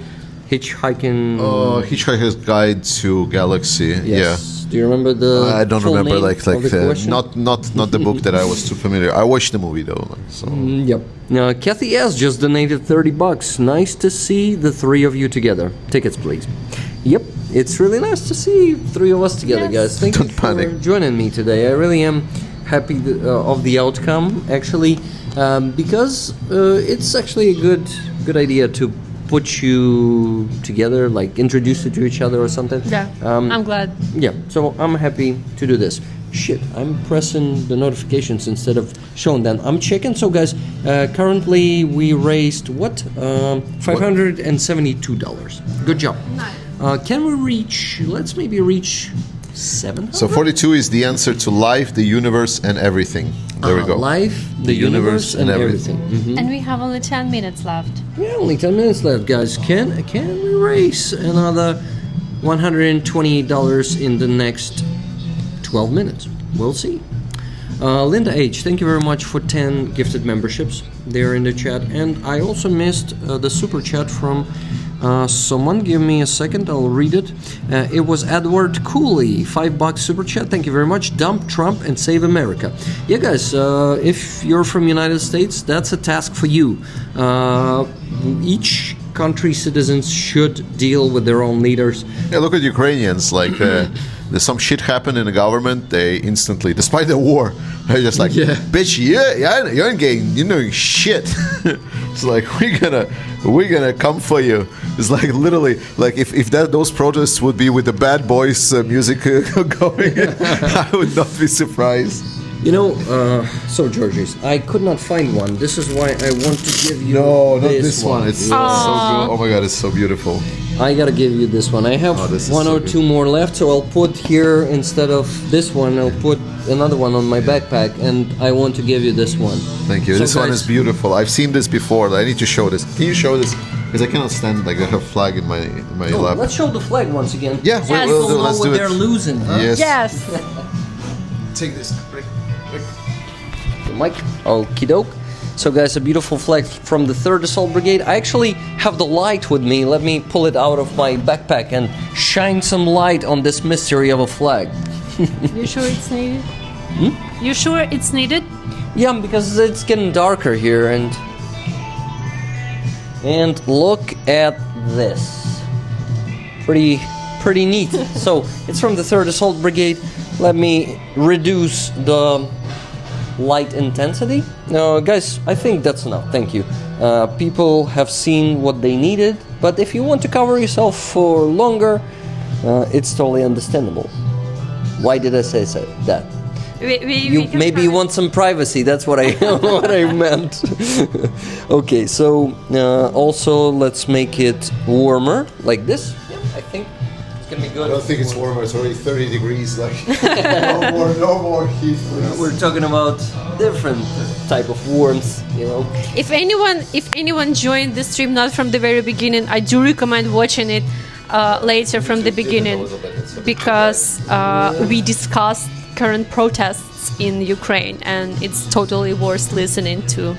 Hitchhiking... Hitchhiker's Guide to Galaxy. Yes. Yeah. Do you remember the I don't full remember name like of the question? not the book that I was too familiar. I watched the movie though. So. Yep. Kathy S. just donated $30. Nice to see the three of you together. Tickets, please. Yep. It's really nice to see three of us together, guys. Thank you for joining me today. I really am happy of the outcome, actually, because it's actually a good idea to put you together, like introduce you to each other or something. Yeah, I'm glad. Yeah, so I'm happy to do this. Shit, I'm pressing the notifications instead of showing them. I'm checking. So, guys, currently we raised what? $572. Good job. Nice. Can we reach? Let's maybe reach 700. So 42 is the answer to life, the universe, and everything. There we go. Life, the universe, and everything. Mm-hmm. And we have only 10 minutes left. Yeah, only 10 minutes left, guys. Can we raise another $128 in the next 12 minutes? We'll see. Linda H, thank you very much for 10 gifted memberships there in the chat. And I also missed the super chat from someone. Give me a second, I'll read it. It was Edward Cooley, $5 super chat. Thank you very much. Dump Trump and save America. Yeah, guys, if you're from United States, that's a task for you. Each country citizens should deal with their own leaders. Yeah, look at Ukrainians. Like, there's some shit happened in the government. They instantly, despite the war, they're just like, bitch, yeah, you ain't getting, you're doing shit. It's like we're gonna come for you. It's like literally, like if those protests would be with the Bad Boys music going, I would not be surprised. You know, so Georgijs, I could not find one. This is why I want to give you not this one. It's so good. Oh my god, it's so beautiful. I gotta give you this one. I have one or two more left, so I'll put here instead of this one, I'll put another one on my backpack, and I want to give you this one. Thank you. So this one is beautiful. I've seen this before. I need to show this. Can you show this? Because I cannot stand like I have a flag in my lap. Let's show the flag once again. Yeah, so we'll know let's what do it. They're losing. Huh? Yes. Take this. The mic. Okie doke. So guys, a beautiful flag from the 3rd Assault Brigade. I actually have the light with me. Let me pull it out of my backpack and shine some light on this mystery of a flag. You sure it's needed? You sure it's needed? Yeah, because it's getting darker here, and look at this. Pretty neat. So it's from the 3rd Assault Brigade. Let me reduce the light intensity. Guys, I think that's enough. Thank you. People have seen what they needed, but if you want to cover yourself for longer, it's totally understandable. Why did I say that? Maybe you want some privacy. That's what I what I meant. Okay, so also let's make it warmer like this. Yeah, I think it's gonna be good. I don't think it's warmer. It's already 30 degrees. Like no more heat. Please. We're talking about different type of warmth, you know. If anyone joined the stream not from the very beginning, I do recommend watching it later from the beginning, because we discussed current protests in Ukraine, and it's totally worth listening to.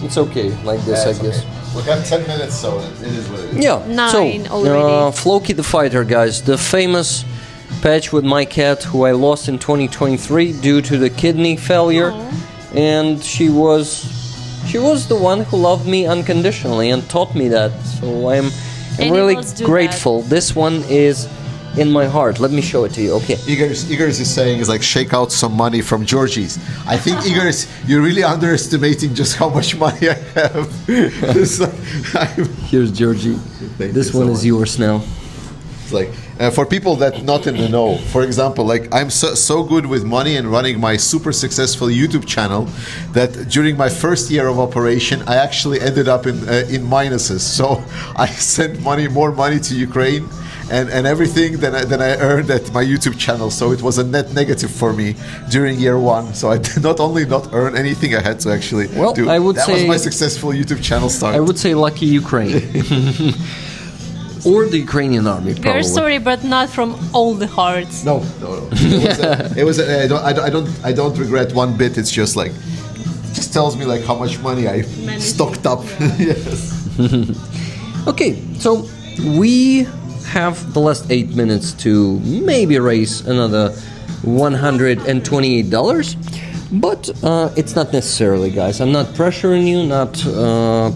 It's okay, like this, I guess. Okay. We have 10 minutes, so it is what it is. Yeah. 9 so, already. Floki the Fighter, guys, the famous patch with my cat, who I lost in 2023 due to the kidney failure, and she was the one who loved me unconditionally and taught me that. So I'm really grateful. This one is in my heart. Let me show it to you. Okay. Igor is saying is like shake out some money from Georgijs. I think Igor you're really underestimating just how much money I have. Here's Georgie. This one is yours now. It's like for people that not in the know. For example, like I'm so good with money and running my super successful YouTube channel that during my first year of operation, I actually ended up in minuses. So I sent more money to Ukraine. And everything that I earned at my YouTube channel, so it was a net negative for me during year 1. So I did not only not earn anything, I had to actually do. I would that say was my successful YouTube channel start. I would say lucky Ukraine. Or the Ukrainian army, probably. We're sorry, but not from all the hearts. No. I don't regret one bit. It's just like, just tells me like how much money I stocked up. Yes. Okay, so we have the last 8 minutes to maybe raise another $128. But it's not necessarily, guys. I'm not pressuring you, not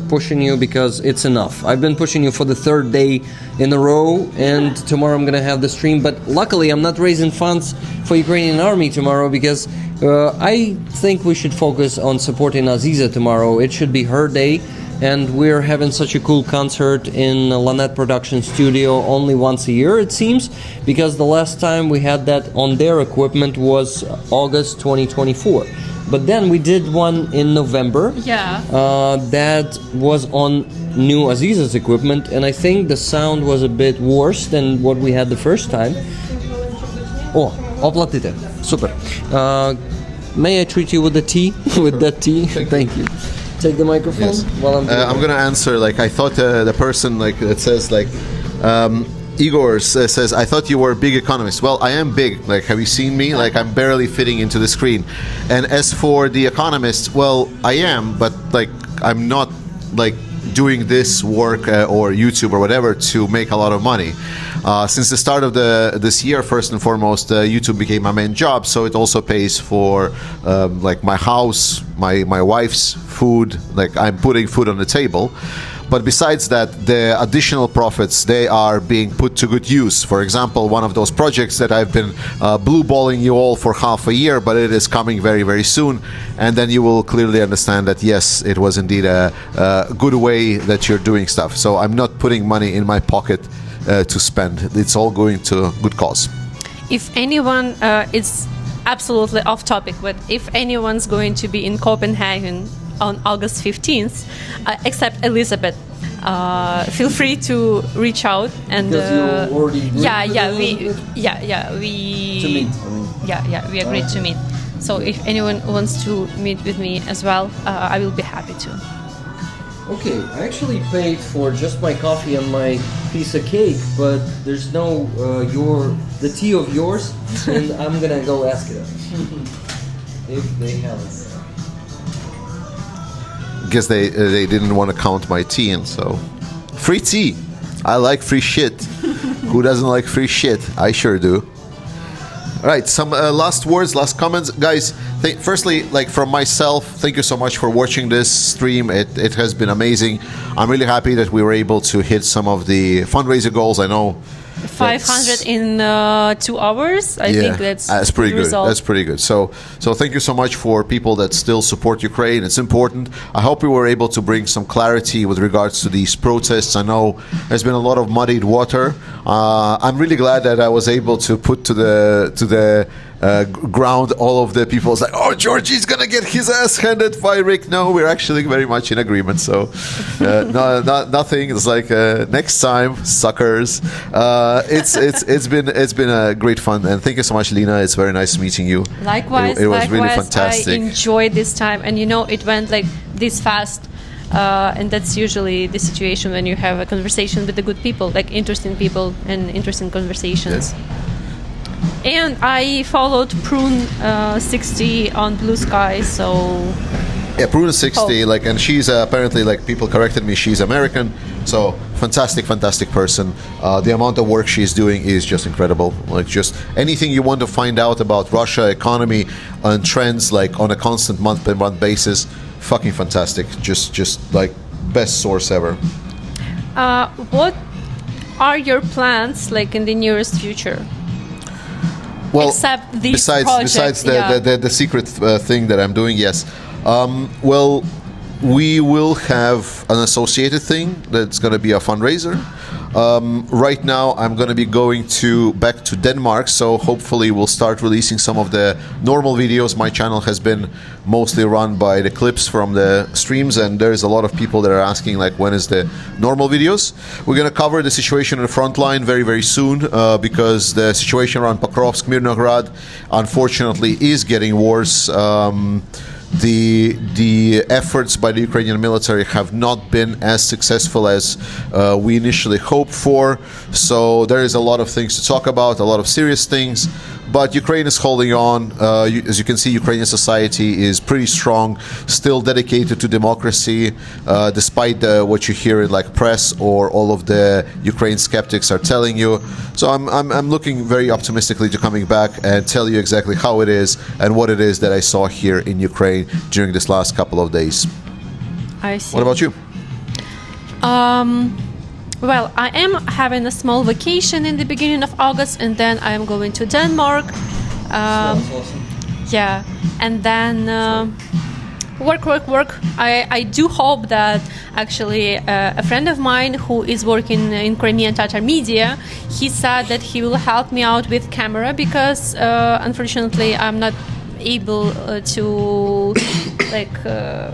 pushing you, because it's enough. I've been pushing you for the 3rd day in a row, and tomorrow I'm going to have the stream. But luckily, I'm not raising funds for Ukrainian army tomorrow, because I think we should focus on supporting Aziza tomorrow. It should be her day, and we're having such a cool concert in Lanette Production Studio only once a year, it seems, because the last time we had that on their equipment was August 2024. But then we did one in November. Yeah. That was on new Aziza's equipment, and I think the sound was a bit worse than what we had the first time. Oh, oplатite. Super. May I treat you with the tea? With that tea? Thank you. Take the microphone. Yes. While I'm gonna answer. Like, I thought the person like that says like Igor says, I thought you were a big economist. Well, I am big. Like, have you seen me? Like, I'm barely fitting into the screen. And as for the economist, well, I am, but like, I'm not like doing this work or YouTube or whatever to make a lot of money. Since the start of this year, first and foremost, YouTube became my main job, so it also pays for like my house, my wife's food. Like, I'm putting food on the table. But besides that, the additional profits, they are being put to good use. For example, one of those projects that I've been blue-balling you all for half a year, but it is coming very, very soon. And then you will clearly understand that, yes, it was indeed a good way that you're doing stuff. So I'm not putting money in my pocket to spend. It's all going to good cause. If anyone, it's absolutely off topic, but if anyone's going to be in Copenhagen on August 15th, except Elizabeth, feel free to reach out and Because you already agreed to meet. We agreed to meet. So if anyone wants to meet with me as well, I will be happy to. Okay, I actually paid for just my coffee and my piece of cake, but there's no the tea of yours, and I'm gonna go ask them if they have it. Guess they didn't want to count my tea, and so free tea. I like free shit. Who doesn't like free shit? I sure do. All right, some last words, last comments, guys. Firstly, like from myself, thank you so much for watching this stream. It has been amazing. I'm really happy that we were able to hit some of the fundraiser goals. I know 500 in 2 hours. I think that's pretty good. result. That's pretty good. So thank you so much for people that still support Ukraine. It's important. I hope we were able to bring some clarity with regards to these protests. I know there's been a lot of muddied water. I'm really glad that I was able to put to the ground all of the people. It's like, oh, Georgij's gonna get his ass handed by Rick. No, we're actually very much in agreement. So nothing. It's like next time, suckers. It's been a great fun, and thank you so much, Lina. It's very nice meeting you. Likewise, it was really fantastic. I enjoyed this time, and it went like this fast. And that's usually the situation when you have a conversation with the good people, like interesting people and interesting conversations. Yes. And I followed Prune 60 on Blue Sky, so yeah, Prune 60, like, and she's apparently, like, people corrected me, she's American, so fantastic person. The amount of work she's doing is just incredible. Like, just anything you want to find out about Russia economy and trends, like on a constant month-by-month basis, fucking fantastic. Just like best source ever. what are your plans like in the nearest future? Well, except these besides the secret thing that I'm doing, yes. Well, we will have an associated thing that's going to be a fundraiser. Right now, I'm going to be going back to Denmark, so hopefully we'll start releasing some of the normal videos. My channel has been mostly run by the clips from the streams, and there's a lot of people that are asking, like, when is the normal videos? We're going to cover the situation in the front line very, very soon, because the situation around Pokrovsk, Mirnograd, unfortunately, is getting worse. the efforts by the Ukrainian military have not been as successful as we initially hoped for. So there is a lot of things to talk about, a lot of serious things. But Ukraine is holding on. As you can see, Ukrainian society is pretty strong, still dedicated to democracy, despite what you hear in like press or all of the Ukraine skeptics are telling you. So I'm looking very optimistically to coming back and tell you exactly how it is and what it is that I saw here in Ukraine during this last couple of days. I see. What about you? Well, I am having a small vacation in the beginning of August, and then I am going to Denmark. Yeah, and then work. I do hope that actually a friend of mine who is working in Crimean Tatar media, he said that he will help me out with camera because unfortunately I'm not able to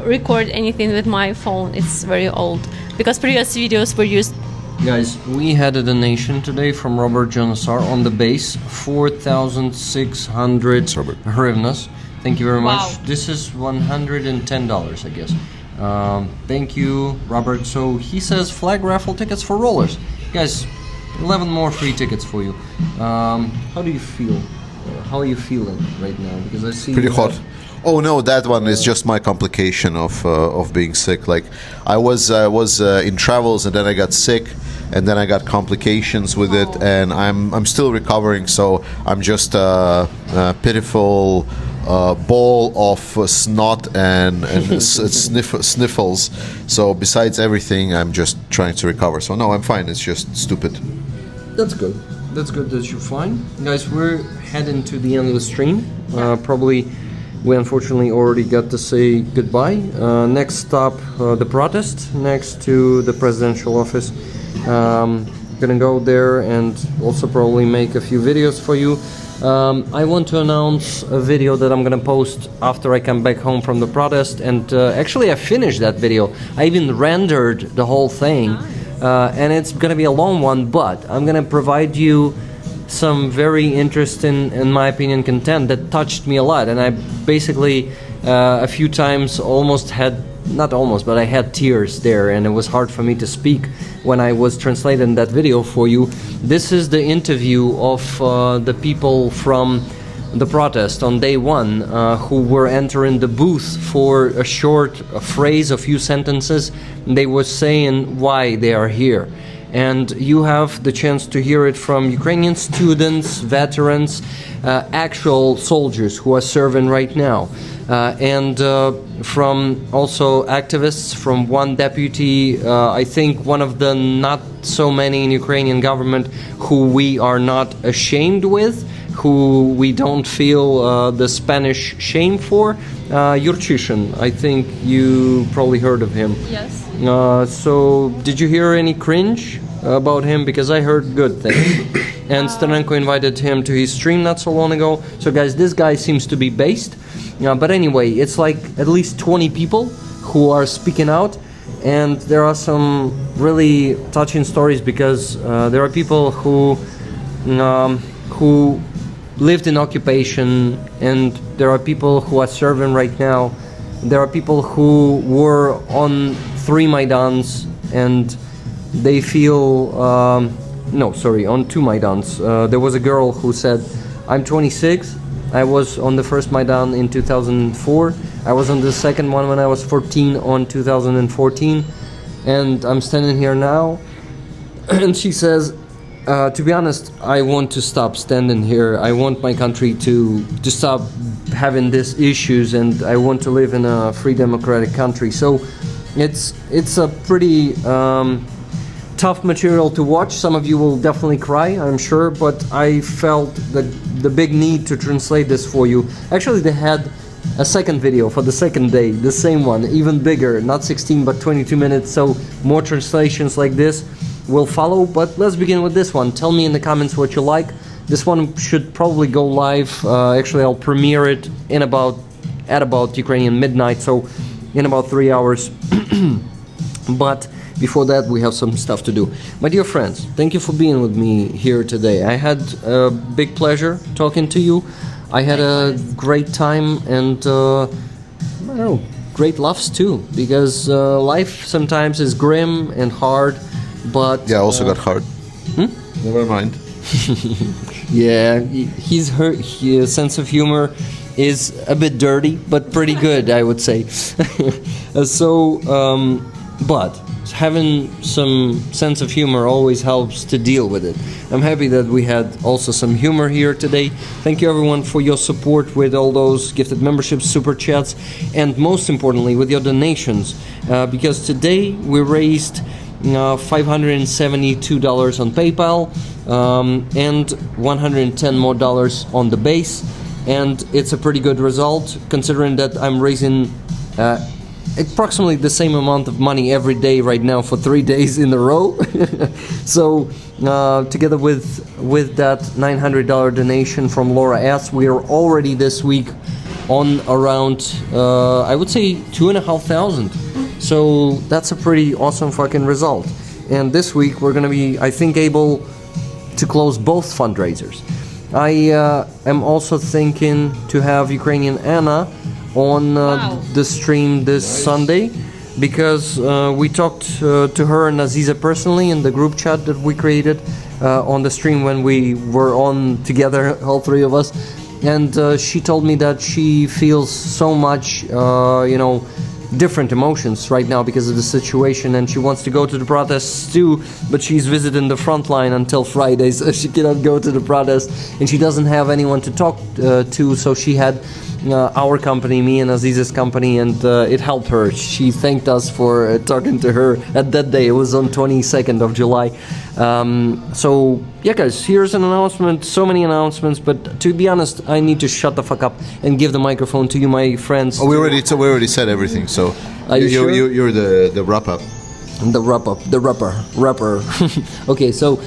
record anything with my phone. It's very old because previous videos were used. Guys, we had a donation today from Robert Jonasar on the base, 4,600 hryvnias. Thank you very much. Wow. This is $110, I guess. Thank you, Robert. So he says flag raffle tickets for rollers. Guys, 11 more free tickets for you. How do you feel? How are you feeling right now? Because I see Pretty hot. Oh no, that one is just my complication of being sick. Like I was in travels and then I got sick and then I got complications with it and I'm still recovering. So I'm just a pitiful ball of snot and sniffles. So besides everything, I'm just trying to recover. So no, I'm fine. It's just stupid. That's good. That's good that you're fine. Guys, we're heading to the end of the stream. Probably we unfortunately already got to say goodbye. Next stop, the protest next to the presidential office. Gonna go there and also probably make a few videos for you. I want to announce a video that I'm gonna post after I come back home from the protest, and actually I finished that video. I even rendered the whole thing, and it's gonna be a long one, but I'm gonna provide you some very interesting, in my opinion, content that touched me a lot, and I basically a few times almost had, not almost, but I had tears there, and it was hard for me to speak when I was translating that video for you. This is the interview of the people from the protest on day one who were entering the booth for a short phrase, a few sentences. They were saying why they are here. And you have the chance to hear it from Ukrainian students, veterans, actual soldiers who are serving right now, and from also activists, from one deputy, I think one of the not so many in Ukrainian government who we are not ashamed with, who we don't feel the Spanish shame for, Georgijs. I think you probably heard of him. Yes. So, did you hear any cringe about him? Because I heard good things. And Sterenko invited him to his stream not so long ago. So, guys, this guy seems to be based. But anyway, it's like at least 20 people who are speaking out. And there are some really touching stories because there are people who lived in occupation, and there are people who are serving right now. There are people who were on 3 Maidans and they feel, on 2 Maidans. There was a girl who said, I'm 26, I was on the first Maidan in 2004, I was on the second one when I was 14 on 2014, and I'm standing here now. And she says, to be honest, I want to stop standing here. I want my country to stop having these issues, and I want to live in a free democratic country. So it's a pretty tough material to watch. Some of you will definitely cry, I'm sure, but I felt the big need to translate this for you. Actually, they had a second video for the second day, the same one, even bigger, not 16 but 22 minutes, so more translations like this will follow, but let's begin with this one. Tell me in the comments what you like. This one should probably go live. Actually, I'll premiere it at about Ukrainian midnight, so in about 3 hours. But before that, we have some stuff to do. My dear friends, thank you for being with me here today. I had a big pleasure talking to you. I had a great time, and I don't know, great laughs too, because life sometimes is grim and hard, but Yeah, also got hard. Never mind. yeah, his sense of humor is a bit dirty, but pretty good, I would say. But having some sense of humor always helps to deal with it. I'm happy that we had also some humor here today. Thank you everyone for your support with all those gifted memberships, super chats, and most importantly with your donations, because today we raised $572 on PayPal and $110 more on the base, and it's a pretty good result considering that I'm raising approximately the same amount of money every day right now for 3 days in a row. So together with that $900 donation from Laura S, we are already this week on around I would say 2,500. So that's a pretty awesome fucking result. And this week we're gonna be, I think, able to close both fundraisers. I am also thinking to have Ukrainian Anna on the stream this Sunday, because we talked to her and Aziza personally in the group chat that we created on the stream when we were on together, all three of us, and she told me that she feels so much different emotions right now because of the situation, and she wants to go to the protests too, but she's visiting the front line until Friday, so she cannot go to the protest, and she doesn't have anyone to talk to, so she had our company, me and Aziz's company, and it helped her. She thanked us for talking to her at that day. It was on 22nd of July. So yeah, guys, here's an announcement. So many announcements, but to be honest, I need to shut the fuck up and give the microphone to you, my friends. Oh, we already said everything. So Are you sure? You're the wrap up. The rapper. Okay, so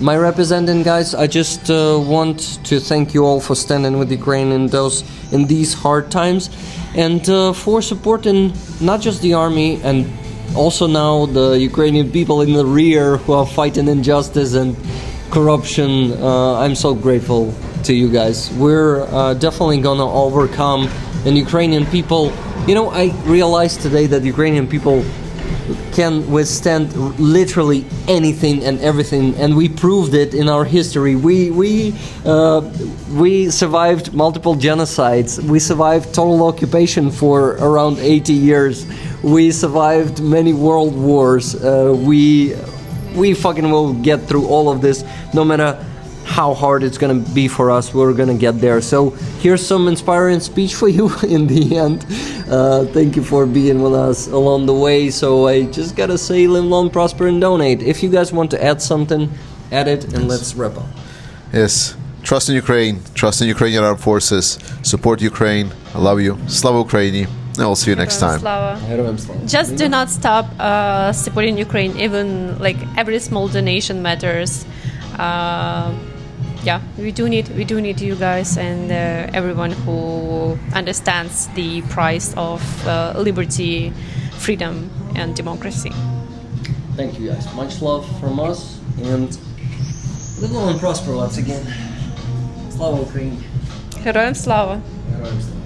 my representing, guys, I just want to thank you all for standing with Ukraine in these hard times, and for supporting not just the army and also now the Ukrainian people in the rear who are fighting injustice and corruption. I'm so grateful to you guys. We're definitely gonna overcome, and Ukrainian people, I realized today that Ukrainian people can withstand literally anything and everything, and we proved it in our history. We survived multiple genocides. We survived total occupation for around 80 years. We survived many world wars. We fucking will get through all of this, no matter how hard it's gonna be for us. We're gonna get there. So here's some inspiring speech for you in the end. Thank you for being with us along the way. So I just gotta say, live long, prosper, and donate. If you guys want to add something, add it, and let's wrap up. Yes. Trust in Ukraine. Trust in Ukrainian armed forces. Support Ukraine. I love you. Slava Ukraini. And we'll see you next time. Just do not stop supporting Ukraine. Even like every small donation matters. We do need you guys and everyone who understands the price of liberty, freedom, and democracy. Thank you, guys. Much love from us, and live long and prosper once again. Slava Ukraini. Героям слава! Героям слава.